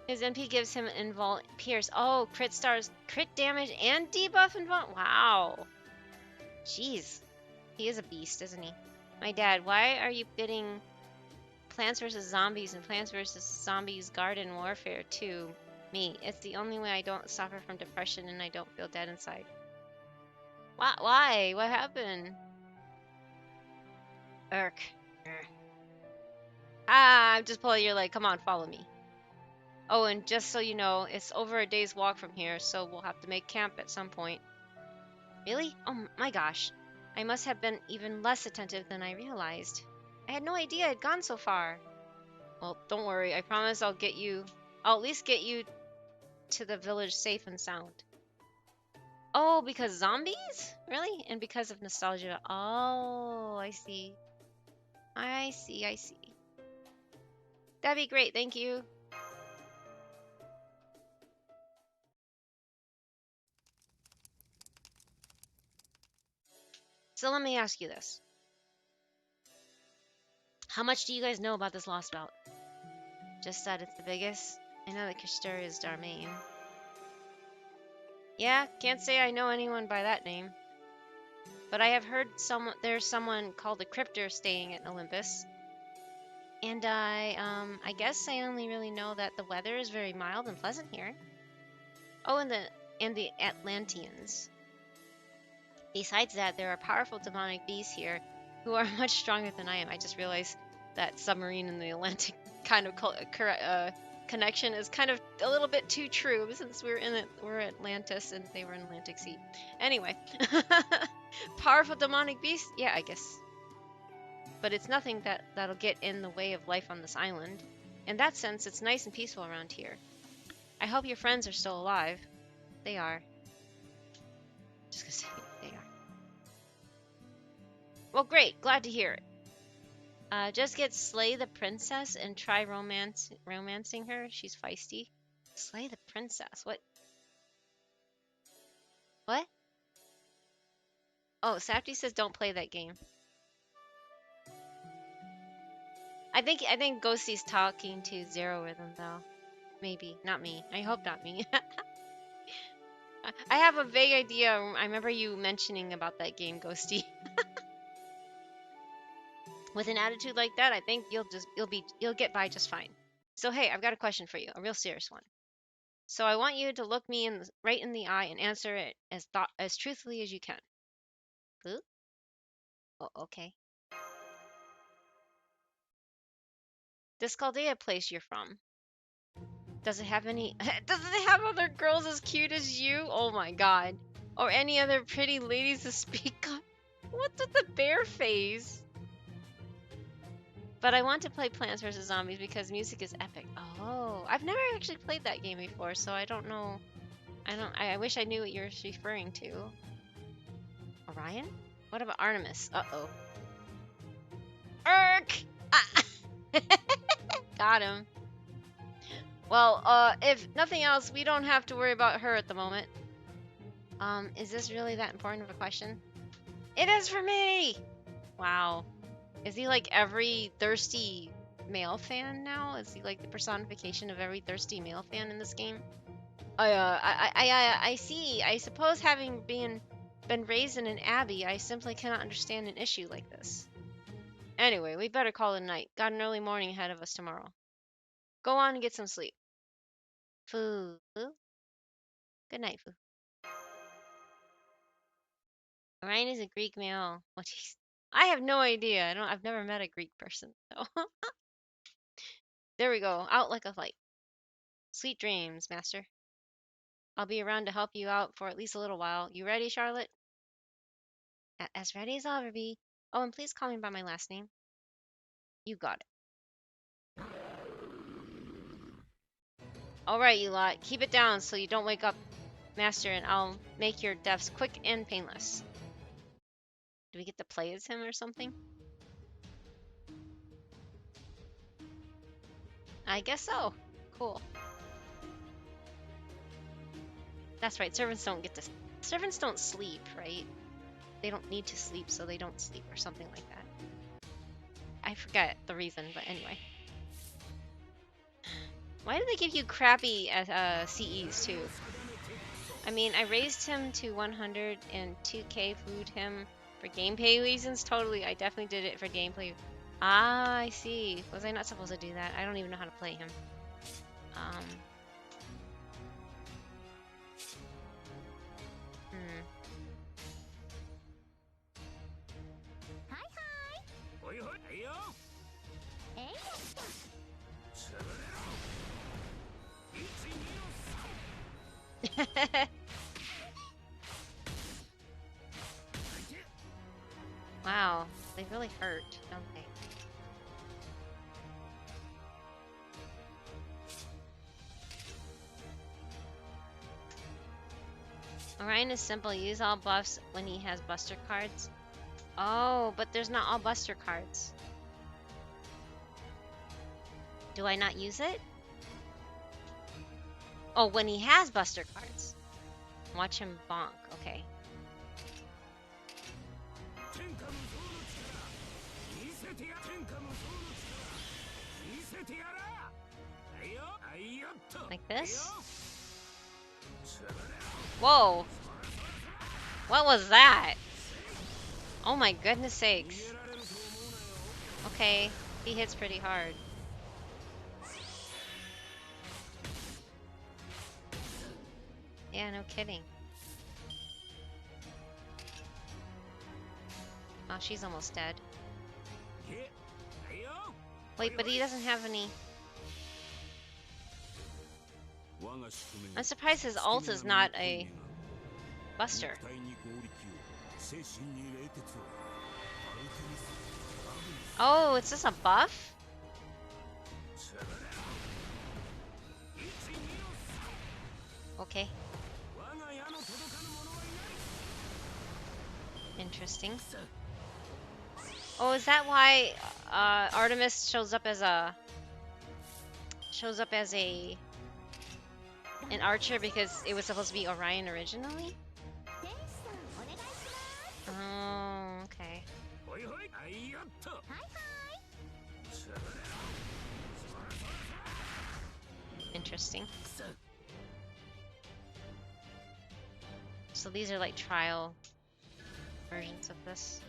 [SPEAKER 4] His MP gives him invul pierce. Oh, crit stars, crit damage, and debuff invul. Wow. Jeez. He is a beast, isn't he? My dad, why are you bidding Plants vs. Zombies and Plants vs. Zombies Garden Warfare to me? It's the only way I don't suffer from depression and I don't feel dead inside. Why? What happened? Irk. I'm just pulling your leg. Come on, follow me. Oh, and just so you know, it's over a day's walk from here, so we'll have to make camp at some point. Really? Oh my gosh. I must have been even less attentive than I realized. I had no idea I'd gone so far. Well, don't worry. I promise I'll at least get you to the village safe and sound. Oh, because zombies? Really? And because of nostalgia. Oh, I see. I see. That'd be great, thank you. So let me ask you this. How much do you guys know about this lost belt? Just that it's the biggest? I know that Kishter is Darmain. Yeah, can't say I know anyone by that name. But I have heard there's someone called the Cryptor staying at Olympus. And I guess I only really know that the weather is very mild and pleasant here. Oh, and the Atlanteans. Besides that, there are powerful demonic beasts here who are much stronger than I am. I just realized that submarine in the Atlantic kind of connection is kind of a little bit too true since we're Atlantis and they were in Atlantic Sea. Anyway, powerful demonic beasts? Yeah, I guess. But it's nothing that'll get in the way of life on this island. In that sense, it's nice and peaceful around here. I hope your friends are still alive. They are. Just gonna say they are. Well, great. Glad to hear it. Just get Slay the Princess and try romancing her. She's feisty. Slay the Princess. What? What? Oh, Safety says don't play that game. I think Ghosty's talking to Zero Rhythm though. Maybe. Not me. I hope not me. I have a vague idea. I remember you mentioning about that game, Ghosty. With an attitude like that, I think you'll get by just fine. So hey, I've got a question for you, a real serious one. So I want you to look me right in the eye and answer it as truthfully as you can. Ooh? Oh, okay. This Chaldea place you're from. Does it have other girls as cute as you? Oh my god. Or any other pretty ladies to speak of? What's with the bear face? But I want to play Plants vs. Zombies because music is epic. Oh, I've never actually played that game before, so I don't know. I wish I knew what you're referring to. Orion? What about Artemis? Uh-oh. Irk! Ah! Got him. Well, if nothing else, we don't have to worry about her at the moment. Is this really that important of a question? It is for me! Wow. Is he like every thirsty male fan now? Is he like the personification of every thirsty male fan in this game? I see. I suppose having been raised in an abbey, I simply cannot understand an issue like this. Anyway, we better call it a night. Got an early morning ahead of us tomorrow. Go on and get some sleep. Foo. Good night, Foo. Orion is a Greek male. What? I have no idea. I've never met a Greek person. So. There we go. Out like a light. Sweet dreams, Master. I'll be around to help you out for at least a little while. You ready, Charlotte? As ready as I'll ever be. Oh, and please call me by my last name. You got it. Alright, you lot. Keep it down so you don't wake up Master, and I'll make your deaths quick and painless. Do we get to play as him or something? I guess so. Cool. That's right, servants don't get to... Servants don't sleep, right? They don't need to sleep, so they don't sleep, or something like that. I forget the reason, but anyway. Why do they give you crappy CEs, too? I mean, I raised him to 100 and 2k food him for gameplay reasons. Totally, I definitely did it for gameplay. Ah, I see. Was I not supposed to do that? I don't even know how to play him. Wow, they really hurt, don't they? Orion is simple. Use all buffs when he has buster cards. Oh, but there's not all buster cards. Do I not use it? Oh, when he has buster cards. Watch him bonk. Okay. Like this? Whoa! What was that? Oh my goodness sakes. Okay, he hits pretty hard. Yeah, no kidding. Oh, she's almost dead. Wait, but he doesn't have any... I'm surprised his ult is not a buster. Oh, it's just a buff? Okay. Interesting. Oh, is that why Artemis shows up as an archer, because it was supposed to be Orion originally? Oh, okay. Interesting. So these are like trial versions of this.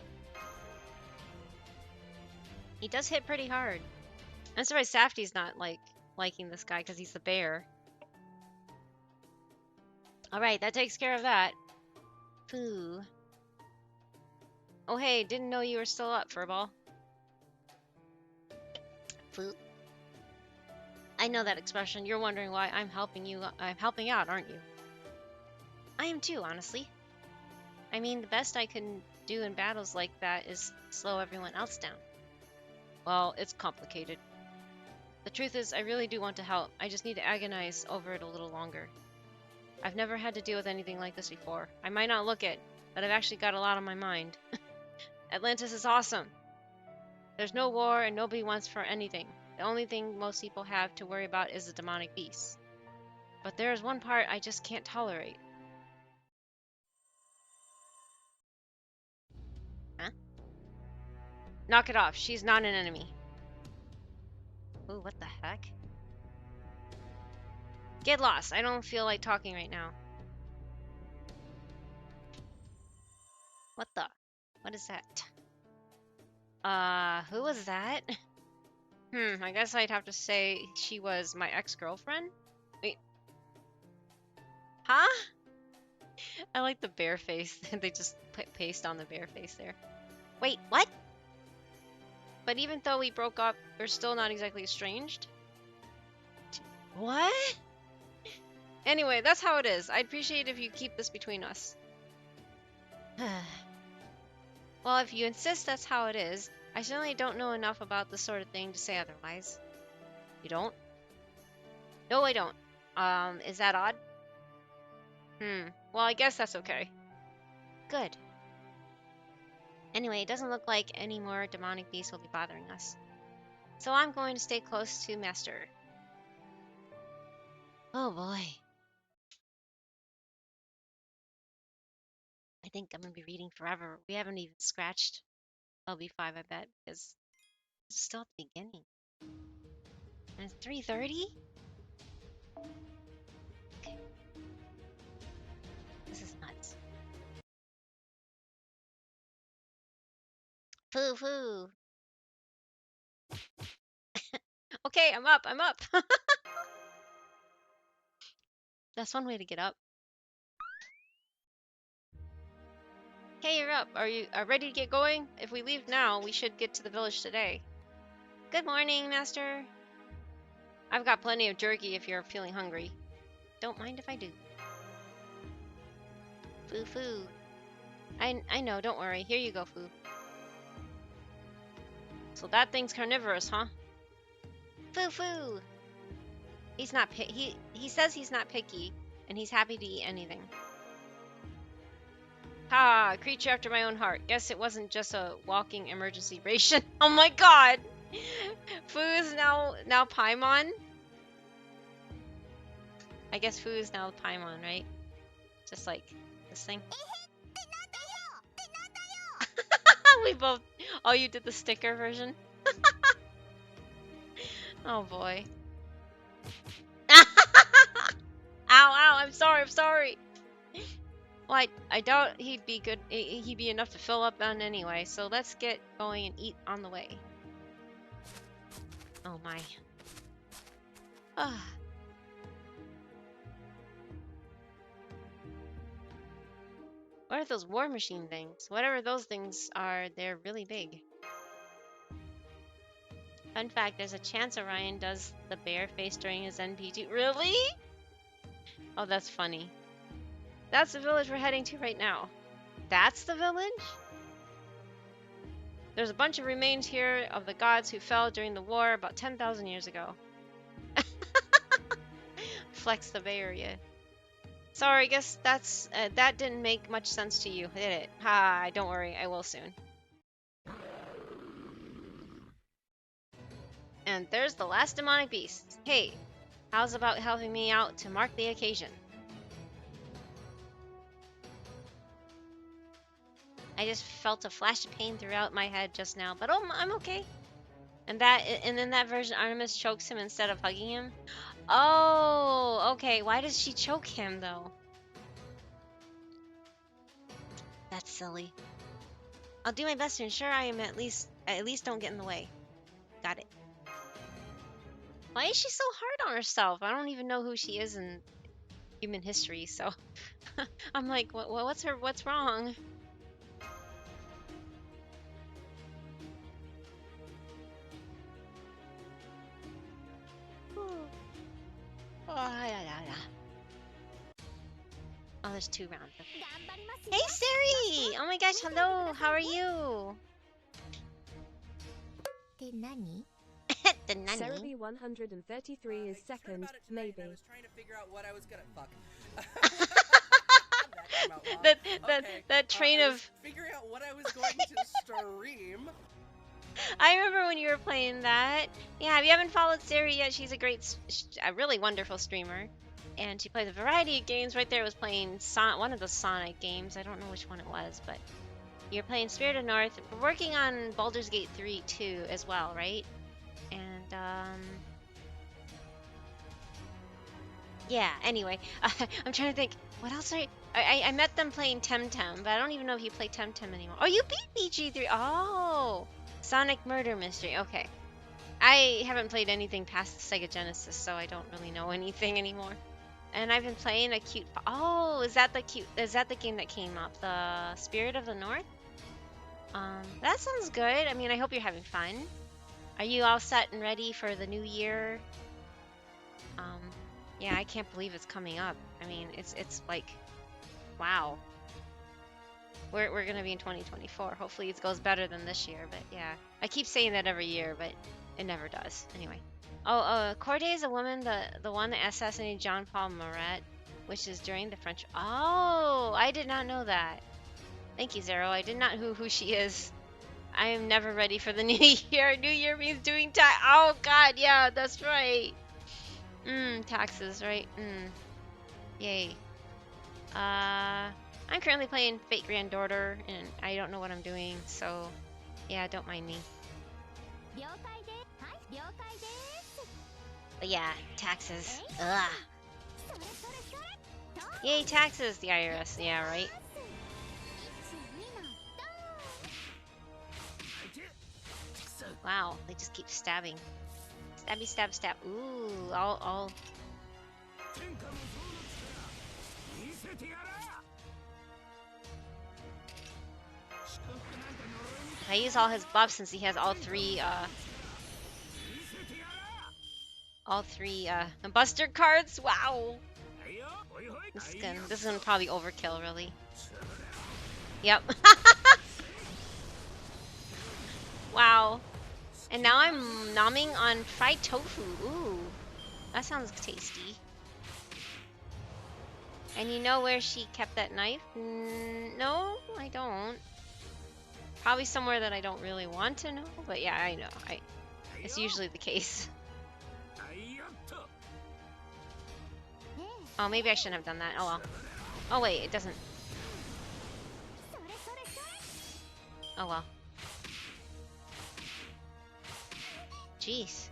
[SPEAKER 4] He does hit pretty hard. I'm surprised Safty's not liking this guy because he's the bear. Alright, that takes care of that. Pooh. Oh hey, didn't know you were still up, Furball. Pooh. I know that expression. You're wondering why I'm helping out, aren't you? I am too, honestly. I mean, the best I can do in battles like that is slow everyone else down. Well, it's complicated. The truth is, I really do want to help. I just need to agonize over it a little longer. I've never had to deal with anything like this before. I might not look it, but I've actually got a lot on my mind. Atlantis is awesome. There's no war and nobody wants for anything. The only thing most people have to worry about is the demonic beasts. But there is one part I just can't tolerate. Huh? Knock it off. She's not an enemy. Ooh, what the heck? Get lost. I don't feel like talking right now. What the? What is that? Who was that? I guess I'd have to say she was my ex-girlfriend? Wait. Huh? I like the bear face. They just put paste on the bear face there. Wait, what? But even though we broke up, we're still not exactly estranged? What? Anyway, that's how it is. I'd appreciate if you keep this between us. Well, if you insist that's how it is, I certainly don't know enough about this sort of thing to say otherwise. You don't? No, I don't. Is that odd? Well, I guess that's okay. Good. Anyway, it doesn't look like any more demonic beasts will be bothering us. So I'm going to stay close to Master. Oh boy. I think I'm going to be reading forever. We haven't even scratched LB5, I bet, because it's still at the beginning. And it's 3:30? Okay. This is nuts. Foo foo. Okay, I'm up. That's one way to get up. Okay, you're up. Are you ready to get going? If we leave now, we should get to the village today. Good morning, Master. I've got plenty of jerky if you're feeling hungry. Don't mind if I do. Foo foo. I know, don't worry. Here you go, Foo. So that thing's carnivorous, huh? Foo foo. He's not he says he's not picky, and he's happy to eat anything. Ha! Creature after my own heart. Guess it wasn't just a walking emergency ration. Oh my god! Foo is now Paimon? I guess Foo is now Paimon, right? Just like this thing. We both... Oh, you did the sticker version? Oh boy. Ow, ow, I'm sorry. Well, I doubt he'd be good. He'd be enough to fill up on anyway. So let's get going and eat on the way. Oh my. Ah. What are those war machine things? Whatever those things are, they're really big. Fun fact, there's a chance Orion does the bear face during his NPT. Really? Oh, that's funny. That's the village we're heading to right now. That's the village? There's a bunch of remains here of the gods who fell during the war about 10,000 years ago. Flex the Bay Area. Sorry, I guess that's that didn't make much sense to you, did it? Ha, don't worry, I will soon. And there's the last demonic beast. Hey, how's about helping me out to mark the occasion? I just felt a flash of pain throughout my head just now, but oh, I'm okay. And in that version, Artemis chokes him instead of hugging him. Oh, okay. Why does she choke him though? That's silly. I'll do my best to ensure I am at least don't get in the way. Got it. Why is she so hard on herself? I don't even know who she is in human history, so I'm like, what's wrong? Oh, there's 2 rounds. Hey Siri! Oh my gosh, hello! How are you? The nani?
[SPEAKER 7] Cerebi 133 is second, maybe.
[SPEAKER 8] I was trying to figure out what I was gonna fuck.
[SPEAKER 4] that train of
[SPEAKER 8] figuring out what I was going to stream.
[SPEAKER 4] I remember when you were playing that. Yeah, if you haven't followed Siri yet, she's a really wonderful streamer. And she plays a variety of games. Right there was playing one of the Sonic games. I don't know which one it was, but you're playing Spirit of North. We're working on Baldur's Gate 3 too as well, right? And yeah, anyway, I'm trying to think, what else I met them playing Temtem, but I don't even know if you play Temtem anymore. Oh, you beat BG3. Oh, Sonic Murder Mystery. Okay. I haven't played anything past the Sega Genesis, so I don't really know anything anymore. And I've been playing a cute... Oh, is that the game that came up? The Spirit of the North? That sounds good. I mean, I hope you're having fun. Are you all set and ready for the new year? Yeah, I can't believe it's coming up. I mean, it's like, wow. We're gonna be in 2024. Hopefully it goes better than this year, but yeah. I keep saying that every year, but it never does. Anyway. Oh, Corday is a woman, the one that assassinated John Paul Marat, which is during the French. Oh, I did not know that. Thank you, Zero. I did not know who she is. I am never ready for the new year. New year means doing tax. Oh God, yeah, that's right. Taxes, right? Yay. I'm currently playing Fate Granddaughter, and I don't know what I'm doing, so yeah, don't mind me. But yeah, taxes. Ugh. Yay, taxes, the IRS. Yeah, right? Wow, they just keep stabbing. Stabby, stab, stab. Ooh, all. I use all his buffs since he has all three Buster cards. Wow. This is gonna probably overkill, really. Yep. Wow. And now I'm nomming on fried tofu. Ooh, that sounds tasty. And you know where she kept that knife? No, I don't. Probably somewhere that I don't really want to know, but yeah, I know. It's usually the case. Oh, maybe I shouldn't have done that. Oh well. Oh wait, it doesn't. Oh well. Jeez.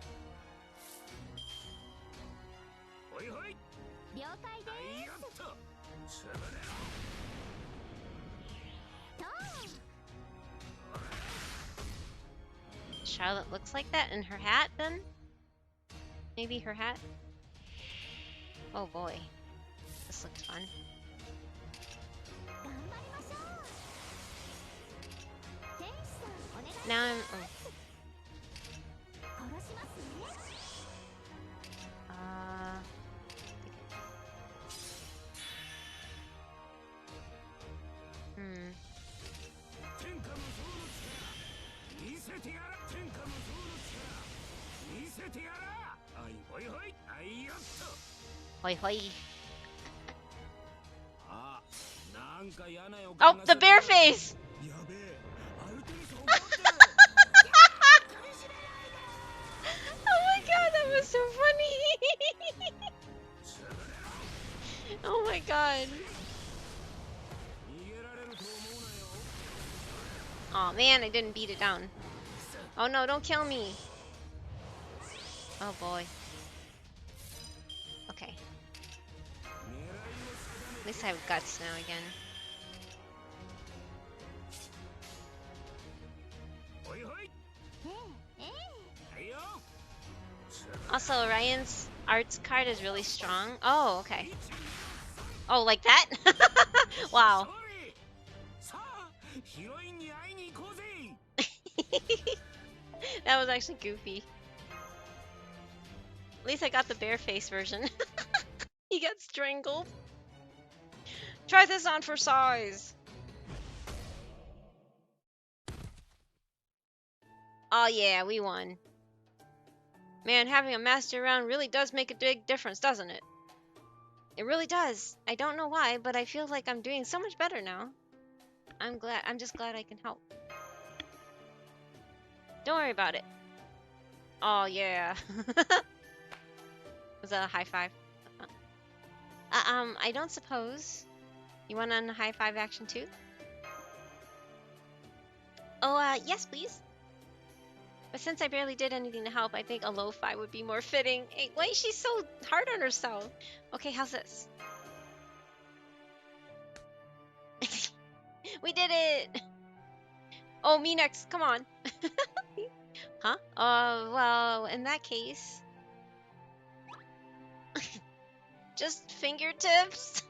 [SPEAKER 4] Charlotte looks like that in her hat, then? Maybe her hat? Oh boy. This looks fun. Now I'm... Oh. Hoi hoi. Oh, the bear face! Oh my god, that was so funny! Oh my god. Oh man, I didn't beat it down. Oh no, don't kill me. Oh boy. Okay. At least I have guts now again. Also, Ryan's arts card is really strong. Oh, okay. Oh, like that? Wow. That was actually goofy. At least I got the bare face version. He got strangled. Try this on for size. Oh yeah, we won. Man, having a master around really does make a big difference, doesn't it? It really does. I don't know why, but I feel like I'm doing so much better now. I'm just glad I can help. Don't worry about it. Oh yeah. Was that a high five? I don't suppose. You want a high five action too? Oh, yes, please. But since I barely did anything to help, I think a low five would be more fitting. Hey, why is she so hard on herself? Okay, how's this? We did it! Oh, me next. Come on. Huh? Well, in that case... just fingertips?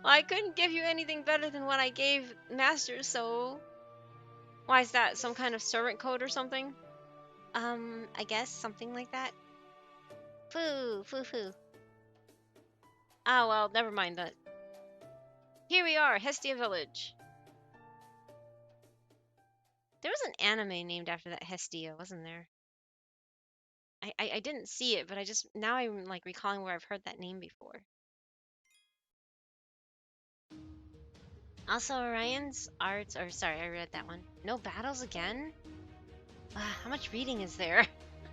[SPEAKER 4] Well, I couldn't give you anything better than what I gave Master, so... Why is that? Some kind of servant code or something? I guess something like that. Foo. Oh, well, never mind that. Here we are, Hestia Village. There was an anime named after that Hestia, wasn't there? I didn't see it, but now I'm like recalling where I've heard that name before. Also, Orion's arts, or sorry, I read that one. No battles again? How much reading is there?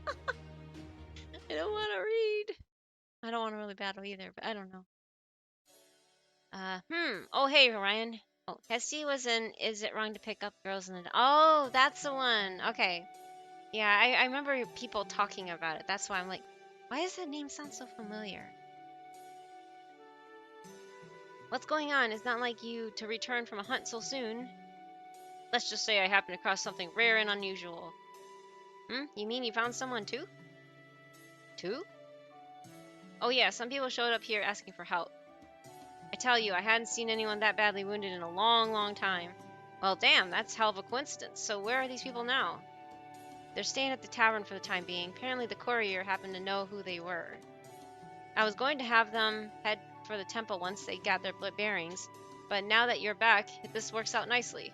[SPEAKER 4] I don't want to read. I don't want to really battle either, but I don't know. Oh, hey, Orion. Oh, Hestia was in Is It Wrong to Pick Up Girls in the... Oh, that's the one. Okay. Yeah, I remember people talking about it. That's why I'm like, why does that name sound so familiar? What's going on? It's not like you to return from a hunt so soon. Let's just say I happened across something rare and unusual. You mean you found someone too? Two? Oh yeah, some people showed up here asking for help. I tell you, I hadn't seen anyone that badly wounded in a long, long time. Well, damn, that's hell of a coincidence. So where are these people now? They're staying at the tavern for the time being. Apparently the courier happened to know who they were. I was going to have them head for the temple once they got their bearings, but now that you're back, this works out nicely.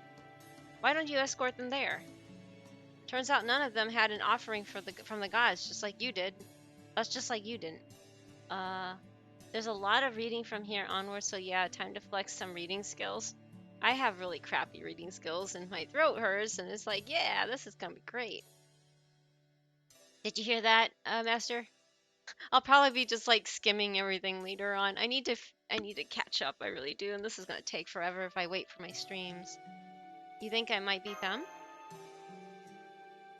[SPEAKER 4] Why don't you escort them there? Turns out none of them had an offering from the gods, just like you did. That's just like you didn't. There's a lot of reading from here onward, so yeah, time to flex some reading skills. I have really crappy reading skills, and my throat hurts, and it's like, yeah, this is gonna be great. Did you hear that, Master? I'll probably be just like skimming everything later on. I need to catch up, I really do, and this is gonna take forever if I wait for my streams. You think I might beat them?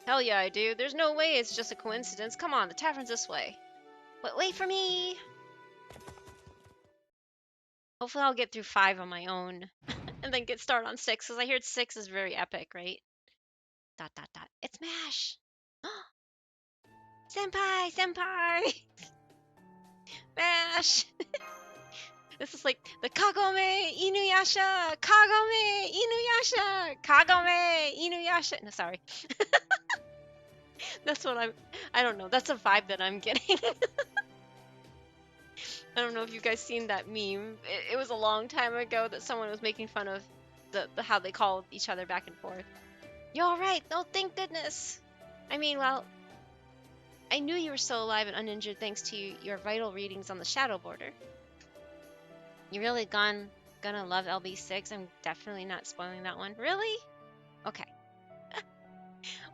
[SPEAKER 4] Hell yeah, I do. There's no way it's just a coincidence. Come on, the tavern's this way. But wait for me! Hopefully I'll get through 5 on my own. And then get started on 6, because I heard 6 is very epic, right? ... It's MASH! Senpai! Senpai! MASH! This is like the Kagome Inuyasha! Kagome Inuyasha! Kagome Inuyasha! No, sorry. That's what I don't know. That's a vibe that I'm getting. I don't know if you guys seen that meme. It was a long time ago that someone was making fun of the how they called each other back and forth. You're all right. Oh, thank goodness. I mean, well, I knew you were still alive and uninjured thanks to your vital readings on the shadow border. You really gonna love LB6? I'm definitely not spoiling that one. Really? Okay.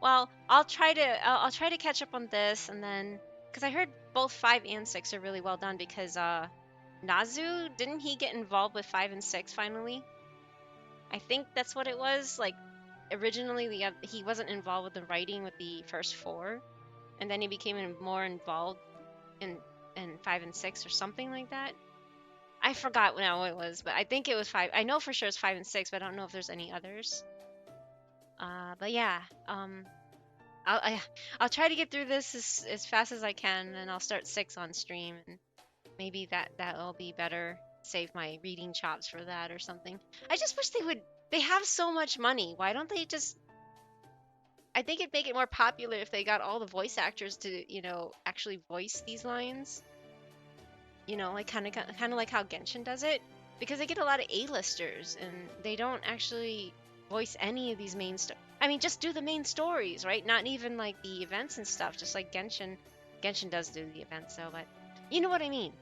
[SPEAKER 4] Well, I'll try to catch up on this, and then because I heard both 5 and 6 are really well done, because Nazu, didn't he get involved with 5 and 6 finally? I think that's what it was. Like originally he wasn't involved with the writing with the first 4, and then he became more involved in 5 and 6 or something like that. I forgot now what it was, but I think it was 5. I know for sure it's 5 and 6, but I don't know if there's any others. But yeah, I'll try to get through this as fast as I can, and I'll start 6 on stream, and maybe that'll be better. Save my reading chops for that or something. I just wish they would. They have so much money. Why don't they just? I think it'd make it more popular if they got all the voice actors to, actually voice these lines. Like kind of like how Genshin does it, because they get a lot of A-listers and they don't actually voice any of these main I mean, just do the main stories, right? Not even like the events and stuff, just like Genshin. Genshin does do the events, though, but you know what I mean.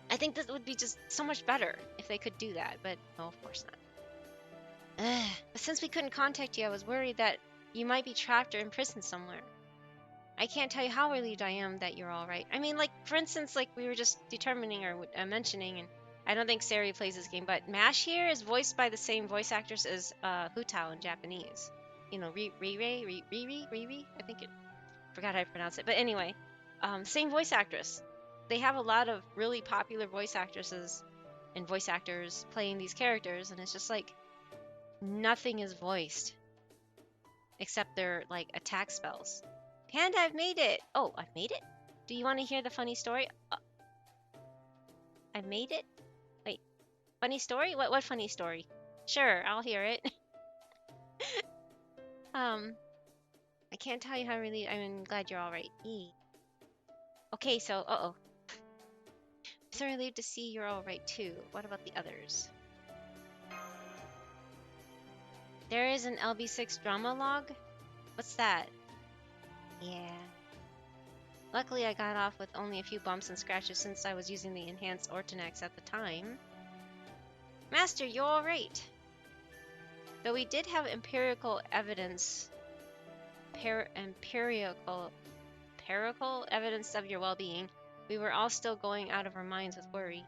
[SPEAKER 4] I think this would be just so much better if they could do that, but no, of course not. But since we couldn't contact you, I was worried that you might be trapped or imprisoned somewhere. I can't tell you how relieved I am that you're all right. I mean, like, for instance, like we were just determining or mentioning, and I don't think Sari plays this game, but MASH here is voiced by the same voice actors as Hutao in Japanese. Riri, I think forgot how to pronounce it. But anyway, same voice actress. They have a lot of really popular voice actresses and voice actors playing these characters, and it's just like nothing is voiced except their like attack spells. Panda, I've made it! Oh, I've made it? Do you want to hear the funny story? I've made it? Wait, funny story? What funny story? Sure, I'll hear it. I can't tell you how really I'm glad you're all right. Okay, so, I'm so relieved to see you're all right too. What about the others? There is an LB6 drama log? What's that? Yeah. Luckily, I got off with only a few bumps and scratches since I was using the enhanced Ortinax at the time. Master, you're alright. Though we did have empirical evidence, empirical evidence of your well-being, we were all still going out of our minds with worry.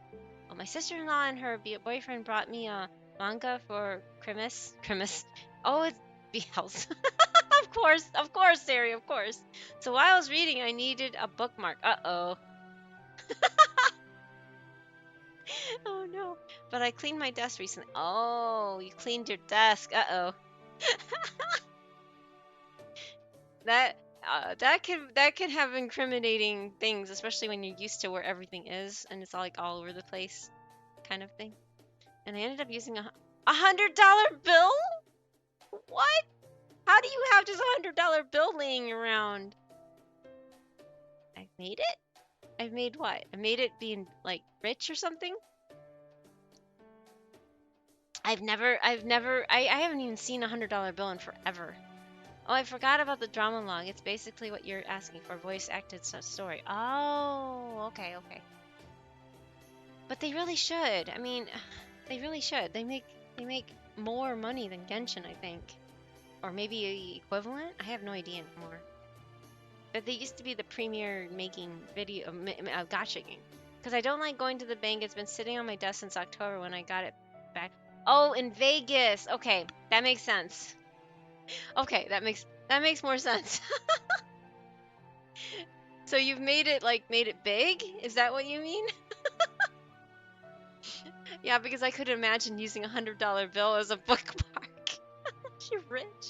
[SPEAKER 4] Well, my sister-in-law and her boyfriend brought me a manga for Christmas. Oh, it's Beals. Of course, Sari, of course. So while I was reading, I needed a bookmark. Uh-oh. Oh no. But I cleaned my desk recently. Oh, you cleaned your desk. Uh-oh. That can have incriminating things, especially when you're used to where everything is and it's all over the place kind of thing. And I ended up using a $100 bill? What? How do you have just $100 bill laying around? I made it? I made what? I made it being rich or something? I haven't even seen a $100 bill in forever. Oh, I forgot about the drama log. It's basically what you're asking for, voice acted story. Oh, okay. But they really should. I mean, they really should. They make more money than Genshin, I think. Or maybe equivalent? I have no idea anymore. But they used to be the premier making video gacha game. Because I don't like going to the bank. It's been sitting on my desk since October when I got it back. Oh, in Vegas. Okay, that makes sense. Okay, that makes more sense. So you've made it big? Is that what you mean? Yeah, because I could imagine using a $100 bill as a bookmark. You're rich.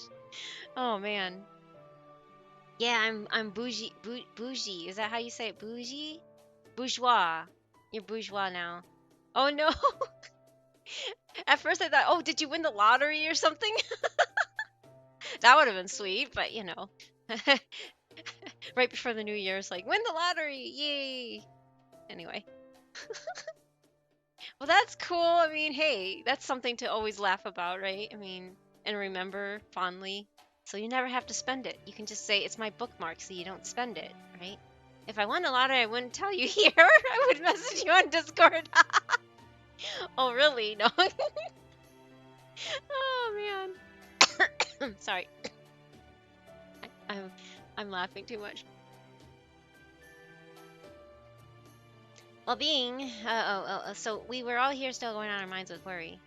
[SPEAKER 4] Oh man. Yeah, I'm bougie. Bougie. Is that how you say it? Bougie? Bourgeois. You're bourgeois now. Oh no. At first I thought, oh, did you win the lottery or something? That would have been sweet, but you know. Right before the new year, it's like, win the lottery! Yay! Anyway. Well, that's cool. I mean, hey, that's something to always laugh about, right? I mean, and remember fondly. So you never have to spend it. You can just say, it's my bookmark, so you don't spend it, right? If I won a lottery, I wouldn't tell you here. I would message you on Discord. Oh, really? No. Oh, man. Sorry. I'm laughing too much. Well, so we were all here still going on our minds with worry.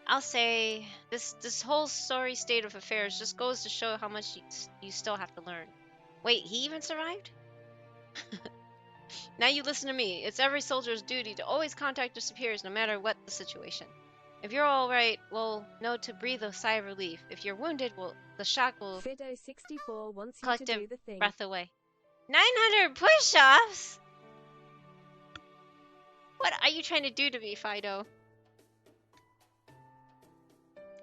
[SPEAKER 4] I'll say this whole sorry state of affairs just goes to show how much you still have to learn. Wait, he even survived? Now you listen to me. It's every soldier's duty to always contact their superiors no matter what the situation. If you're all right, well, know to breathe a sigh of relief. If you're wounded, well, the shock will
[SPEAKER 7] Fido64 wants you to
[SPEAKER 4] collective
[SPEAKER 7] do the thing.
[SPEAKER 4] breath away. 900 push-ups? What are you trying to do to me, Fido?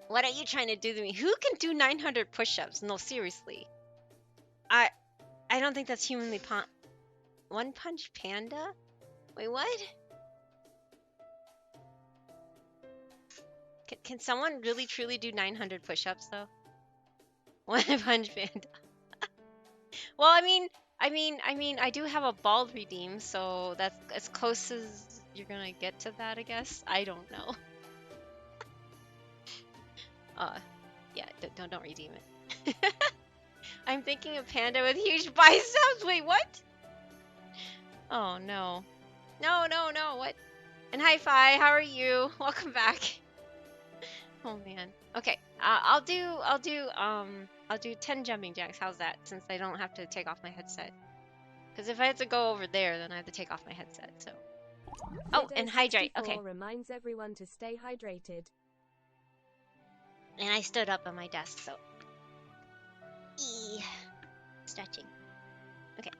[SPEAKER 4] What are you trying to do to me? Who can do 900 push-ups? No, seriously. I don't think that's humanly One Punch Panda? Wait, what? Can someone really truly do 900 push-ups though? One Punch Panda. Well, I mean, I do have a bald redeem, so that's as close as you're gonna get to that, I guess. I don't know. Yeah, don't redeem it. I'm thinking of Panda with huge biceps. Wait, what? Oh no, no, what? And hi Fi, how are you? Welcome back. Oh man. Okay, I'll do 10 jumping jacks. How's that? Since I don't have to take off my headset. Because if I have to go over there, then I have to take off my headset. So. Oh, and hydrate. Okay.
[SPEAKER 7] Reminds everyone to stay hydrated.
[SPEAKER 4] And I stood up on my desk, so. Stretching. Okay.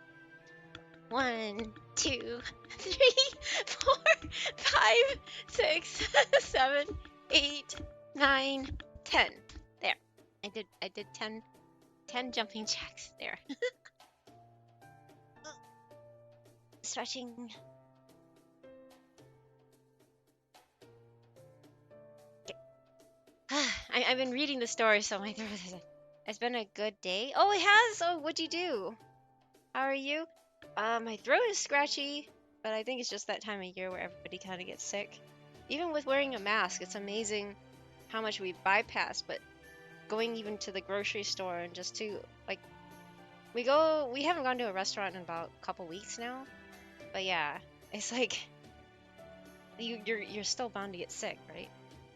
[SPEAKER 4] 1, 2, 3, 4, 5, 6, 7, 8, 9, 10. There. I did 10 jumping jacks there. Stretching. I've been reading the story, so my throat is. It's been a good day. Oh, it has. Oh, what'd you do? How are you? My throat is scratchy, but I think it's just that time of year where everybody kind of gets sick. Even with wearing a mask, it's amazing how much we bypass. But going even to the grocery store and just to like, we haven't gone to a restaurant in about a couple weeks now. But yeah, it's like you're still bound to get sick, right?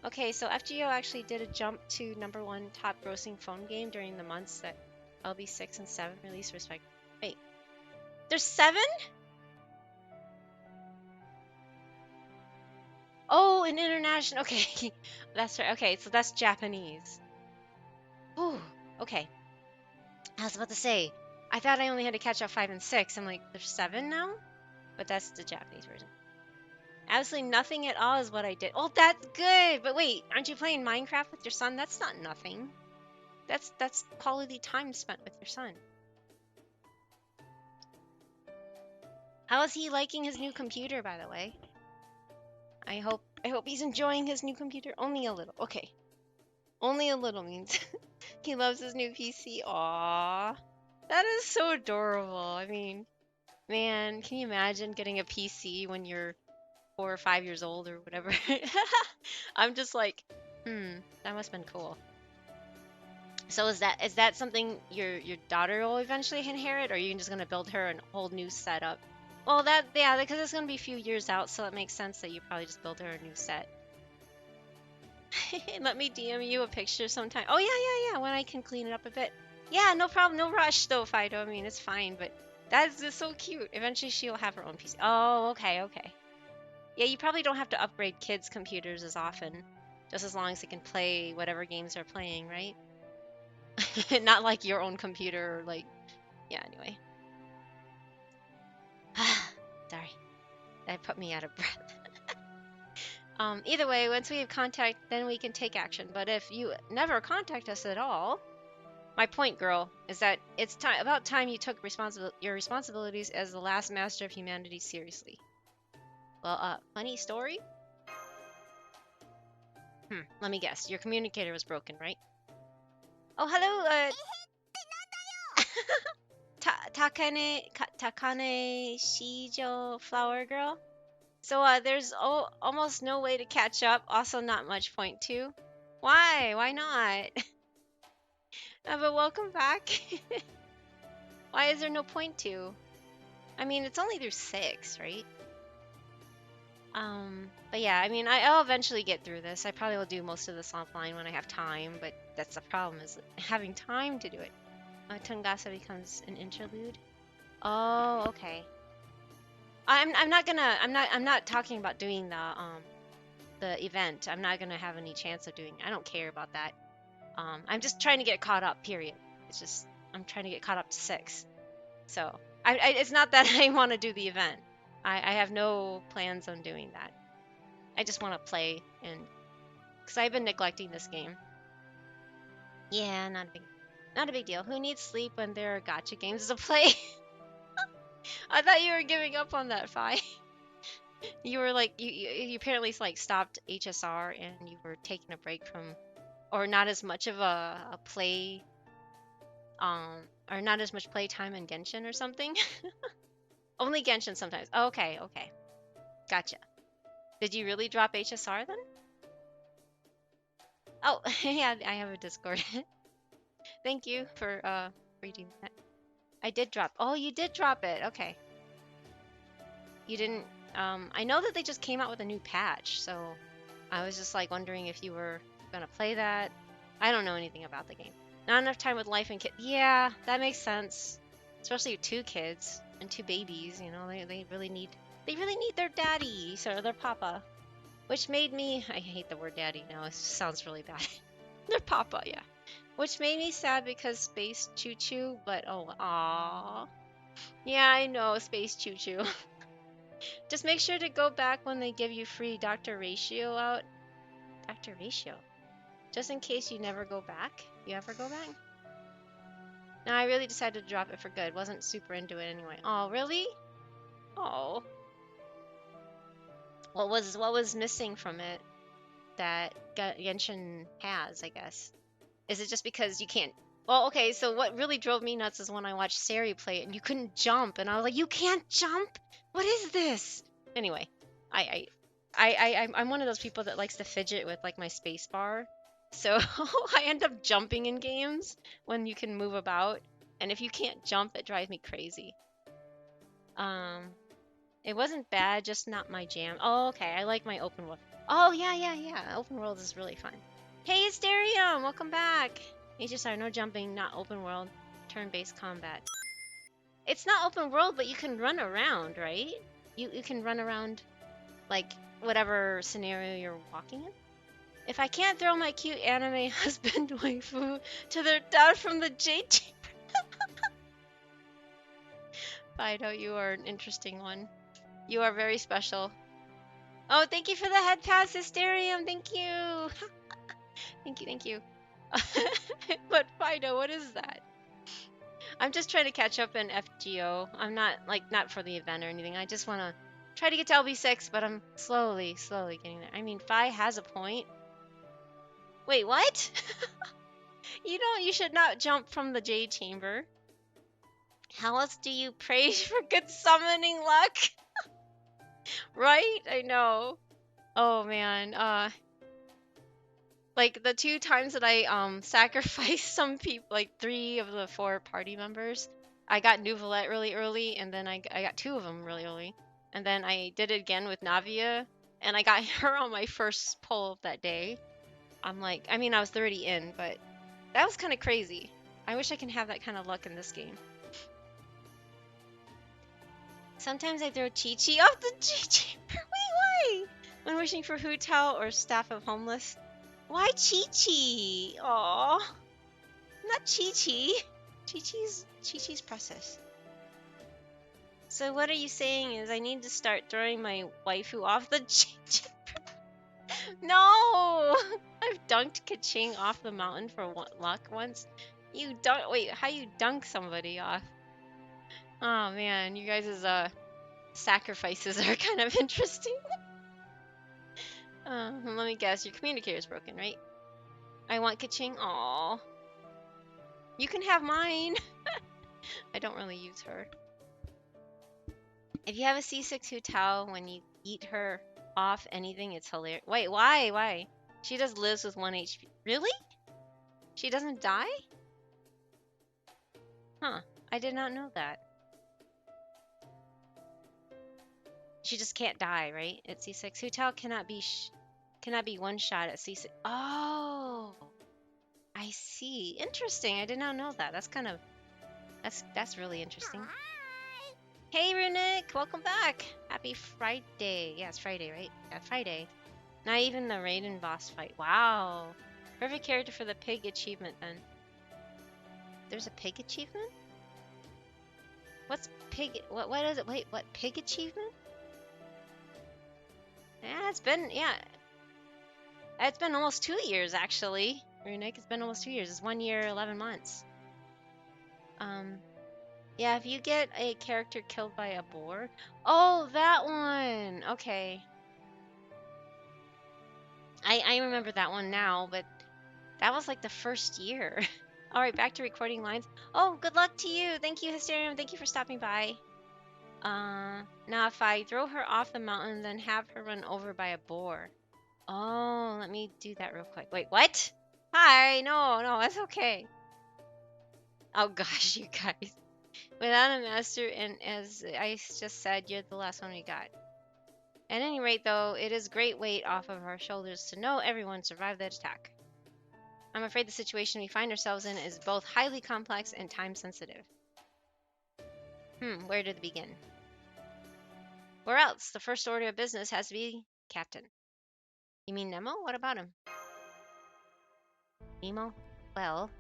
[SPEAKER 4] Okay, so FGO actually did a jump to #1 top grossing phone game during the months that LB6 and 7 released respectively. Wait, there's 7? Oh, an international. Okay, that's right. Okay, so that's Japanese. Oh, okay. I was about to say, I thought I only had to catch up 5 and 6. I'm like, there's 7 now? But that's the Japanese version. Absolutely nothing at all is what I did. Oh, that's good. But wait, aren't you playing Minecraft with your son? That's not nothing. That's quality time spent with your son. How is he liking his new computer, by the way? I hope he's enjoying his new computer. Only a little. Okay. Only a little means he loves his new PC. Aww. That is so adorable. I mean, man, can you imagine getting a PC when you're 4 or 5 years old or whatever? I'm just like, that must have been cool. So is that something your daughter will eventually inherit, or are you just gonna build her a whole new setup? Well, yeah, because it's gonna be a few years out, so it makes sense that you probably just build her a new set. Let me DM you a picture sometime. Oh yeah, when I can clean it up a bit. Yeah, no problem, no rush though, Fido. I mean, it's fine, but that's just so cute. Eventually, she'll have her own PC. Oh, okay. Yeah, you probably don't have to upgrade kids' computers as often, just as long as they can play whatever games they're playing, right? Not like your own computer, or like, yeah, anyway. Sorry, that put me out of breath. Either way, once we have contact, then we can take action. But if you never contact us at all, my point, girl, is that it's about time you took your responsibilities as the last master of humanity seriously. Well, funny story? Let me guess. Your communicator was broken, right? Oh, hello, Takane Shijo Flower Girl. So, there's almost no way to catch up. Also, not much point to. Why? Why not? But welcome back. Why is there no point to? I mean, it's only through 6, right? But yeah, I mean, I'll eventually get through this. I probably will do most of this offline when I have time, but that's the problem, is having time to do it. Tungasa becomes an interlude. Oh, okay. I'm not talking about doing the event. I'm not gonna have any chance of doing it. I don't care about that. I'm just trying to get caught up, period. It's just, I'm trying to get caught up to 6. So, it's not that I want to do the event. I have no plans on doing that. I just want to play, and because I've been neglecting this game. Yeah, not a big deal. Who needs sleep when there are gacha games to play? I thought you were giving up on that, Fi. You were like, you apparently like stopped HSR and you were taking a break from, or not as much of a play, or not as much playtime in Genshin or something. Only Genshin sometimes. Okay. Gotcha. Did you really drop HSR then? Oh, yeah, I have a Discord. Thank you for reading that. I did drop. Oh, you did drop it. Okay. You didn't. I know that they just came out with a new patch, so I was just like wondering if you were gonna play that. I don't know anything about the game. Not enough time with life and kids. Yeah, that makes sense. Especially with 2 kids and 2 babies. You know, they really need their daddy, so their papa. Which made me, I hate the word daddy now. It sounds really bad. Their papa, yeah. Which made me sad because Space Choo Choo, but oh, aww. Yeah, I know, Space Choo Choo. Just make sure to go back when they give you free Dr. Ratio out. Dr. Ratio? Just in case you never go back? You ever go back? No, I really decided to drop it for good. Wasn't super into it anyway. Oh, really? Oh. What was missing from it? that Genshin has, I guess. Is it just because you can't? Well, okay, so what really drove me nuts is when I watched Sari play it and you couldn't jump, and I was like, you can't jump? What is this? Anyway, I'm one of those people that likes to fidget with like my space bar. So I end up jumping in games when you can move about, and if you can't jump, it drives me crazy. It wasn't bad, just not my jam. Oh, okay, I like my open world. Oh, yeah. Open world is really fun. Hey, Asterium, welcome back. HSR, no jumping, not open world, turn-based combat. It's not open world, but you can run around, right? You can run around, like, whatever scenario you're walking in. If I can't throw my cute anime husband waifu to their down from the Jade Chamber. Fido, you are an interesting one. You are very special. Oh, thank you for the head pass, Hysterium. Thank you. Thank you. But Fido, what is that? I'm just trying to catch up in FGO. I'm not for the event or anything. I just want to try to get to LB6, but I'm slowly getting there. I mean, Fi has a point. Wait, what? You should not jump from the Jade Chamber. How else do you praise for good summoning luck? Right? I know. Oh man, like the 2 times that I sacrificed some people, like 3 of the 4 party members, I got Nuvolette really early, and then I got 2 of them really early, and then I did it again with Navia, and I got her on my first pull of that day. I'm like, I mean, I was 30 in, but that was kind of crazy. I wish I can have that kind of luck in this game. Sometimes I throw Chi-Chi off the Chamber. Wait, why? When wishing for Hu Tao or Staff of Homeless. Why Chi-Chi? Aww. Not Chi-Chi. Chi-Chi's precious. So what are you saying is I need to start throwing my waifu off the Chamber? No! I've dunked Kaching off the mountain for luck once. Wait, how you dunk somebody off? Oh man, you guys' sacrifices are kind of interesting. Let me guess, your communicator's broken, right? I want Kaching. Aww. You can have mine. I don't really use her. If you have a C6 Hu Tao, when you eat her off anything, it's hilarious. Wait, why? She just lives with 1 HP. Really? She doesn't die? Huh. I did not know that. She just can't die, right? At C6. Hu Tao cannot be one shot at C6. Oh, I see. Interesting. I did not know that. That's really interesting. Hey, Runic, welcome back. Happy Friday. Yeah, it's Friday, right? Yeah, Friday. Not even the Raiden boss fight. Wow. Perfect character for the pig achievement, then. There's a pig achievement? What's pig? What is it? Wait, what? Pig achievement? Yeah, it's been almost 2 years, actually. Runic, it's been almost 2 years. It's 1 year, 11 months. Yeah, if you get a character killed by a boar. Oh, that one. Okay. I remember that one now, but that was like the first year. All right, back to recording lines. Oh, good luck to you. Thank you, Hysterium. Thank you for stopping by. Now if I throw her off the mountain, then have her run over by a boar. Oh, let me do that real quick. Wait, what? Hi, no, that's okay. Oh gosh, you guys. Without a master, and as I just said, you're the last one we got. At any rate, though, it is great weight off of our shoulders to know everyone survived that attack. I'm afraid the situation we find ourselves in is both highly complex and time-sensitive. Where to begin? Where else? The first order of business has to be Captain. You mean Nemo? What about him? Nemo? Well,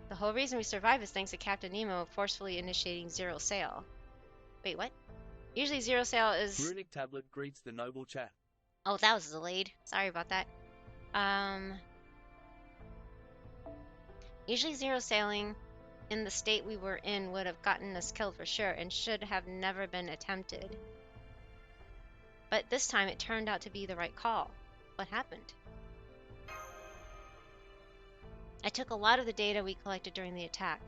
[SPEAKER 4] the whole reason we survive is thanks to Captain Nemo forcefully initiating zero sail. Wait, what? Usually zero sail is...
[SPEAKER 9] Runic tablet greets the noble chat.
[SPEAKER 4] Oh, that was delayed. Sorry about that. Usually zero sailing in the state we were in would have gotten us killed for sure and should have never been attempted. But this time it turned out to be the right call. what happened. I took a lot of the data we collected during the attack,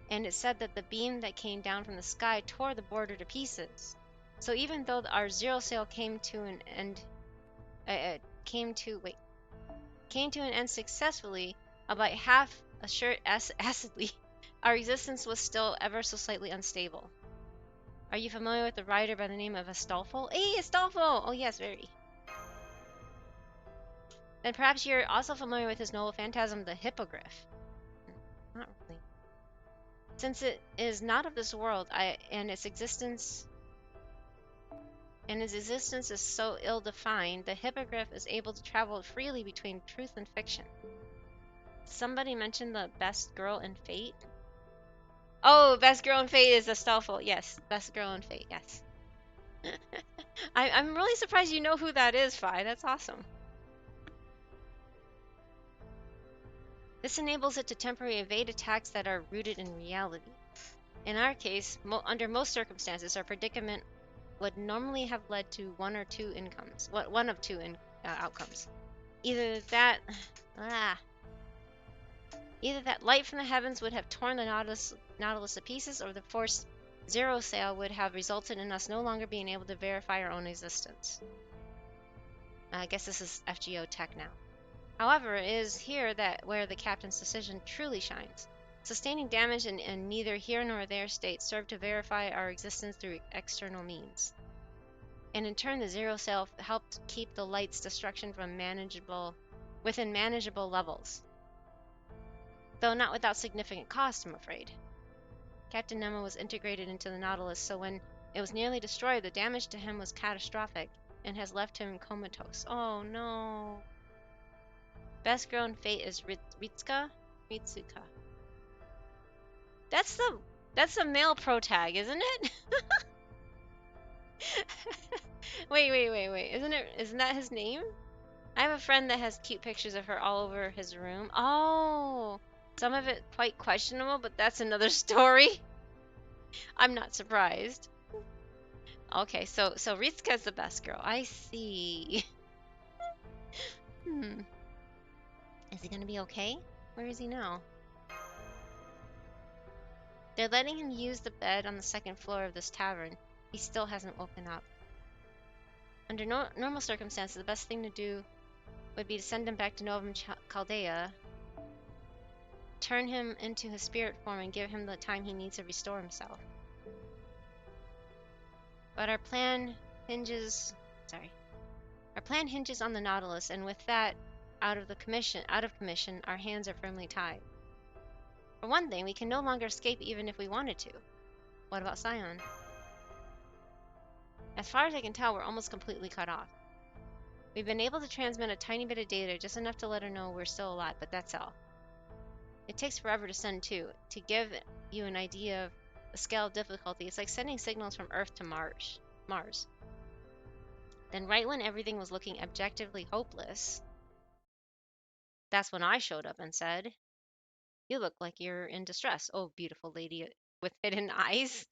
[SPEAKER 4] and it said that the beam that came down from the sky tore the border to pieces. So even though our zero sail came to an end successfully, about half assured acidly, our existence was still ever so slightly unstable. Are you familiar with the writer by the name of Astolfo? Hey, Astolfo! Oh yes, very. Then perhaps you're also familiar with his novel phantasm, the Hippogriff. Not really. Since it is not of this world, and its existence is so ill-defined, the Hippogriff is able to travel freely between truth and fiction. Somebody mentioned the best girl in Fate. Oh, best girl in Fate is Astolfo. Yes, best girl in Fate. Yes. I'm really surprised you know who that is, Fi. That's awesome. This enables it to temporarily evade attacks that are rooted in reality. In our case, under most circumstances, our predicament would normally have led to one of two outcomes. Either that light from the heavens would have torn the Nautilus to pieces, or the forced zero sail would have resulted in us no longer being able to verify our own existence. I guess this is FGO tech now. However, it is here where the captain's decision truly shines. Sustaining damage in neither here nor there state served to verify our existence through external means. And in turn, the zero sail helped keep the light's destruction within manageable levels. Though not without significant cost, I'm afraid. Captain Nemo was integrated into the Nautilus, so when it was nearly destroyed, the damage to him was catastrophic and has left him comatose. Oh no. Best girl in Fate is Ritsuka. That's the male pro tag, isn't it? Wait. Isn't that his name? I have a friend that has cute pictures of her all over his room. Oh, some of it quite questionable, but that's another story. I'm not surprised. Okay, so Ritsuka's the best girl. I see. Is he gonna be okay? Where is he now? They're letting him use the bed on the second floor of this tavern. He still hasn't woken up. Under normal circumstances, the best thing to do would be to send him back to Novum Chaldea, turn him into his spirit form, and give him the time he needs to restore himself. But our plan hinges on the Nautilus, and with that out of commission, our hands are firmly tied. For one thing, we can no longer escape even if we wanted to. What about Scion? As far as I can tell, we're almost completely cut off. We've been able to transmit a tiny bit of data, just enough to let her know we're still alive, but that's all. It takes forever to send too. To give you an idea of the scale of difficulty, it's like sending signals from Earth to Mars. Then right when everything was looking objectively hopeless, that's when I showed up and said, "You look like you're in distress. Oh, beautiful lady with hidden eyes.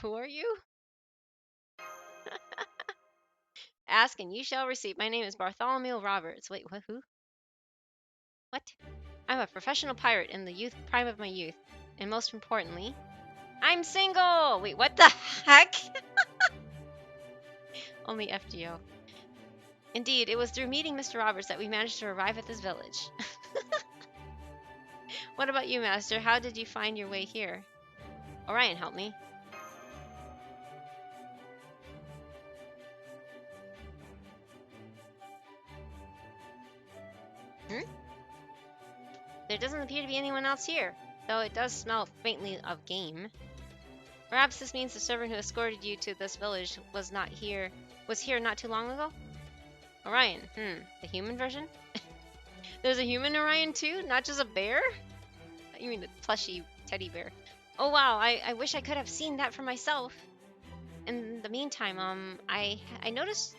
[SPEAKER 4] Who are you?" Ask and you shall receive. My name is Bartholomew Roberts. Wait, who? What? I'm a professional pirate in the prime of my youth. And most importantly, I'm single! Wait, what the heck? Only FGO. Indeed, it was through meeting Mr. Roberts that we managed to arrive at this village. What about you, Master? How did you find your way here? Orion helped me. There doesn't appear to be anyone else here, though it does smell faintly of game. Perhaps this means the servant who escorted you to this village was here not too long ago? Orion, the human version? There's a human Orion too, not just a bear? You mean the plushy teddy bear? Oh wow, I wish I could have seen that for myself. In the meantime, I noticed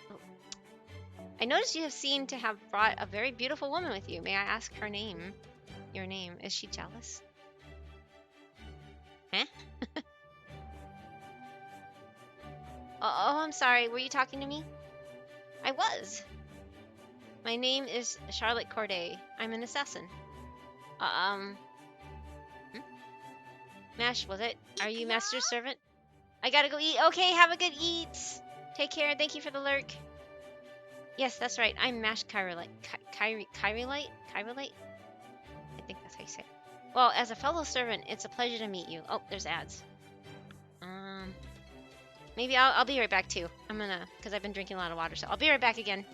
[SPEAKER 4] you have seemed to have brought a very beautiful woman with you. May I ask her name? Your name. Is she jealous? Huh? Oh, I'm sorry. Were you talking to me? I was. My name is Charlotte Corday. I'm an assassin. Mash, was it? Are you master's servant? I gotta go eat. Okay, have a good eat. Take care. Thank you for the lurk. Yes, that's right. I'm Mash Kyrillite. Kyrillite? Kyrillite? I think that's how you say it. Well, as a fellow servant, it's a pleasure to meet you. Oh, there's ads. Maybe I'll be right back too. I'm gonna, because I've been drinking a lot of water, so I'll be right back again.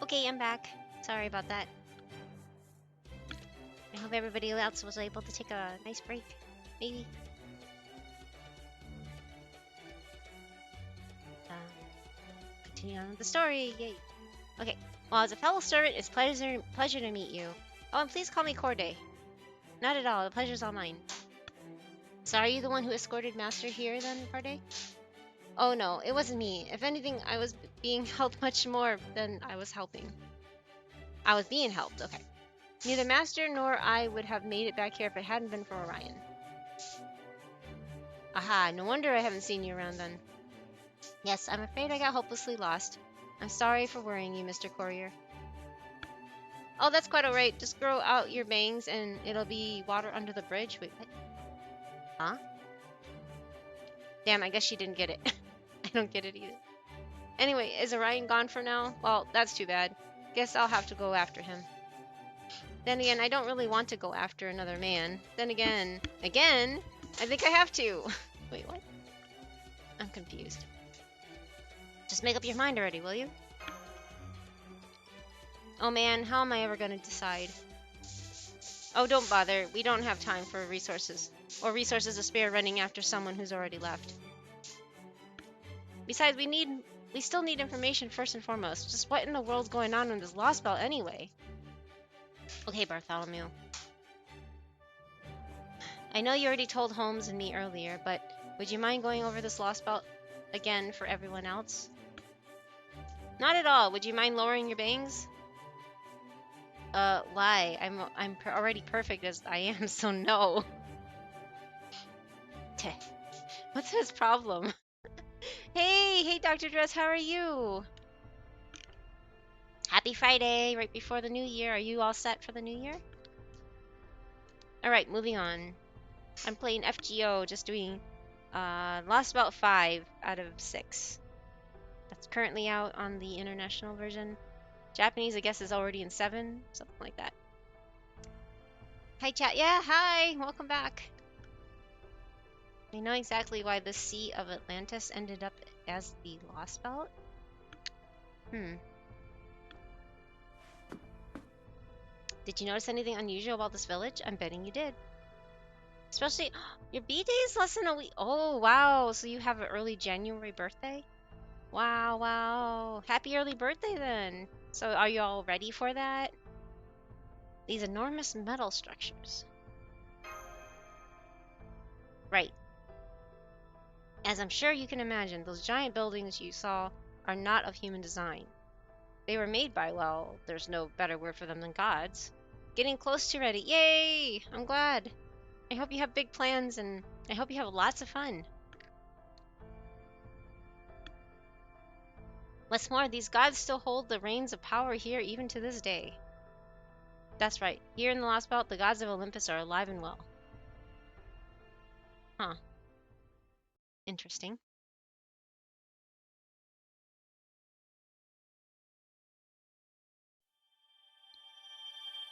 [SPEAKER 4] Okay, I'm back. Sorry about that. I hope everybody else was able to take a nice break. Maybe. Continue on with the story. Yay. Okay. Well, as a fellow servant, it's pleasure to meet you. Oh, and please call me Corday. Not at all. The pleasure's all mine. So are you the one who escorted Master here then, Corday? Oh no, it wasn't me. If anything, I was being helped much more than I was helping. I was being helped, okay. Neither Master nor I would have made it back here if it hadn't been for Orion. Aha, no wonder I haven't seen you around then. Yes, I'm afraid I got hopelessly lost. I'm sorry for worrying you, Mr. Courier. Oh, that's quite alright. Just grow out your bangs and it'll be water under the bridge. Wait, what? Huh? Damn, I guess she didn't get it. I don't get it either. Anyway, is Orion gone for now? Well, that's too bad. Guess I'll have to go after him. Then again, I don't really want to go after another man. Then again, I think I have to. Wait, what? I'm confused. Just make up your mind already, will you? Oh man, how am I ever going to decide? Oh, don't bother. We don't have time for resources. Or resources to spare running after someone who's already left. Besides, we still need information first and foremost. Just what in the world's going on in this Lost Belt anyway? Okay, Bartholomew. I know you already told Holmes and me earlier, but would you mind going over this lost belt again for everyone else? Not at all. Would you mind lowering your bangs? Why? I'm already perfect as I am, so no. What's his problem? Hey, Dr. Dress, how are you? Happy Friday, right before the new year. Are you all set for the new year? Alright, moving on. I'm playing FGO, just doing lost about 5 out of 6. That's currently out on the international version. Japanese, I guess, is already in 7, something like that. Hi, chat. Yeah, hi. Welcome back. I know exactly why the Sea of Atlantis ended up as the Lost Belt. Did you notice anything unusual about this village? I'm betting you did. Especially, your B-Day is less than a week. Oh, wow. So you have an early January birthday? Wow. Happy early birthday then. So are you all ready for that? These enormous metal structures. Right. As I'm sure you can imagine, those giant buildings you saw are not of human design. They were made by, well, there's no better word for them than gods. Getting close to ready. Yay! I'm glad. I hope you have big plans and I hope you have lots of fun. What's more, these gods still hold the reins of power here even to this day. That's right. Here in the Lost Belt, the gods of Olympus are alive and well. Huh. Interesting.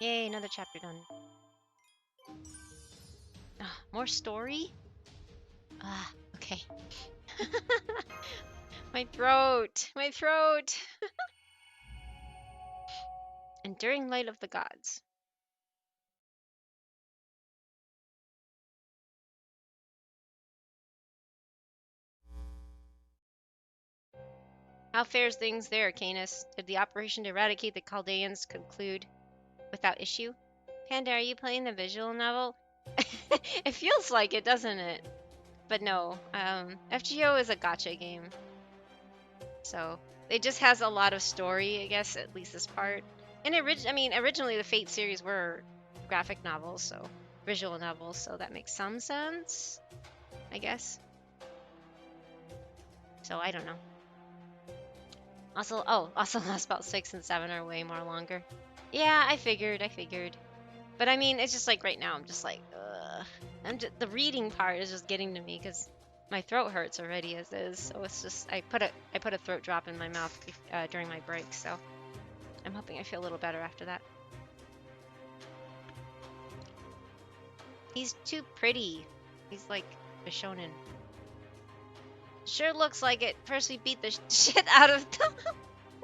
[SPEAKER 4] Yay, another chapter done. More story? Okay. My throat! Enduring light of the gods. How fares things there, Canis? Did the operation to eradicate the Chaldeans conclude without issue? Panda, are you playing the visual novel? It feels like it, doesn't it? But no, FGO is a gacha game. So, it just has a lot of story, I guess, at least this part. And originally the Fate series were graphic novels, so visual novels, so that makes some sense, I guess. So, I don't know. Also Lost Belt 6 and 7 are way more longer. Yeah, I figured. But I mean, it's just like right now, I'm just like, ugh. The reading part is just getting to me because my throat hurts already as is. So it's just, I put a throat drop in my mouth during my break. So I'm hoping I feel a little better after that. He's too pretty. He's like a shonen. Sure looks like it. First we beat the shit out of them.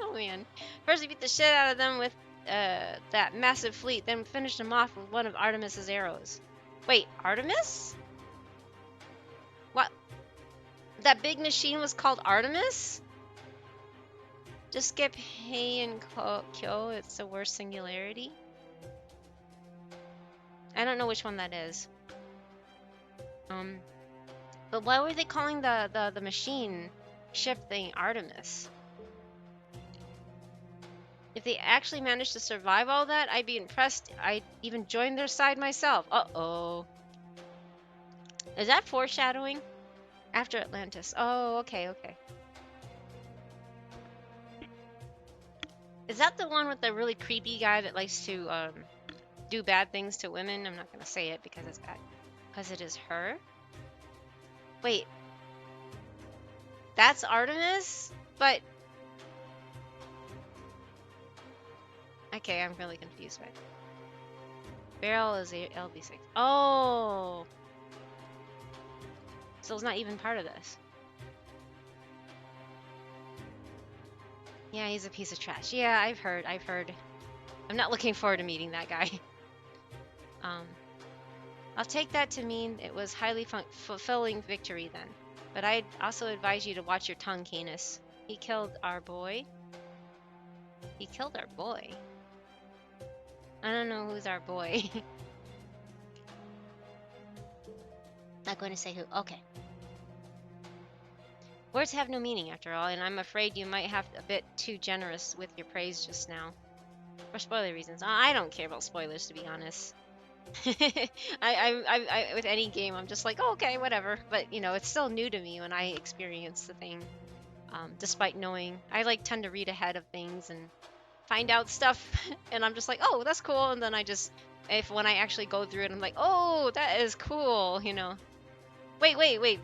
[SPEAKER 4] Oh man. First we beat the shit out of them with that massive fleet, then finished them off with one of Artemis's arrows. Wait, Artemis? What? That big machine was called Artemis? Just skip Hei and Kyo, it's the worst singularity. I don't know which one that is. But why were they calling the machine ship thing Artemis? If they actually managed to survive all that, I'd be impressed. I'd even join their side myself. Uh-oh. Is that foreshadowing? After Atlantis. Oh, okay. Is that the one with the really creepy guy that likes to do bad things to women? I'm not gonna say it because it's bad. Because it is her? Wait. That's Artemis? But... Okay, I'm really confused by it. Beryl is LB6. Oh! So it's not even part of this. Yeah, he's a piece of trash. Yeah, I've heard. I'm not looking forward to meeting that guy. I'll take that to mean it was highly fulfilling victory then. But I'd also advise you to watch your tongue, Canis. He killed our boy. He killed our boy? I don't know who's our boy. Not going to say who. Okay. Words have no meaning after all, and I'm afraid you might have a bit too generous with your praise just now. For spoiler reasons. I don't care about spoilers, to be honest. With any game, I'm just like, oh, okay, whatever. But, you know, it's still new to me when I experience the thing. Despite knowing, I like tend to read ahead of things and find out stuff, and I'm just like, oh, that's cool. And then when I actually go through it, I'm like, oh, that is cool, you know. Wait, really?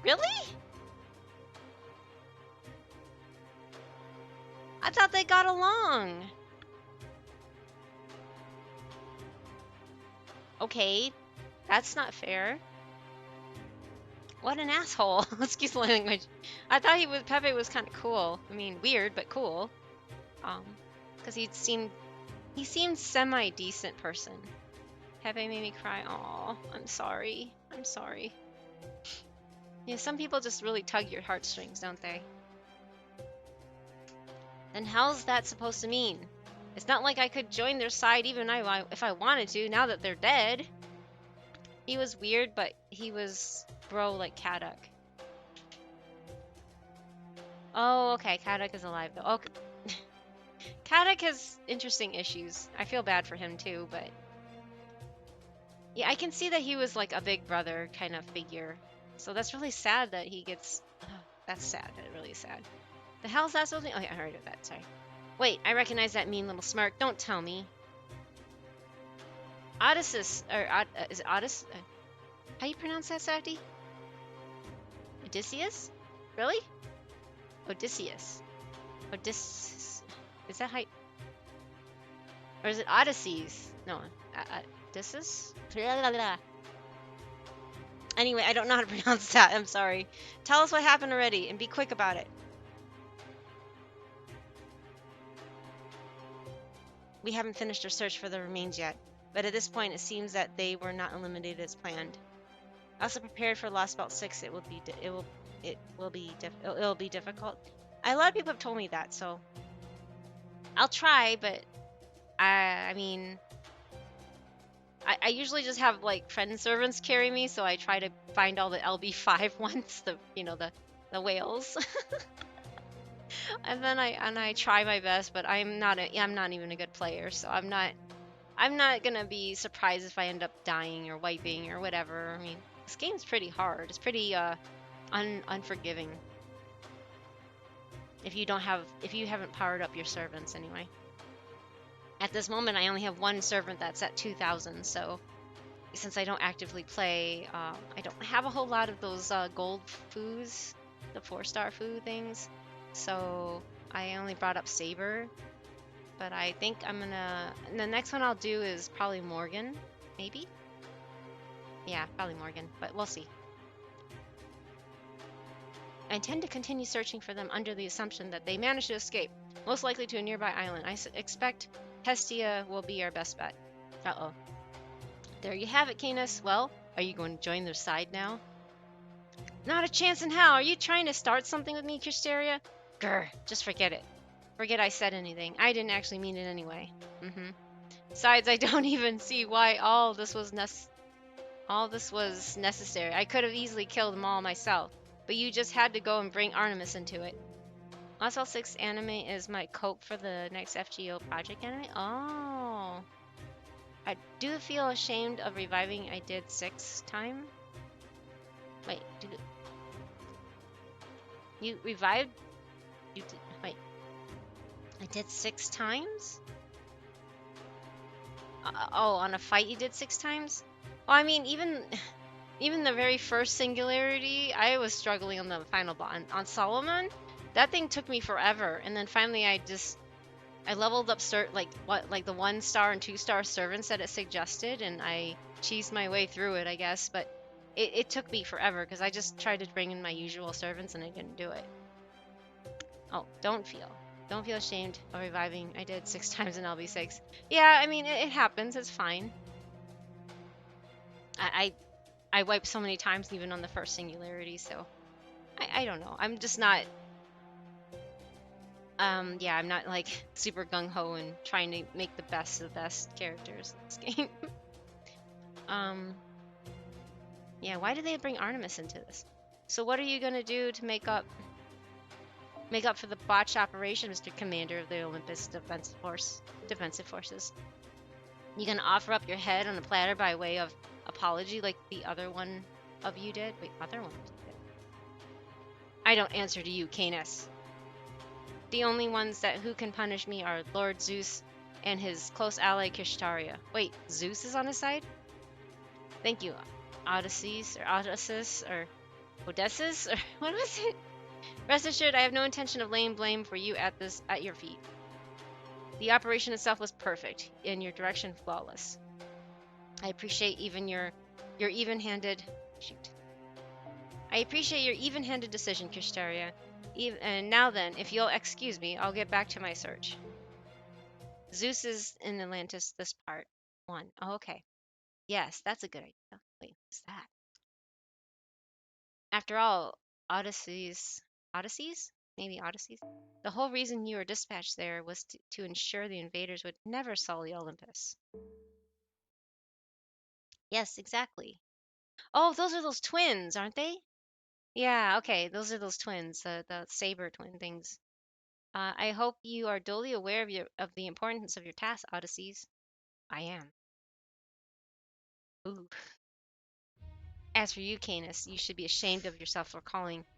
[SPEAKER 4] I thought they got along. Okay, that's not fair. What an asshole. Excuse the language. I thought Pepe was kind of cool. I mean, weird, but cool. Because he seemed semi-decent person. Pepe made me cry. Aw, I'm sorry. Yeah, some people just really tug your heartstrings, don't they? Then how's that supposed to mean? It's not like I could join their side even if I wanted to, now that they're dead. He was weird, but he was bro like Kaduk. Oh, okay, Kaduk is alive though. Okay. Kaduk has interesting issues. I feel bad for him too, but... yeah, I can see that he was like a big brother kind of figure. So that's really sad that he gets... that's sad. That really is sad. The hell is that supposed to be? Oh, yeah, I heard of that. Sorry. Wait, I recognize that mean little smirk. Don't tell me. Odysseus, or is it Odysseus? How you pronounce that, Safety? Odysseus? Really? Odysseus. Odysseus. Is that how? Or is it Odysseus? No, Odysseus. Anyway, I don't know how to pronounce that. I'm sorry. Tell us what happened already, and be quick about it. We haven't finished our search for the remains yet, but at this point it seems that they were not eliminated as planned. Also prepared for Lost Belt 6. It will be difficult. A lot of people have told me that, so I'll try. But I mean, I usually just have like friend servants carry me, so I try to find all the LB5 ones, the whales. And then I try my best, but I'm not even a good player, so I'm not gonna be surprised if I end up dying or wiping or whatever. I mean, this game's pretty hard. It's pretty unforgiving. If you haven't powered up your servants anyway. At this moment, I only have one servant that's at 2,000, so since I don't actively play, I don't have a whole lot of those gold foos, the 4-star food things. So I only brought up Saber, but I think the next one I'll do is probably Morgan, maybe? Yeah, probably Morgan, but we'll see. I intend to continue searching for them under the assumption that they managed to escape, most likely to a nearby island. I expect Hestia will be our best bet. Uh-oh. There you have it, Canis. Well, are you going to join their side now? Not a chance in hell. Are you trying to start something with me, Krysteria? Grr, just forget it. Forget I said anything. I didn't actually mean it anyway. Besides, I don't even see why all this was necessary. I could have easily killed them all myself, but you just had to go and bring Artemis into it. Lost 6 anime is my cope for the next FGO project anime. Oh. I do feel ashamed of reviving I did 6 time. Wait, you revived? You did, wait. I did 6 times? Oh, on a fight you did 6 times? Well, I mean, even the very first singularity, I was struggling on the final boss. On Solomon, that thing took me forever, and then finally I leveled up like the 1-star and 2-star servants that it suggested, and I cheesed my way through it, I guess. But it took me forever because I just tried to bring in my usual servants and I didn't do it. Oh, don't feel ashamed of reviving. I did 6 times in LB6. Yeah, I mean it happens. It's fine. I wiped so many times even on the first singularity, so I don't know. I'm just not. Yeah, I'm not like super gung-ho and trying to make the best of the best characters in this game. Yeah, why did they bring Artemis into this? So what are you gonna do to make up for the botched operation, Mr. Commander of the Olympus Defensive Forces? You gonna offer up your head on a platter by way of apology like the other one of you did? Wait, other one did. I don't answer to you, Canis. The only ones who can punish me are Lord Zeus and his close ally Kishtaria. Wait, Zeus is on his side? Thank you, Odysseus, or Odysseus, or what was it? Rest assured, I have no intention of laying blame for you at your feet. The operation itself was perfect, and your direction flawless. I appreciate your even-handed decision, Kishtaria. And now then, if you'll excuse me, I'll get back to my search. Zeus is in Atlantis, this part 1. Oh, okay. Yes, that's a good idea. Wait, what's that? After all, Odysseys? Maybe Odysseys? The whole reason you were dispatched there was to ensure the invaders would never sully Olympus. Yes, exactly. Oh, those are those twins, aren't they? Yeah, okay, those are those twins, the saber twin things. I hope you are duly aware of the importance of your task, Odysseys. I am. Ooh. As for you, Canis, you should be ashamed of yourself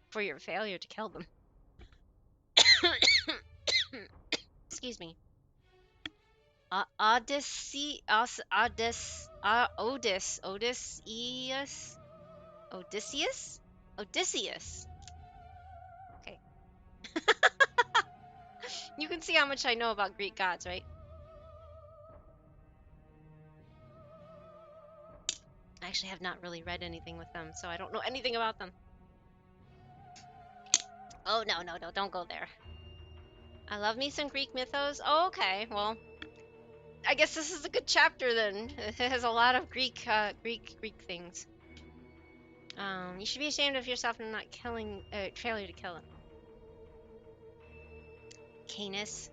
[SPEAKER 4] for your failure to kill them. Excuse me. Odysseus? Okay. You can see how much I know about Greek gods, right? I actually have not really read anything with them, so I don't know anything about them. Oh, no, don't go there. I love me some Greek mythos. Oh, okay, well, I guess this is a good chapter then. It has a lot of Greek things. You should be ashamed of yourself for not failure to kill him. Canis,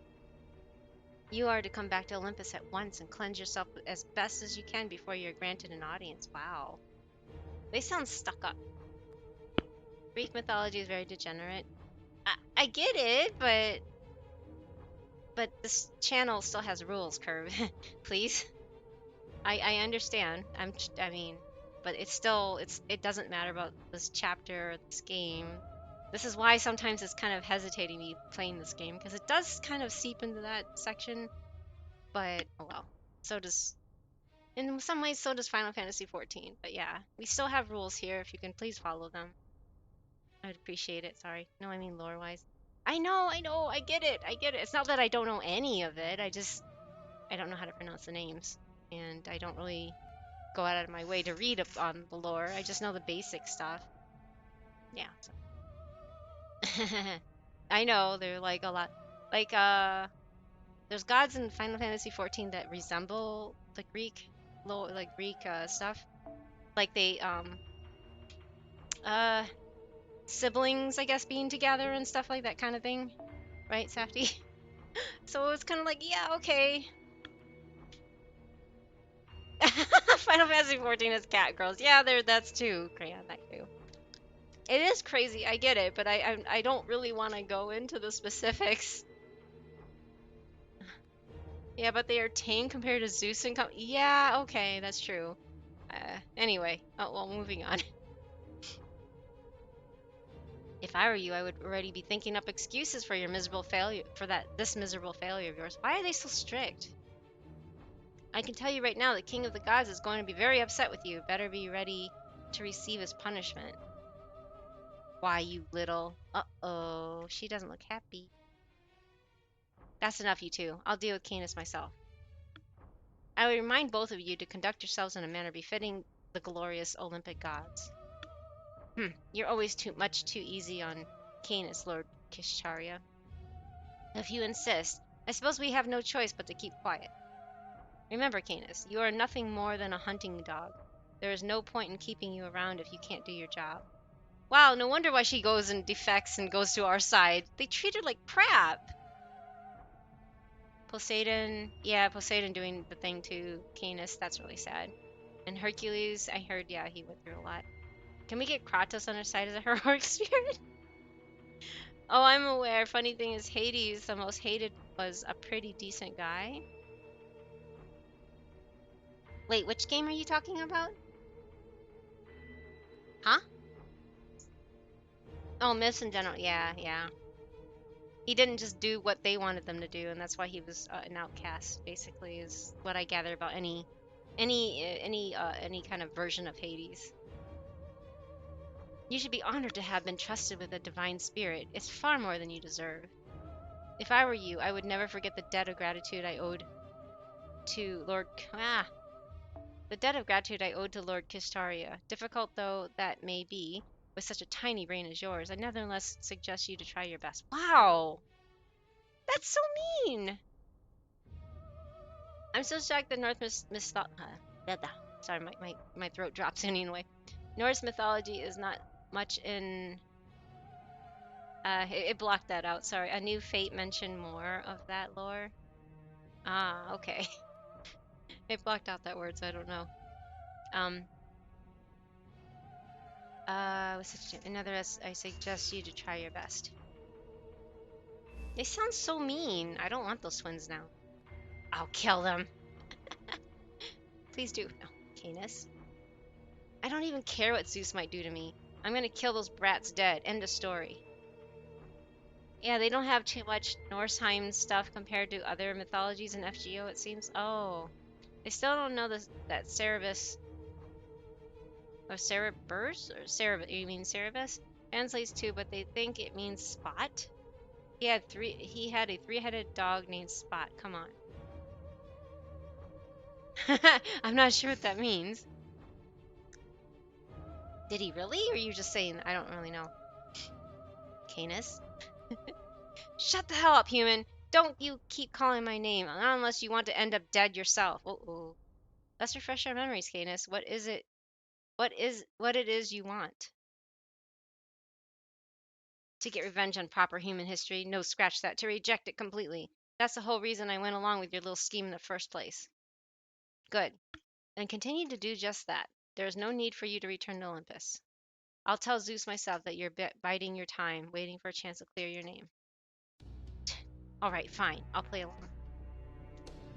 [SPEAKER 4] you are to come back to Olympus at once and cleanse yourself as best as you can before you're granted an audience. Wow. They sound stuck up. Greek mythology is very degenerate. I get it, but this channel still has rules, Curve. Please. I understand. But it doesn't matter about this chapter or this game. This is why sometimes it's kind of hesitating me playing this game, because it does kind of seep into that section. But oh well. In some ways, so does Final Fantasy XIV. But yeah, we still have rules here. If you can please follow them, I'd appreciate it. Sorry. No, I mean lore-wise. I know, I get it. It's not that I don't know any of it. I don't know how to pronounce the names. And I don't really go out of my way to read up on the lore. I just know the basic stuff. Yeah. So. I know, they're like a lot. Like, there's gods in Final Fantasy XIV that resemble the Greek lore, like Greek stuff. Like they, siblings, I guess, being together and stuff like that kind of thing. Right, Safty? So it's kind of like, yeah, okay. Final Fantasy XIV is cat girls. Yeah, that's too. Crayon, that too. It is crazy, I get it, but I don't really want to go into the specifics. Yeah, but they are tame compared to Zeus and yeah, okay, that's true. Anyway, oh well, moving on. If I were you, I would already be thinking up excuses for your miserable failure, this miserable failure of yours. Why are they so strict? I can tell you right now, the King of the Gods is going to be very upset with you. Better be ready to receive his punishment. Why, you little... Uh-oh, she doesn't look happy. That's enough, you two. I'll deal with Canis myself. I would remind both of you to conduct yourselves in a manner befitting the glorious Olympic gods. You're always too easy on Canis, Lord Kishtaria. If you insist, I suppose we have no choice but to keep quiet. Remember, Canis, you are nothing more than a hunting dog. There is no point in keeping you around if you can't do your job. Wow, no wonder why she goes and defects and goes to our side. They treat her like crap. Poseidon doing the thing to Canis, that's really sad. And Hercules, I heard, yeah, he went through a lot. Can we get Kratos on our side as a heroic spirit? Oh, I'm aware. Funny thing is, Hades, the most hated, was a pretty decent guy. Wait, which game are you talking about? Huh? Oh, myths in general. Yeah, yeah. He didn't just do what they wanted them to do, and that's why he was an outcast. Basically, is what I gather about any kind of version of Hades. You should be honored to have been trusted with a divine spirit. It's far more than you deserve. If I were you, I would never forget the debt of gratitude I owed to Lord. The debt of gratitude I owed to Lord Kistaria. Difficult though that may be, with such a tiny brain as yours, I nevertheless suggest you to try your best. Wow, that's so mean. I'm so shocked that sorry, my throat drops anyway. Norse mythology is not much in. It blocked that out. Sorry. A new fate mentioned more of that lore. Ah, okay. It blocked out that word, so I don't know. I suggest you to try your best. They sound so mean. I don't want those twins now. I'll kill them. Please do. No, Canis. I don't even care what Zeus might do to me. I'm gonna kill those brats dead. End of story. Yeah, they don't have too much Norseheim stuff compared to other mythologies in FGO, it seems. Oh. They still don't know that Cerberus, or Cerberus, or Cerberus, you mean Cerberus? Translates to, but they think it means spot. He had a three-headed dog named Spot. Come on. I'm not sure what that means. Did he really? Or are you just saying? I don't really know. Canis? Shut the hell up, human. Don't you keep calling my name, not unless you want to end up dead yourself. Uh-oh. Let's refresh our memories, Canis. What it is you want? To get revenge on proper human history? No, scratch that. To reject it completely. That's the whole reason I went along with your little scheme in the first place. Good. And continue to do just that. There is no need for you to return to Olympus. I'll tell Zeus myself that you're biding your time, waiting for a chance to clear your name. All right, fine. I'll play along.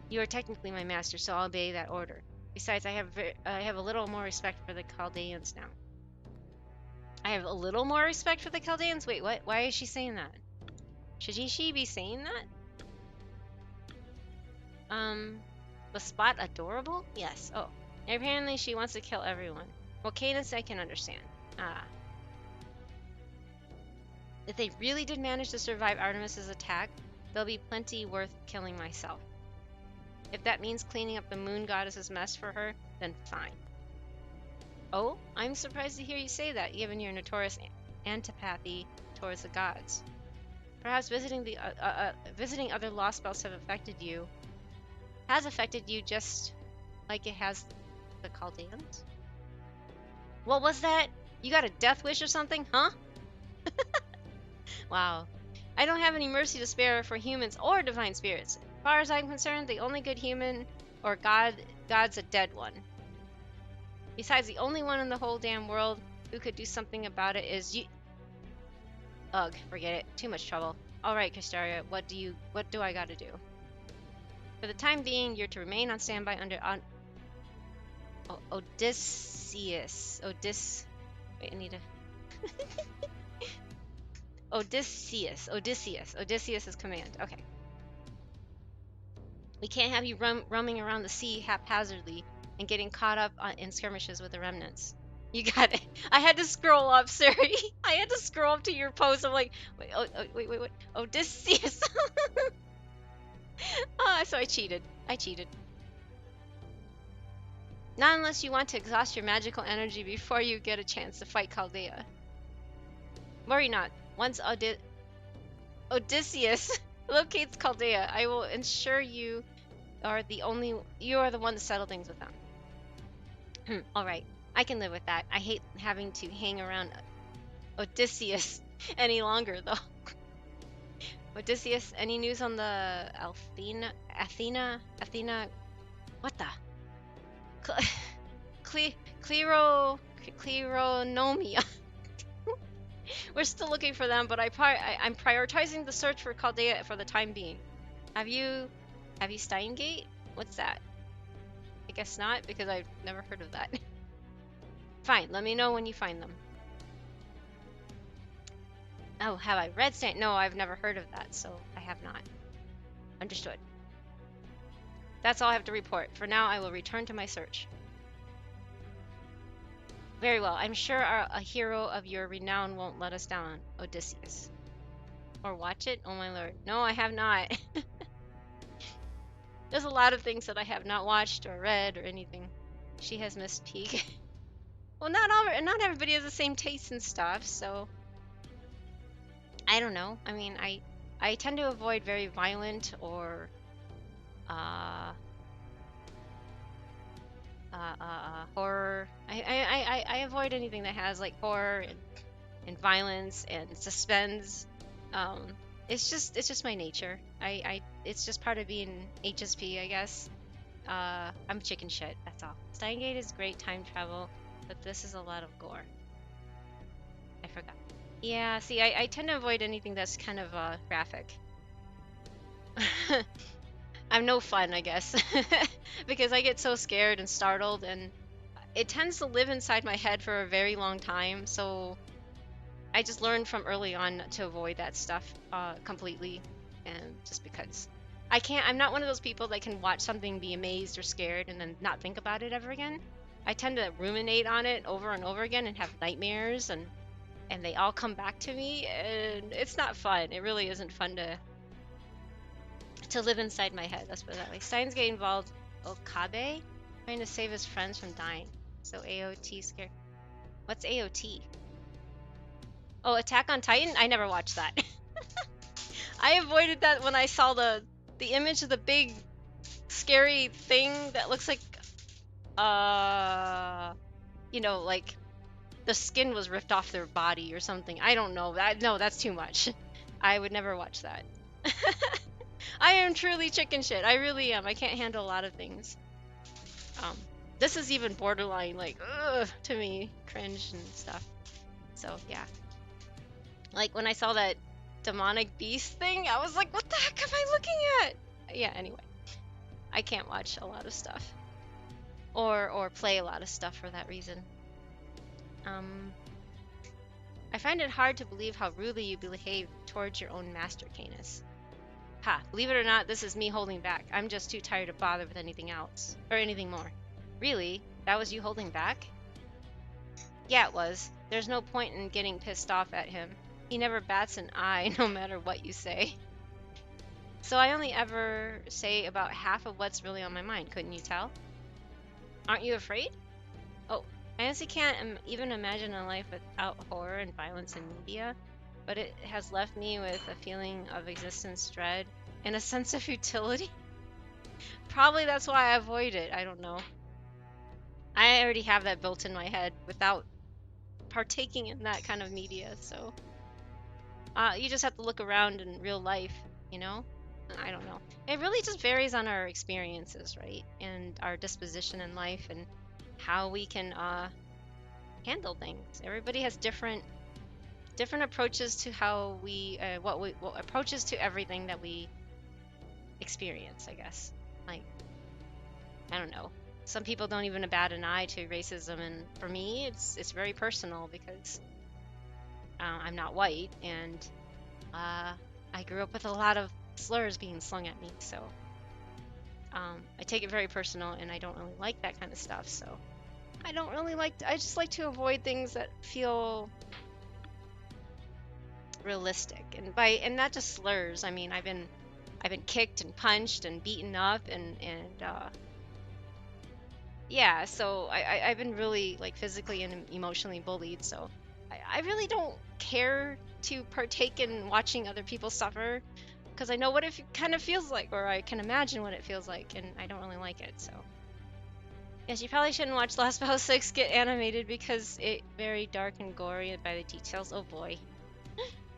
[SPEAKER 4] You are technically my master, so I'll obey that order. Besides, I have a little more respect for the Chaldeans now. I have a little more respect for the Chaldeans? Wait, what? Why is she saying that? Should she be saying that? Was Spot adorable? Yes. Oh. And apparently she wants to kill everyone. Well, Cadence I can understand. Ah. If they really did manage to survive Artemis's attack, there'll be plenty worth killing myself. If that means cleaning up the moon goddess's mess for her, then fine. Oh, I'm surprised to hear you say that, given your notorious antipathy towards the gods. Perhaps visiting other lost spells has affected you just like it has the Chaldeans. What was that? You got a death wish or something, huh? Wow. I don't have any mercy to spare for humans or divine spirits. As far as I'm concerned, the only good human or god's a dead one. Besides, the only one in the whole damn world who could do something about it is you. Ugh, forget it. Too much trouble. Alright, Castaria, what do I gotta do? For the time being, you're to remain on standby under Odysseus. Wait, I need to... Odysseus's command. Okay. We can't have you roaming around the sea haphazardly and getting caught up in skirmishes with the remnants. You got it. I had to scroll up, Siri. I had to scroll up to your post. I'm like, wait. Odysseus. So I cheated. Not unless you want to exhaust your magical energy before you get a chance to fight Chaldea. Worry not. Once Odysseus locates Chaldea, I will ensure you are the one to settle things with them. Alright, I can live with that. I hate having to hang around Odysseus any longer, though. Odysseus, any news on the Athena? What the? Cleronomia. We're still looking for them, but I'm prioritizing the search for Chaldea for the time being. Have you Steingate? What's that? I guess not, because I've never heard of that. Fine, let me know when you find them. Oh, have I read Stein? No, I've never heard of that, so I have not. Understood. That's all I have to report. For now, I will return to my search. Very well. I'm sure a hero of your renown won't let us down, Odysseus. Or watch it? Oh my lord. No, I have not. There's a lot of things that I have not watched or read or anything. She has missed peak. Well, not everybody has the same taste and stuff, so I don't know. I mean, I tend to avoid very violent or horror. I avoid anything that has like horror and violence and suspense. It's just my nature. It's just part of being HSP, I guess. I'm chicken shit. That's all. Steingate is great time travel, but this is a lot of gore. I forgot. Yeah, see, I tend to avoid anything that's kind of graphic. I'm no fun, I guess, because I get so scared and startled, and it tends to live inside my head for a very long time, so I just learned from early on to avoid that stuff completely, and just because I'm not one of those people that can watch something, be amazed or scared, and then not think about it ever again. I tend to ruminate on it over and over again and have nightmares, and they all come back to me, and it's not fun. It really isn't fun to live inside my head. Let's put it that way. Steins Gate involved Okabe trying to save his friends from dying. So AOT scare. What's AOT? Oh, Attack on Titan? I never watched that. I avoided that when I saw the image of the big scary thing that looks like you know, like the skin was ripped off their body or something. I don't know. No, that's too much. I would never watch that. I am truly chicken shit. I really am. I can't handle a lot of things. This is even borderline like ugh to me, cringe and stuff. So yeah. Like when I saw that demonic beast thing, I was like, what the heck am I looking at? Yeah, anyway. I can't watch a lot of stuff. Or play a lot of stuff for that reason. I find it hard to believe how rudely you behave towards your own master, Canis. Ha, believe it or not, this is me holding back. I'm just too tired to bother with anything else. Or anything more. Really? That was you holding back? Yeah, it was. There's no point in getting pissed off at him. He never bats an eye, no matter what you say. So I only ever say about half of what's really on my mind, couldn't you tell? Aren't you afraid? Oh, I honestly can't even imagine a life without horror and violence in media, but it has left me with a feeling of existence dread and a sense of futility. Probably that's why I avoid it, I don't know. I already have that built in my head without partaking in that kind of media, so you just have to look around in real life, you know? I don't know. It really just varies on our experiences, right? And our disposition in life and how we can handle things. Everybody has different approaches to how we what approaches to everything that we experience, I guess. Like, I don't know. Some people don't even bat an eye to racism, and for me, it's very personal because I'm not white, and I grew up with a lot of slurs being slung at me, so I take it very personal, and I don't really like that kind of stuff. So I don't really like. I just like to avoid things that feel realistic, and not just slurs. I mean, I've been kicked and punched and beaten up, and yeah. So I've been really like physically and emotionally bullied. So I really don't care to partake in watching other people suffer, because I know what it kind of feels like, or I can imagine what it feels like, and I don't really like it. So yes, you probably shouldn't watch Last of Us 6 get animated because it's very dark and gory by the details. Oh boy.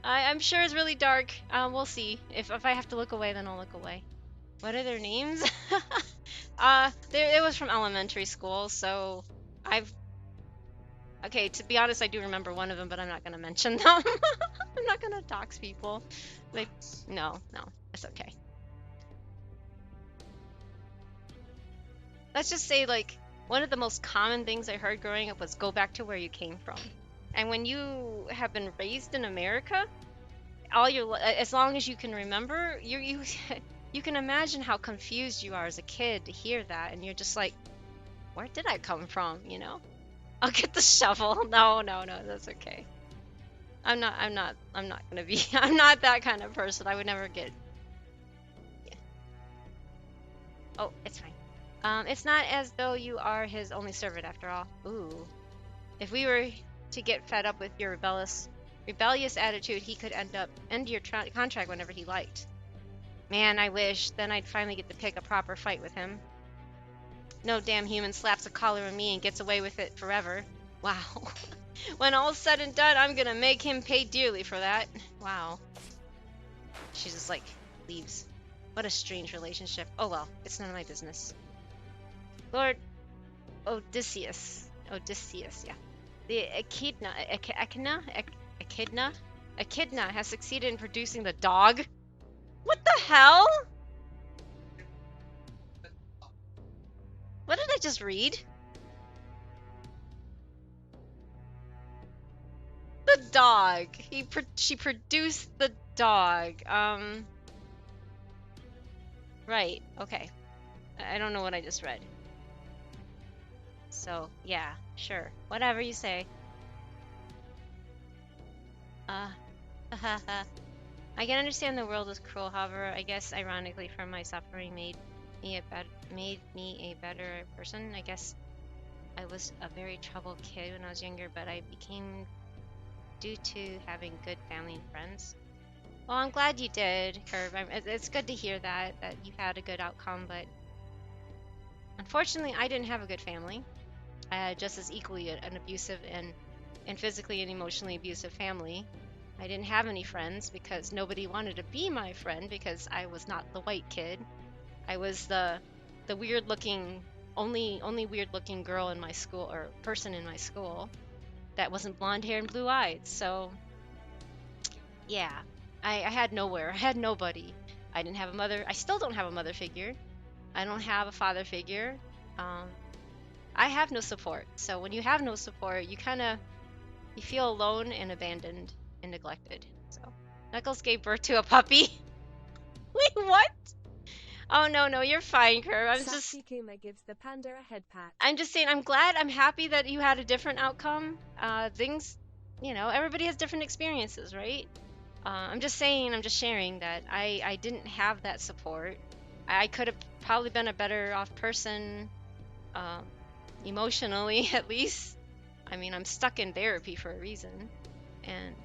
[SPEAKER 4] I'm sure it's really dark. We'll see. If I have to look away, then I'll look away. What are their names? It was from elementary school, so Okay, to be honest, I do remember one of them, but I'm not gonna mention them. I'm not gonna dox people. Like, no, it's okay. Let's just say, like, one of the most common things I heard growing up was go back to where you came from. And when you have been raised in America, as long as you can remember, you you can imagine how confused you are as a kid to hear that, and you're just like, where did I come from? You know? I'll get the shovel. No, that's okay. I'm not gonna be. I'm not that kind of person. I would never get. Yeah. Oh, it's fine. It's not as though you are his only servant after all. Ooh. If we were to get fed up with your rebellious attitude, he could end your contract whenever he liked. Man, I wish. Then I'd finally get to pick a proper fight with him. No damn human slaps a collar on me and gets away with it forever. Wow. When all's said and done, I'm gonna make him pay dearly for that. Wow. She just, like, leaves. What a strange relationship. Oh well, it's none of my business. Lord Odysseus, yeah. The Echidna has succeeded in producing the dog. What the hell? What did I just read? The dog. She produced the dog. Right. Okay. I don't know what I just read. So, yeah, sure. Whatever you say. I can understand the world is cruel, however, I guess ironically from my suffering made me a better person. I guess I was a very troubled kid when I was younger, but I became due to having good family and friends. Well, I'm glad you did, Curve. It's good to hear that you had a good outcome, but unfortunately, I didn't have a good family. I had just as equally an abusive and physically and emotionally abusive family. I didn't have any friends because nobody wanted to be my friend because I was not the white kid. I was the weird looking, only weird looking girl in my school, or person in my school, that wasn't blonde hair and blue eyes. So yeah, I had nowhere. I had nobody. I didn't have a mother. I still don't have a mother figure. I don't have a father figure. I have no support. So when you have no support, you feel alone and abandoned and neglected. So Knuckles gave birth to a puppy. Wait, what? Oh no, you're fine, Curve.
[SPEAKER 7] Sassy Kuma gives the panda a head pat.
[SPEAKER 4] I'm just saying, I'm happy that you had a different outcome. Things, everybody has different experiences, right? I'm just sharing that I didn't have that support. I could have probably been a better off person, emotionally at least. I mean, I'm stuck in therapy for a reason. And,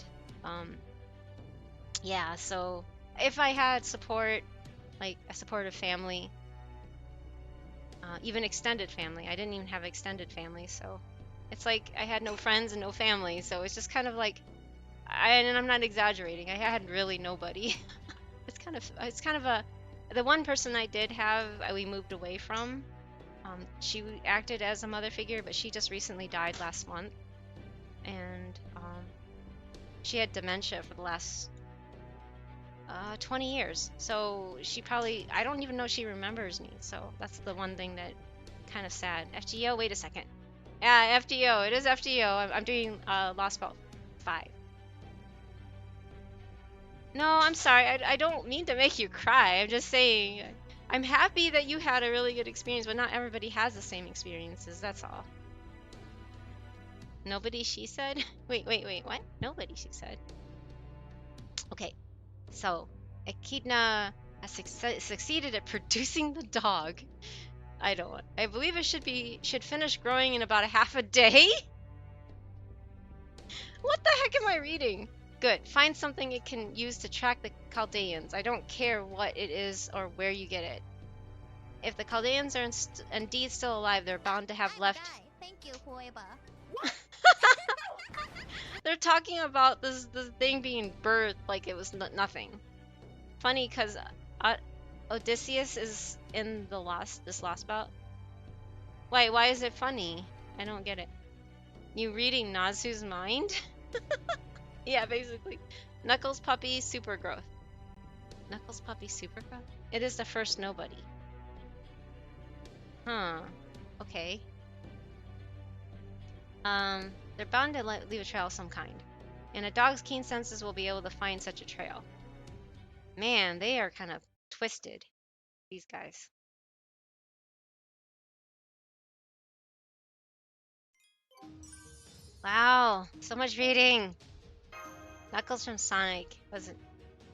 [SPEAKER 4] yeah, so if I had support, like a supportive family, even extended family. I didn't even have extended family, so it's like I had no friends and no family, so it's just kind of like, and I'm not exaggerating, I had really nobody. it's kind of the one person I did have, we moved away from. She acted as a mother figure, but she just recently died last month, and she had dementia for the last 20 years. So I don't even know she remembers me. So that's the one thing that kind of sad. FGO, wait a second. Yeah, FGO. It is FGO. I'm doing Lost Ball 5. No, I'm sorry. I don't mean to make you cry. I'm just saying I'm happy that you had a really good experience, but not everybody has the same experiences. That's all. Nobody, she said? Wait, what? Nobody, she said. Okay. So, Echidna has succeeded at producing the dog. I believe it should finish growing in about a half a day. What the heck am I reading? Good. Find something it can use to track the Chaldeans. I don't care what it is or where you get it. If the Chaldeans are indeed still alive, they're bound to have left.
[SPEAKER 1] Thank you, forever.
[SPEAKER 4] They're talking about this thing being birthed like it was nothing. Funny, because Odysseus is in this last bout. Why is it funny? I don't get it. You reading Nazu's mind? Yeah, basically. Knuckles puppy super growth. Knuckles puppy super growth? It is the first nobody. Huh. Okay. They're bound to leave a trail of some kind. And a dog's keen senses will be able to find such a trail. Man, they are kind of twisted, these guys. Wow, so much reading. Knuckles from Sonic wasn't.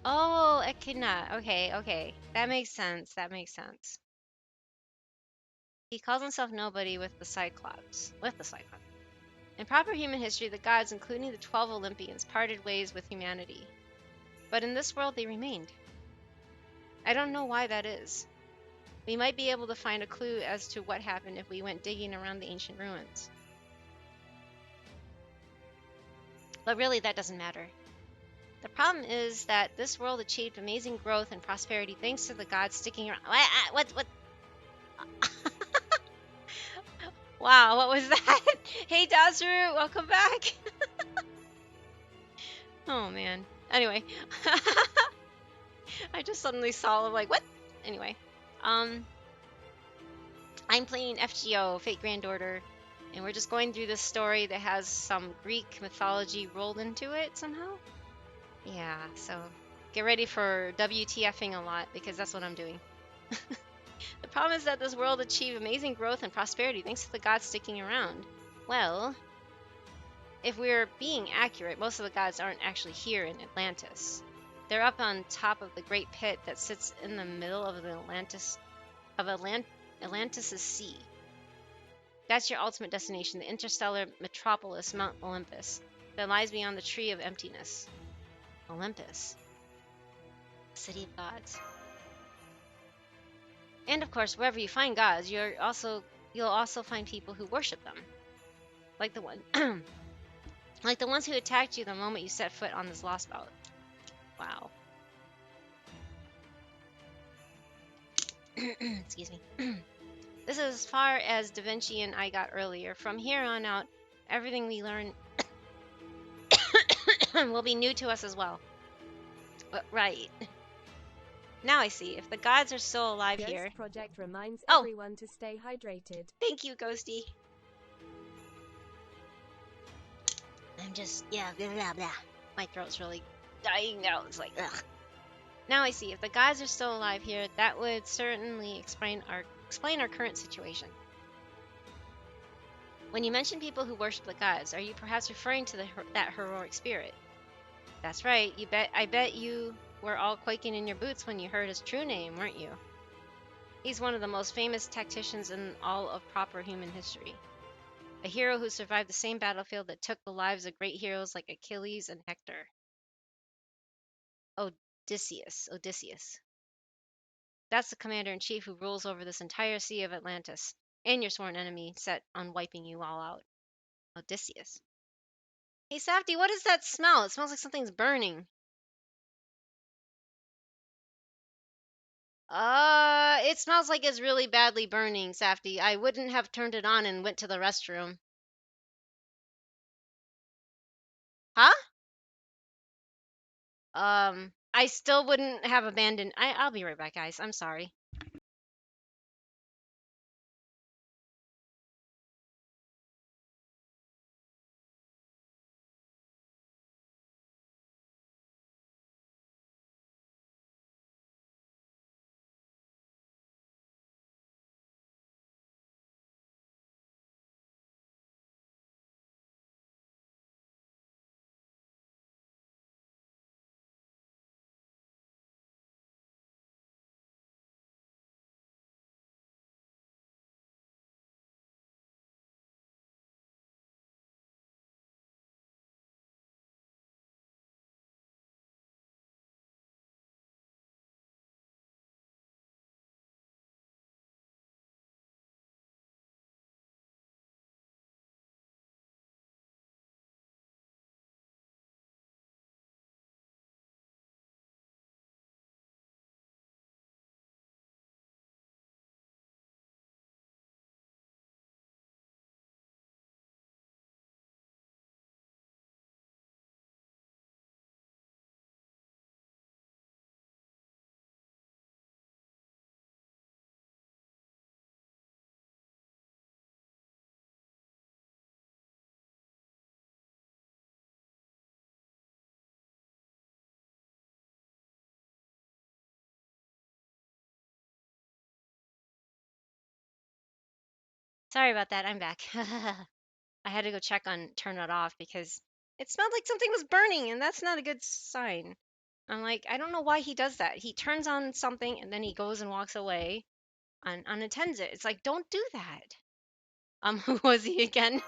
[SPEAKER 4] Oh, Echidna. Okay, okay. That makes sense. That makes sense. He calls himself nobody with the Cyclops. In proper human history, the gods, including the 12 Olympians, parted ways with humanity. But in this world, they remained. I don't know why that is. We might be able to find a clue as to what happened if we went digging around the ancient ruins. But really, that doesn't matter. The problem is that this world achieved amazing growth and prosperity thanks to the gods sticking around. What? Wow, what was that? Hey, Dazaru, welcome back. Oh, man. Anyway. I just suddenly saw, like, what? Anyway. I'm playing FGO, Fate Grand Order, and we're just going through this story that has some Greek mythology rolled into it somehow. Yeah, so get ready for WTFing a lot, because that's what I'm doing. The problem is that this world achieved amazing growth and prosperity thanks to the gods sticking around. Well, if we're being accurate, most of the gods aren't actually here in Atlantis. They're up on top of the great pit that sits in the middle of the Atlantis' sea. That's your ultimate destination, the interstellar metropolis, Mount Olympus, that lies beyond the Tree of Emptiness. Olympus. City of gods. And of course, wherever you find gods, you'll also find people who worship them. Like the ones who attacked you the moment you set foot on this lost bout. Wow. Excuse me. This is as far as Da Vinci and I got earlier. From here on out, everything we learn will be new to us as well. But, right. Now I see. If the gods are still alive
[SPEAKER 7] Ghost
[SPEAKER 4] here...
[SPEAKER 7] Project reminds
[SPEAKER 4] Oh!
[SPEAKER 7] everyone to stay hydrated.
[SPEAKER 4] Thank you, Ghosty. I'm just... yeah, blah, blah, blah. My throat's really dying now. It's like, ugh. Now I see. If the gods are still alive here, that would certainly explain our current situation. When you mention people who worship the gods, are you perhaps referring to that heroic spirit? That's right. I bet you were all quaking in your boots when you heard his true name, weren't you? He's one of the most famous tacticians in all of proper human history. A hero who survived the same battlefield that took the lives of great heroes like Achilles and Hector. Odysseus. That's the commander-in-chief who rules over this entire sea of Atlantis, and your sworn enemy set on wiping you all out. Odysseus. Hey, Safty, what is that smell? It smells like something's burning. It smells like it's really badly burning, Safty. I wouldn't have turned it on and went to the restroom. Huh? I still wouldn't have abandoned... I'll be right back, guys. I'm sorry. Sorry about that. I'm back. I had to go turn it off because it smelled like something was burning, and that's not a good sign. I'm like, I don't know why he does that. He turns on something and then he goes and walks away and unattends it. It's like, don't do that. Who was he again?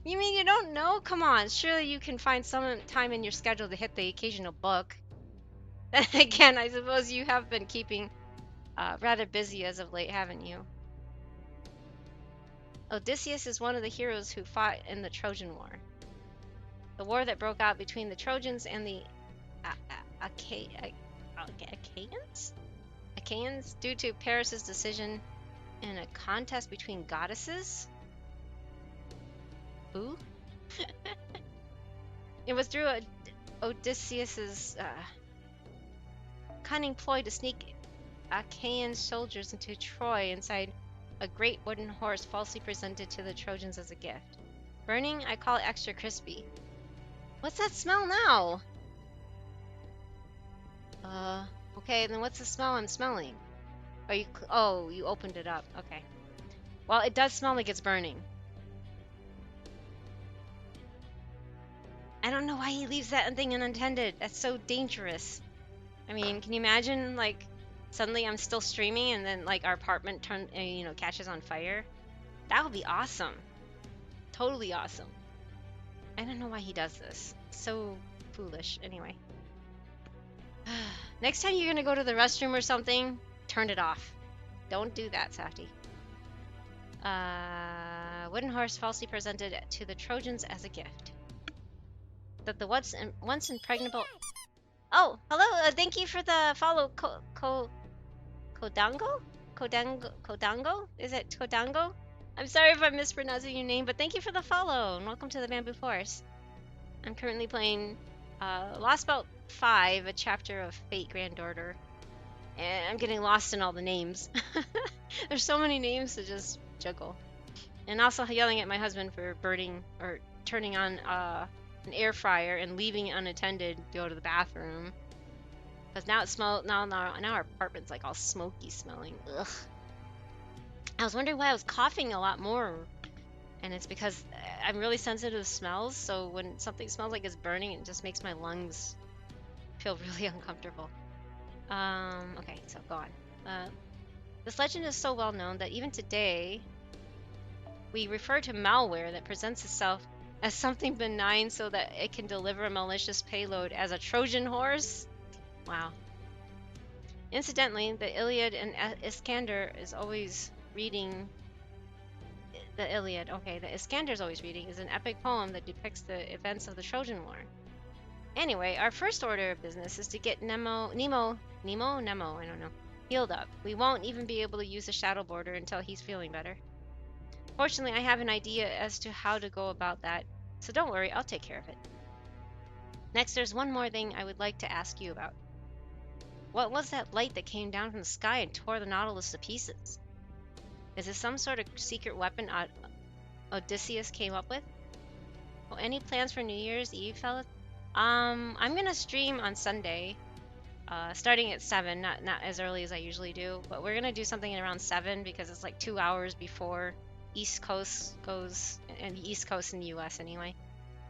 [SPEAKER 4] You mean you don't know? Come on, surely you can find some time in your schedule to hit the occasional book. Then again, I suppose you have been keeping rather busy as of late, haven't you? Odysseus is one of the heroes who fought in the Trojan War. The war that broke out between the Trojans and the Achaeans? Achaeans due to Paris's decision in a contest between goddesses? Who? It was through Odysseus's cunning ploy to sneak Achaean soldiers into Troy inside a great wooden horse falsely presented to the Trojans as a gift. Burning, I call it extra crispy. What's that smell now? Okay, then what's the smell I'm smelling? Oh, you opened it up. Okay. Well, it does smell like it's burning. I don't know why he leaves that thing unattended. That's so dangerous. I mean, can you imagine, like, suddenly I'm still streaming and then, like, our apartment catches on fire? That would be awesome. Totally awesome. I don't know why he does this. So foolish. Anyway. Next time you're gonna go to the restroom or something, turn it off. Don't do that, Safty. Wooden horse falsely presented to the Trojans as a gift. That the once impregnable... Oh, hello, thank you for the follow, Kodango? Kodango? Is it Kodango? I'm sorry if I'm mispronouncing your name, but thank you for the follow, and welcome to the Bamboo Forest. I'm currently playing Lost Belt 5, a chapter of Fate Granddaughter, and I'm getting lost in all the names. There's so many names to just juggle. And also yelling at my husband for turning on an air fryer and leaving it unattended to go to the bathroom. Because now it smells. Now our apartment's like all smoky smelling. Ugh. I was wondering why I was coughing a lot more, and it's because I'm really sensitive to smells. So when something smells like it's burning, it just makes my lungs feel really uncomfortable. Okay, so go on. This legend is so well known that even today, we refer to malware that presents itself as something benign so that it can deliver a malicious payload as a Trojan horse. Wow. Incidentally, the Iliad and Iskander is always reading. The Iliad, okay, the Iskander is always reading is an epic poem that depicts the events of the Trojan War. Anyway, our first order of business is to get Nemo, I don't know, healed up. We won't even be able to use the shadow border until he's feeling better. Fortunately, I have an idea as to how to go about that, so don't worry, I'll take care of it. Next, there's one more thing I would like to ask you about. What was that light that came down from the sky and tore the Nautilus to pieces? Is this some sort of secret weapon Odysseus came up with? Well, any plans for New Year's Eve, fellas? I'm gonna stream on Sunday, starting at 7, not as early as I usually do, but we're gonna do something around 7 because it's like 2 hours before East Coast goes, and the East Coast in the US anyway.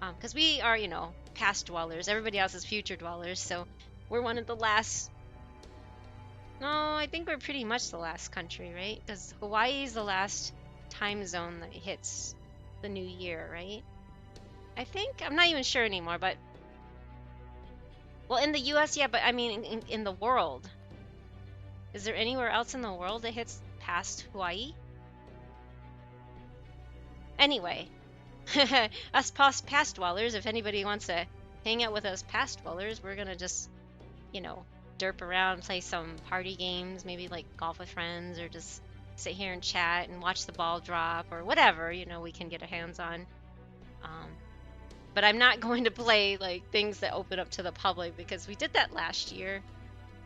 [SPEAKER 4] Because we are, past dwellers. Everybody else is future dwellers, so we're one of the last. No, I think we're pretty much the last country, right? Because Hawaii is the last time zone that hits the new year, right? I think. I'm not even sure anymore, but... Well, in the US, yeah, but I mean in the world. Is there anywhere else in the world that hits past Hawaii? Anyway, us past dwellers, if anybody wants to hang out with us past dwellers, we're gonna just, derp around, play some party games, maybe like golf with friends, or just sit here and chat and watch the ball drop, or whatever, we can get our hands on. But I'm not going to play like things that open up to the public, because we did that last year,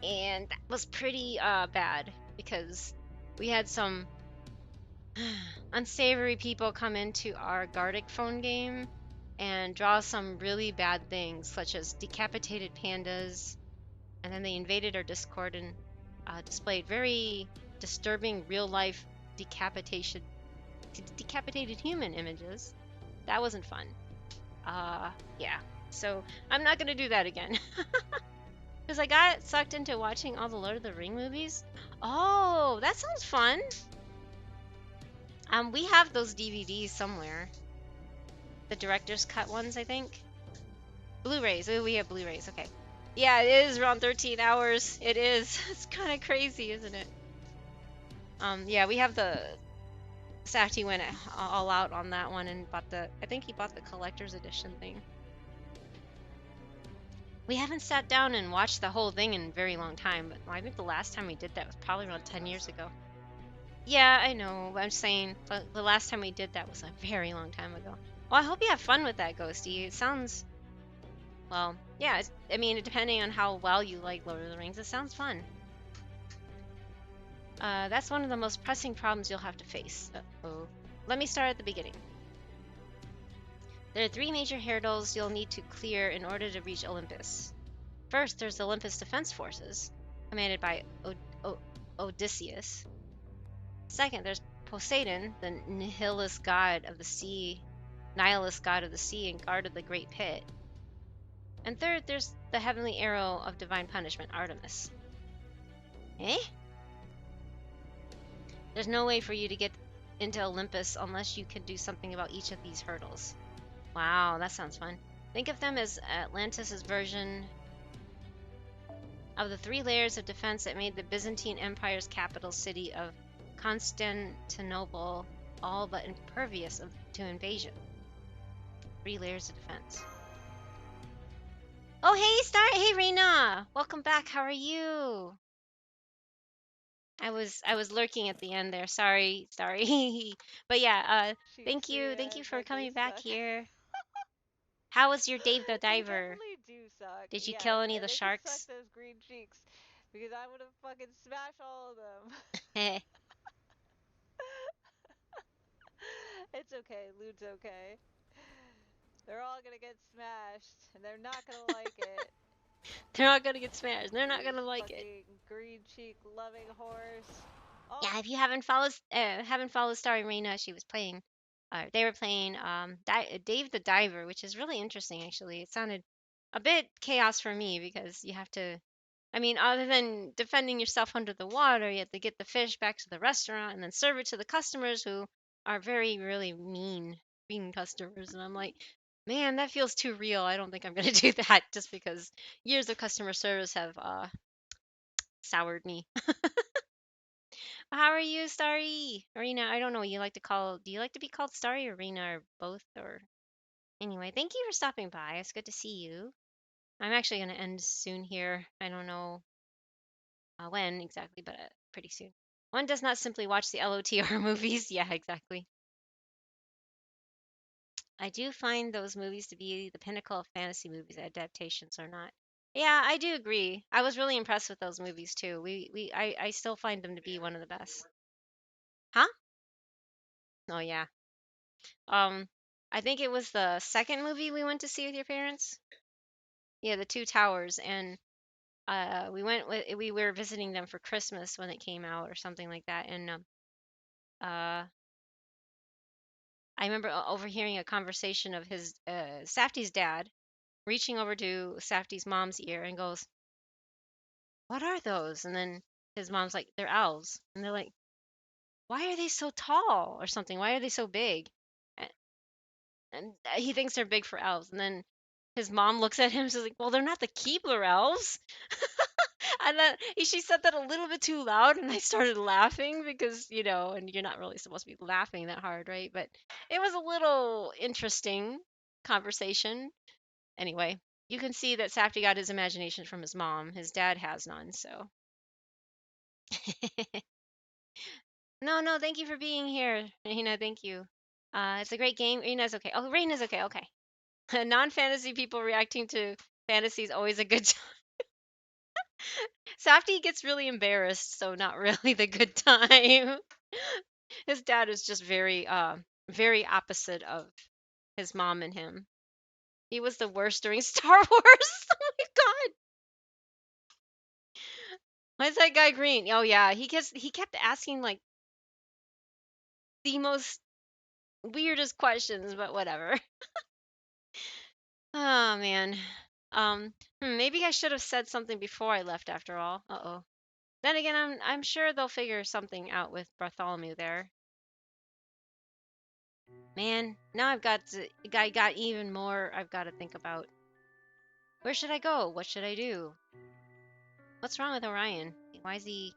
[SPEAKER 4] and that was pretty bad, because we had some unsavory people come into our Gartic phone game and draw some really bad things, such as decapitated pandas, and then they invaded our Discord and displayed very disturbing real-life decapitated human images. That wasn't fun. Yeah. So I'm not gonna do that again. Because I got sucked into watching all the Lord of the Ring movies. Oh, that sounds fun. We have those DVDs somewhere. The director's cut ones, I think. Blu-rays. Oh, we have Blu-rays. Okay. Yeah, it is around 13 hours. It is. It's kind of crazy, isn't it? Yeah, we have the Safety went all out on that one and bought the. I think he bought the collector's edition thing. We haven't sat down and watched the whole thing in a very long time, but I think the last time we did that was probably around 10 years ago. Yeah, I know, but I'm saying the last time we did that was a very long time ago. Well, I hope you have fun with that, Ghosty. It sounds, well, yeah, I mean, depending on how well you like Lord of the Rings, it sounds fun. That's one of the most pressing problems you'll have to face. Uh-oh. Let me start at the beginning. There are 3 major hurdles you'll need to clear in order to reach Olympus. First, there's the Olympus Defense Forces, commanded by Odysseus. Second, there's Poseidon, the nihilist god of the sea, and guard of the Great Pit. And third, there's the heavenly arrow of divine punishment, Artemis. Eh? There's no way for you to get into Olympus unless you can do something about each of these hurdles. Wow, that sounds fun. Think of them as Atlantis' version of the 3 layers of defense that made the Byzantine Empire's capital city of Constantinople all but impervious to invasion. 3 layers of defense. Oh, hey, Reina! Welcome back. How are you? I was lurking at the end there. Sorry. But yeah, thank you for coming back here. How was your Dave the Diver?
[SPEAKER 10] They definitely do suck.
[SPEAKER 4] Did you kill any of the
[SPEAKER 10] they
[SPEAKER 4] sharks?
[SPEAKER 10] Can suck those green cheeks, because I would have fucking smashed all of them. It's okay, Lude's okay. They're all gonna get smashed, and they're not gonna like it.
[SPEAKER 4] They're not gonna get smashed. They're not gonna like it.
[SPEAKER 10] Green cheek loving horse. Oh.
[SPEAKER 4] Yeah, if you haven't followed Starry Reina, she was playing. They were playing Dave the Diver, which is really interesting actually. It sounded a bit chaos for me because you have to. I mean, other than defending yourself under the water, you have to get the fish back to the restaurant and then serve it to the customers who are really mean customers. And I'm like, man, that feels too real. I don't think I'm gonna do that just because years of customer service have soured me. How are you, Starry? Arena, I don't know. Do you like to be called Starry or Arena or both? Or anyway, thank you for stopping by. It's good to see you. I'm actually going to end soon here. I don't know when exactly, but pretty soon. One does not simply watch the LOTR movies. Yeah, exactly. I do find those movies to be the pinnacle of fantasy movies, adaptations or not. Yeah, I do agree. I was really impressed with those movies too. I still find them to be one of the best. Huh? Oh yeah. I think it was the second movie we went to see with your parents. Yeah, The Two Towers, and we were visiting them for Christmas when it came out or something like that, and I remember overhearing a conversation of his Safty's dad reaching over to Safty's mom's ear and goes, "What are those?" And then his mom's like, "They're owls," and they're like, "Why are they so tall?" or something. Why are they so big? And he thinks they're big for elves. And then his mom looks at him and says, like, "Well, they're not the Keebler elves." And then she said that a little bit too loud, and I started laughing because, and you're not really supposed to be laughing that hard, right? But it was a little interesting conversation. Anyway, you can see that Safty got his imagination from his mom. His dad has none, so. No, thank you for being here, Reina. Thank you. It's a great game. Reina's okay. Oh, Reina's okay. Okay. Non-fantasy people reacting to fantasy is always a good time. Safty gets really embarrassed, so not really the good time. His dad is just very opposite of his mom and him. He was the worst during Star Wars. Oh my god. Why is that guy green? Oh yeah, he kept asking like the most weirdest questions, but whatever. Oh man. Maybe I should have said something before I left after all. Uh-oh. Then again, I'm sure they'll figure something out with Bartholomew there. Man, now I got even more I've got to think about. Where should I go? What should I do? What's wrong with Orion? Why is he...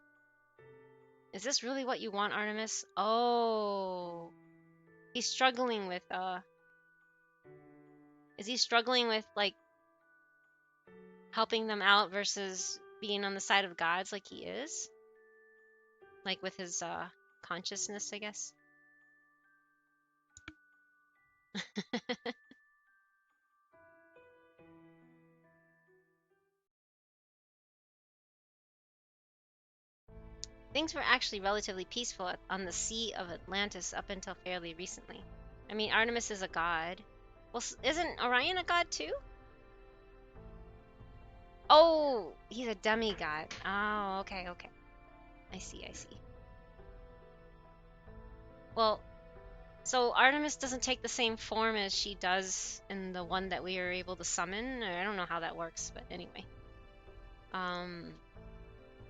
[SPEAKER 4] Is this really what you want, Artemis? Oh. He's struggling with, Is he struggling with, like, helping them out versus being on the side of gods like he is? Like, with his, consciousness, I guess? Things were actually relatively peaceful on the Sea of Atlantis up until fairly recently. I mean, Artemis is a god. Well, isn't Orion a god too? Oh, he's a demigod. Oh, okay, okay. I see, I see. Well, so Artemis doesn't take the same form as she does in the one that we are able to summon. I don't know how that works, but anyway.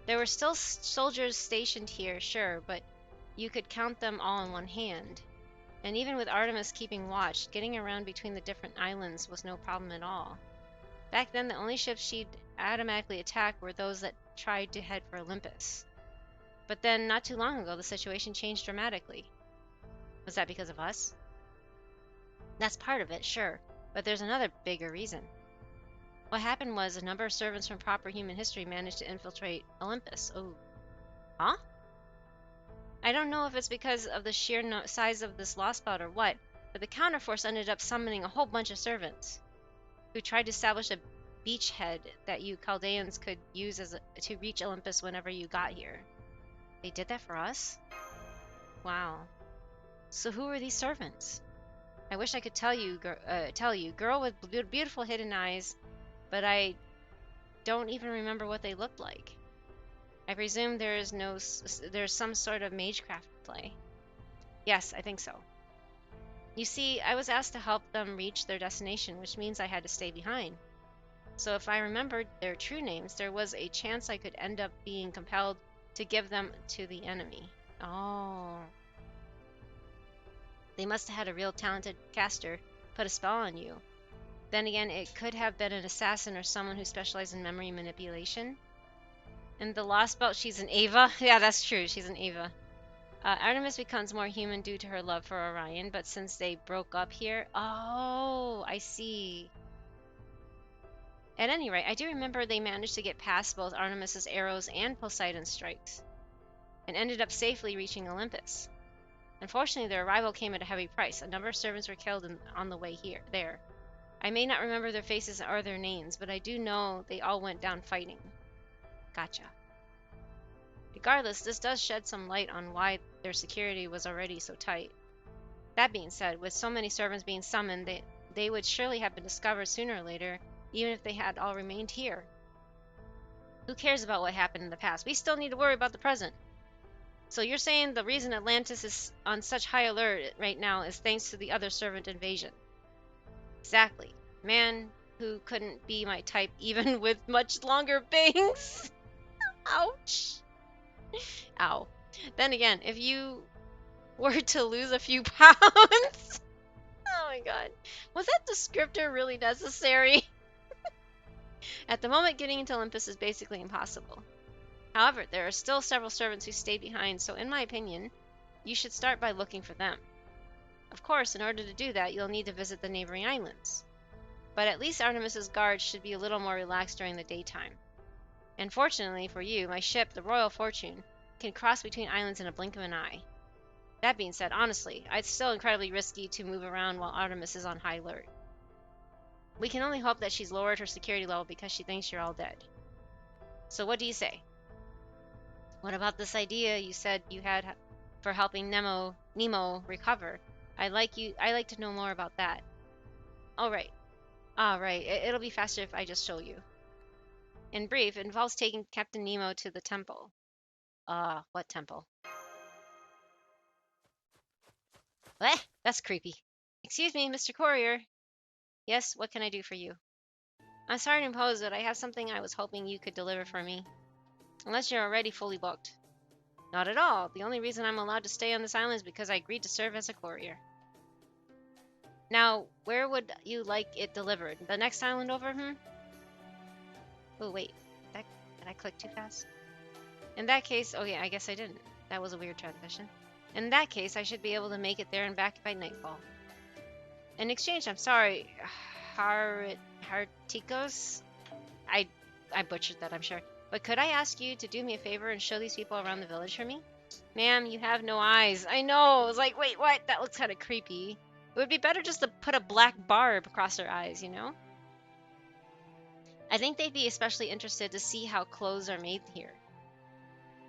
[SPEAKER 4] There were still soldiers stationed here, sure, but you could count them all in one hand. And even with Artemis keeping watch, getting around between the different islands was no problem at all. Back then, the only ships she'd automatically attack were those that tried to head for Olympus. But then, not too long ago, the situation changed dramatically. Was that because of us? That's part of it, sure, but there's another bigger reason. What happened was a number of servants from proper human history managed to infiltrate Olympus. Oh. Huh? I don't know if it's because of the sheer size of this lost spot or what, but the counterforce ended up summoning a whole bunch of servants who tried to establish a beachhead that you Chaldeans could use to reach Olympus whenever you got here. They did that for us? Wow. So who are these servants? I wish I could tell you, girl with beautiful hidden eyes, but I don't even remember what they looked like. I presume there's some sort of magecraft play. Yes, I think so. You see, I was asked to help them reach their destination, which means I had to stay behind. So if I remembered their true names, there was a chance I could end up being compelled to give them to the enemy. Oh. They must have had a real talented caster put a spell on you. Then again, it could have been an assassin or someone who specialized in memory manipulation. And the Lost Belt, she's an Ava. Yeah, that's true. She's an Ava. Artemis becomes more human due to her love for Orion, but since they broke up here... Oh, I see. At any rate, I do remember they managed to get past both Artemis's arrows and Poseidon's strikes, and ended up safely reaching Olympus. Unfortunately, their arrival came at a heavy price. A number of servants were killed on the way there. I may not remember their faces or their names, but I do know they all went down fighting. Gotcha. Regardless, this does shed some light on why their security was already so tight. That being said, with so many servants being summoned, they would surely have been discovered sooner or later, even if they had all remained here. Who cares about what happened in the past? We still need to worry about the present. So you're saying the reason Atlantis is on such high alert right now is thanks to the other servant invasion? Exactly. Man who couldn't be my type even with much longer bangs. Ouch. Ow. Then again, if you were to lose a few pounds... Oh my god. Was that descriptor really necessary? At the moment, getting into Olympus is basically impossible. However, there are still several servants who stayed behind, so in my opinion, you should start by looking for them. Of course, in order to do that, you'll need to visit the neighboring islands. But at least Artemis's guards should be a little more relaxed during the daytime. And fortunately for you, my ship, the Royal Fortune, can cross between islands in a blink of an eye. That being said, honestly, it's still incredibly risky to move around while Artemis is on high alert. We can only hope that she's lowered her security level because she thinks you're all dead. So what do you say? What about this idea you said you had for helping Nemo recover? I'd like to know more about that. All right. It'll be faster if I just show you. In brief, it involves taking Captain Nemo to the temple. What temple? What? That's creepy. Excuse me, Mr. Courier. Yes, what can I do for you? I'm sorry to impose, but I have something I was hoping you could deliver for me. Unless you're already fully booked. Not at all. The only reason I'm allowed to stay on this island is because I agreed to serve as a courier. Now, where would you like it delivered? The next island over? Oh, wait. Did I click too fast? In that case, oh yeah, I guess I didn't. That was a weird transition. In that case, I should be able to make it there and back by nightfall. In exchange, I'm sorry, Hartikos? I butchered that, I'm sure. But could I ask you to do me a favor and show these people around the village for me? Ma'am, you have no eyes. I know. I was like, wait, what? That looks kind of creepy. It would be better just to put a black barb across their eyes, you know? I think they'd be especially interested to see how clothes are made here.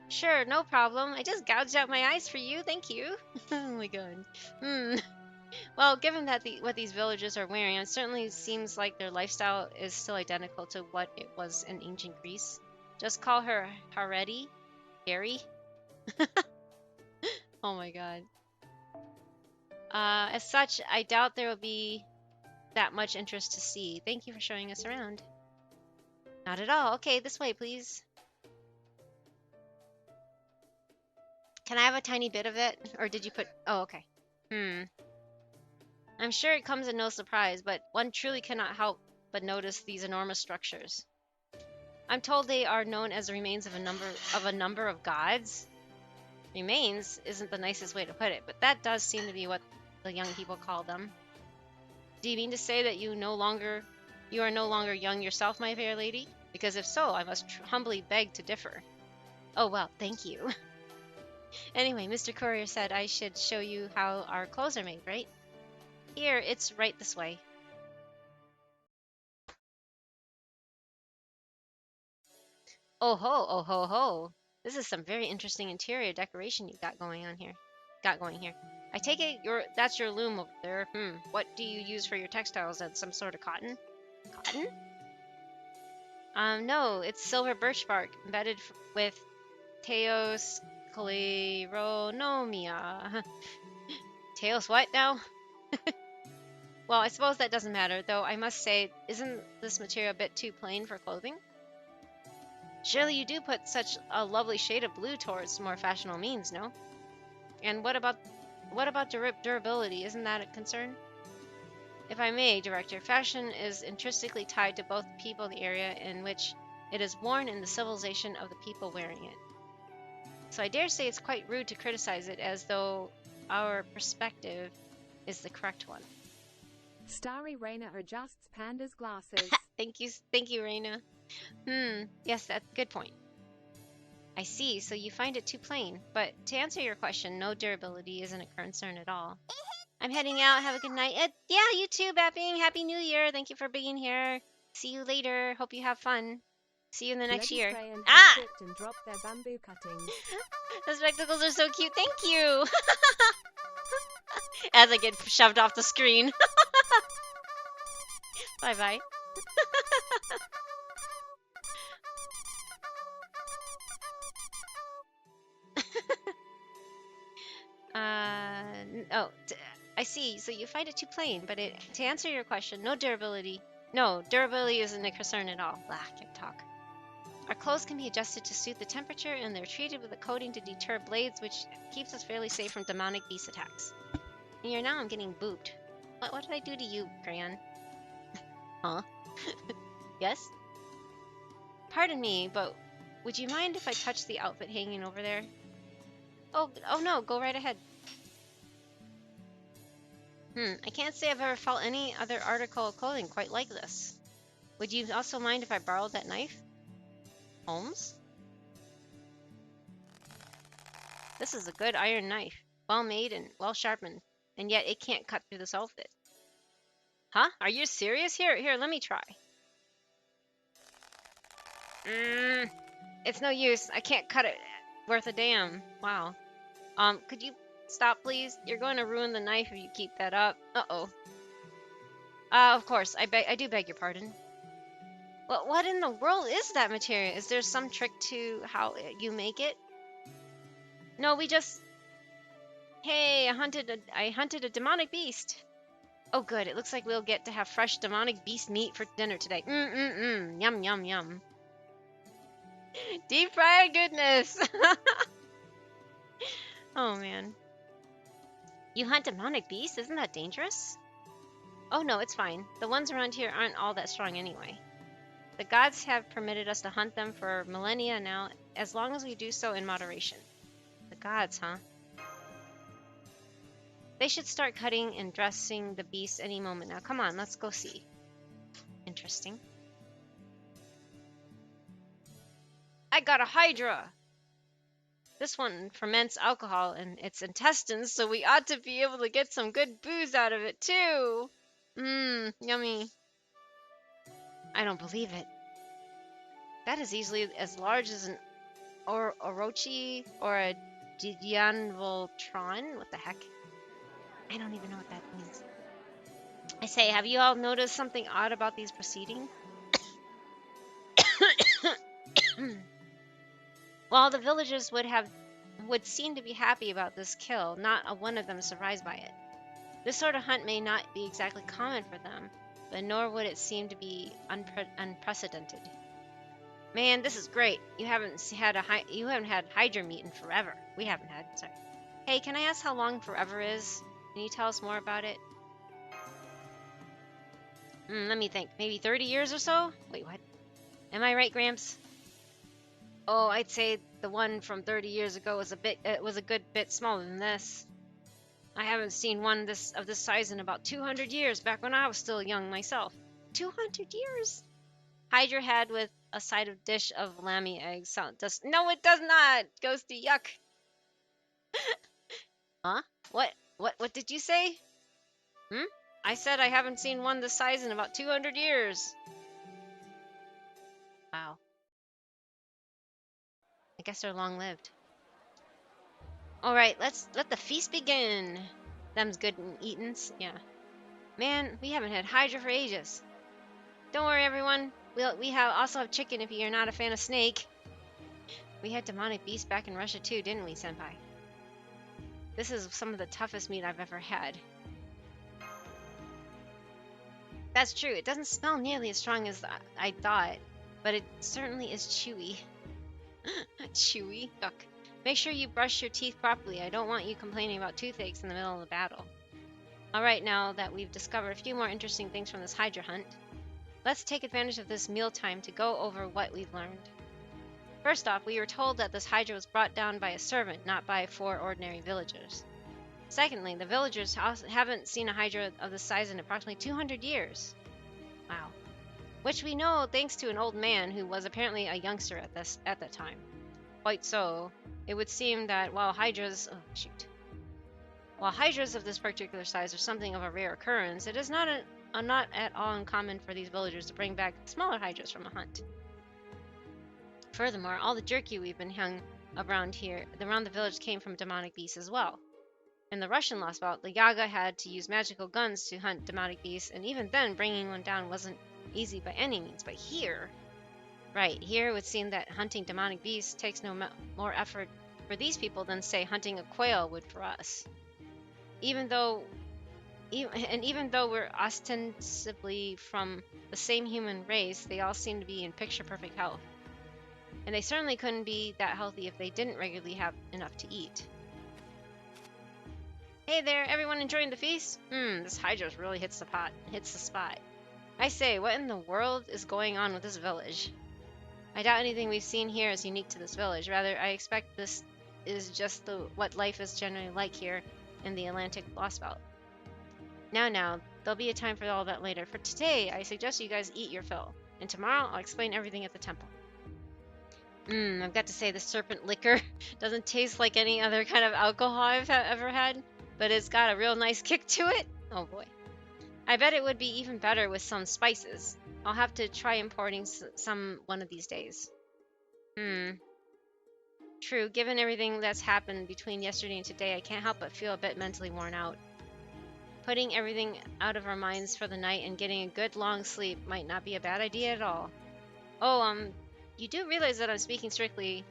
[SPEAKER 4] Sure, no problem. I just gouged out my eyes for you. Thank you. Oh my god. Well, given that what these villagers are wearing, it certainly seems like their lifestyle is still identical to what it was in ancient Greece. Just call her Haredi? Gary? Oh my god. As such, I doubt there will be that much interest to see. Thank you for showing us around. Not at all. Okay, this way, please. Can I have a tiny bit of it? Or did you put... Oh, okay. I'm sure it comes as no surprise, but one truly cannot help but notice these enormous structures. I'm told they are known as the remains of a number of gods. Remains isn't the nicest way to put it, but that does seem to be what the young people call them. Do you mean to say that you are no longer young yourself, my fair lady? Because if so, I must humbly beg to differ. Oh well, thank you. Anyway, Mr. Courier said I should show you how our clothes are made, right? Here, it's right this way. Oh ho ho. This is some very interesting interior decoration you got going here. I take it that's your loom over there. What do you use for your textiles? That's some sort of cotton? Cotton? No, it's silver birch bark embedded with teoscleronomia. Teos what now? Well, I suppose that doesn't matter, though I must say, isn't this material a bit too plain for clothing? Surely you do put such a lovely shade of blue towards more fashionable means, no? And what about durability? Isn't that a concern? If I may, Director, fashion is intrinsically tied to both the people of the area in which it is worn and the civilization of the people wearing it. So I dare say it's quite rude to criticize it as though our perspective is the correct one.
[SPEAKER 2] Starry Raina adjusts Panda's glasses.
[SPEAKER 4] Thank you, Raina. Yes, that's a good point. I see, so you find it too plain. But to answer your question, no, durability isn't a concern at all. I'm heading out. Have a good night. Yeah, you too, Bapping. Happy New Year. Thank you for being here. See you later. Hope you have fun. See you in the next year.
[SPEAKER 7] And drop their bamboo cuttings.
[SPEAKER 4] The spectacles are so cute. Thank you. As I get shoved off the screen. Bye-bye. I see. So you find it too plain, but to answer your question, no, durability isn't a concern at all. I can't talk. Our clothes can be adjusted to suit the temperature, and they're treated with a coating to deter blades, which keeps us fairly safe from demonic beast attacks. And here now I'm getting booped. What did I do to you, Crayon? Huh? Yes? Pardon me, but would you mind if I touch the outfit hanging over there? Oh no, go right ahead. I can't say I've ever felt any other article of clothing quite like this. Would you also mind if I borrowed that knife? Holmes? This is a good iron knife. Well made and well sharpened. And yet it can't cut through this outfit. Huh? Are you serious? Here, let me try. It's no use. I can't cut it worth a damn. Wow. Could you stop, please? You're going to ruin the knife if you keep that up. Uh-oh. Of course. I do beg your pardon. What in the world is that material? Is there some trick to how you make it? No, we just... Hey, I hunted a demonic beast. Oh, good. It looks like we'll get to have fresh demonic beast meat for dinner today. Yum, yum, yum. Deep fried goodness. Oh, man. You hunt demonic beasts? Isn't that dangerous? Oh, no, it's fine. The ones around here aren't all that strong anyway. The gods have permitted us to hunt them for millennia now, as long as we do so in moderation. The gods, huh? They should start cutting and dressing the beasts any moment now. Come on, let's go see. Interesting. I got a hydra! This one ferments alcohol in its intestines, so we ought to be able to get some good booze out of it, too! Mmm, yummy. I don't believe it. That is easily as large as an Orochi or a Dianvoltron. What the heck? I don't even know what that means. I say, have you all noticed something odd about these proceedings? While the villagers would seem to be happy about this kill, not a one of them surprised by it. This sort of hunt may not be exactly common for them, but nor would it seem to be unprecedented. Man, this is great. You haven't had hydra meat in forever. We haven't had. Sorry. Hey, can I ask how long forever is? Can you tell us more about it? Let me think. Maybe 30 years or so? Wait, what? Am I right, Gramps? Oh, I'd say the one from 30 years ago was a good bit smaller than this. I haven't seen one of this size in about 200 years, back when I was still young myself. 200 years? Hydra had with a side of dish of lammy eggs. No, it does not! Ghosty, yuck! Huh? What did you say? I said I haven't seen one this size in about 200 years. Wow. I guess they're long-lived. Alright, let the feast begin. Them's good and eatin's, yeah. Man, we haven't had Hydra for ages. Don't worry, everyone. We also have chicken if you're not a fan of snake. We had demonic beasts back in Russia too, didn't we, Senpai? This is some of the toughest meat I've ever had. That's true. It doesn't smell nearly as strong as I thought, but it certainly is chewy. Chewy? Yuck. Make sure you brush your teeth properly. I don't want you complaining about toothaches in the middle of the battle. Alright, now that we've discovered a few more interesting things from this Hydra hunt, let's take advantage of this mealtime to go over what we've learned. First off, we were told that this Hydra was brought down by a servant, not by 4 ordinary villagers. Secondly, the villagers haven't seen a Hydra of this size in approximately 200 years. Wow. Which we know thanks to an old man who was apparently a youngster at that time. Quite so. It would seem that while Hydras of this particular size are something of a rare occurrence, it is not at all uncommon for these villagers to bring back smaller Hydras from a hunt. Furthermore, all the jerky we've been hung around the village came from demonic beasts as well. In the Russian Lost Vault, the Yaga had to use magical guns to hunt demonic beasts, and even then, bringing one down wasn't easy by any means. But here it would seem that hunting demonic beasts takes no more effort for these people than, say, hunting a quail would for us. Even though we're ostensibly from the same human race, they all seem to be in picture-perfect health. And they certainly couldn't be that healthy if they didn't regularly have enough to eat. Hey there, everyone enjoying the feast? This Hydra really hits the spot. I say, what in the world is going on with this village? I doubt anything we've seen here is unique to this village. Rather, I expect this is just what life is generally like here in the Atlantic Lost Belt. Now, there'll be a time for all that later. For today, I suggest you guys eat your fill. And tomorrow, I'll explain everything at the temple. I've got to say, the serpent liquor doesn't taste like any other kind of alcohol I've ever had, but it's got a real nice kick to it. Oh boy. I bet it would be even better with some spices. I'll have to try importing some one of these days. True, given everything that's happened between yesterday and today, I can't help but feel a bit mentally worn out. Putting everything out of our minds for the night and getting a good long sleep might not be a bad idea at all. Oh, you do realize that I'm speaking strictly...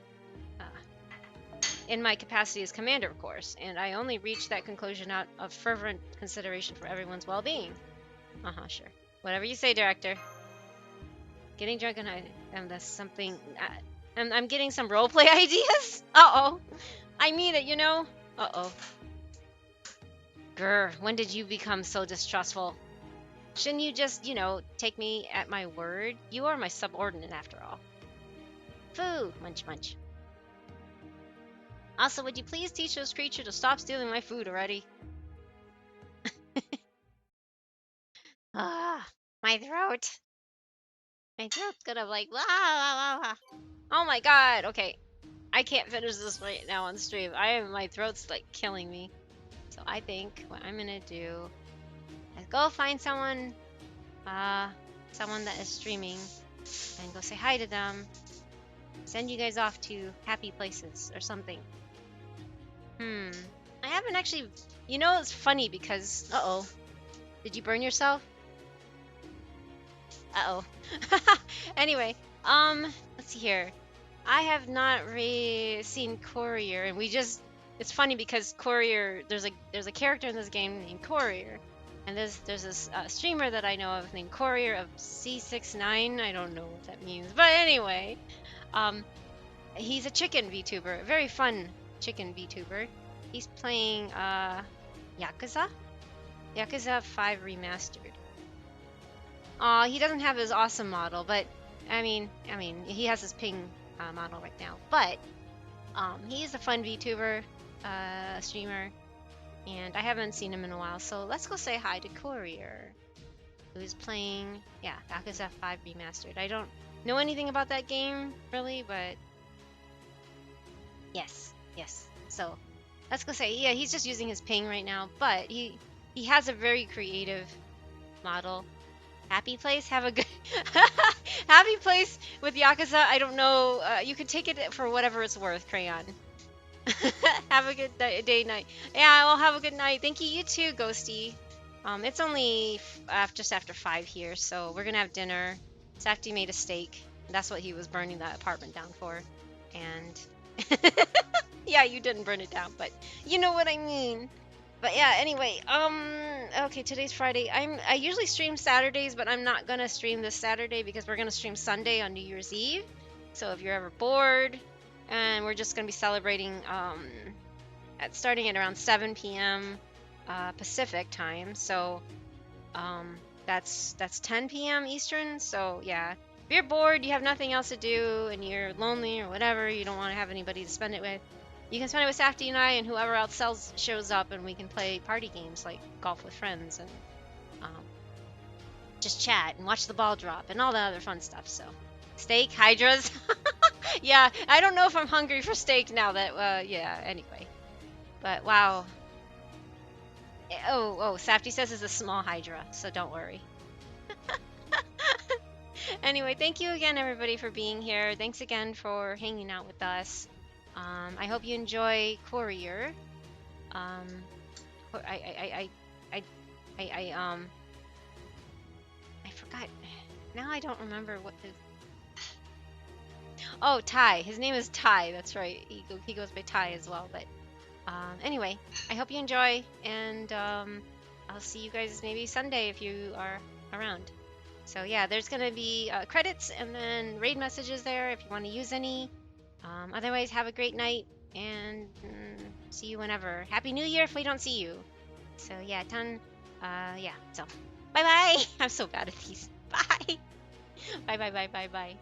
[SPEAKER 4] in my capacity as commander, of course, and I only reached that conclusion out of fervent consideration for everyone's well-being. Sure. Whatever you say, director. Getting drunk and that's something. I'm getting some roleplay ideas. Uh-oh. I mean it, you know. Uh-oh. Grr, when did you become so distrustful? Shouldn't you just, take me at my word? You are my subordinate after all. Foo! Munch munch. Also, would you please teach this creature to stop stealing my food already? My throat. My throat's gonna like, blah, blah, blah, blah. Oh my god, okay. I can't finish this right now on stream. My throat's like killing me. So I think what I'm gonna do is go find someone that is streaming and go say hi to them. Send you guys off to happy places or something. I haven't actually, it's funny because, uh-oh. Did you burn yourself? Uh-oh. Anyway, let's see here. I have not seen Courier, and it's funny because Courier, there's a character in this game named Courier, and there's this streamer that I know of named Courier of C69. I don't know what that means, but anyway, he's a chicken VTuber, a very fun chicken VTuber. He's playing Yakuza 5 Remastered. He doesn't have his awesome model, but I mean, he has his ping model right now. But he's a fun VTuber streamer, and I haven't seen him in a while. So let's go say hi to Courier, who's playing Yakuza 5 Remastered. I don't know anything about that game really, but yes. So let's go say he's just using his ping right now, but he has a very creative model. Happy place, have a good happy place with Yakuza. I don't know. You can take it for whatever it's worth, Crayon. Have a good day, night. Yeah, well, have a good night. Thank you. You too, Ghosty. It's only just after 5 here, so we're gonna have dinner. Safety made a steak. That's what he was burning that apartment down for. And yeah, you didn't burn it down, but you know what I mean. But yeah, anyway, okay, today's Friday. I usually stream Saturdays, but I'm not gonna stream this Saturday because we're gonna stream Sunday on New Year's Eve. So if you're ever bored, and we're just gonna be celebrating starting at around 7 p.m. Pacific time. So that's 10 p.m. Eastern. So yeah, if you're bored, you have nothing else to do, and you're lonely or whatever, you don't want to have anybody to spend it with, you can spend it with Safety and I and whoever else shows up, and we can play party games like Golf with Friends and just chat and watch the ball drop and all the other fun stuff. So steak, hydras. Yeah, I don't know if I'm hungry for steak now that anyway. But wow. Oh, Safety says it's a small hydra, so don't worry. Anyway, thank you again everybody for being here. Thanks again for hanging out with us. I hope you enjoy Courier. I forgot. Now I don't remember what the. Oh, Ty. His name is Ty. That's right. He goes by Ty as well. But anyway, I hope you enjoy, and I'll see you guys maybe Sunday if you are around. So yeah, there's gonna be credits and then raid messages there if you want to use any. Otherwise, have a great night, and see you whenever. Happy New Year if we don't see you. So yeah, so bye-bye. I'm so bad at these. Bye. Bye.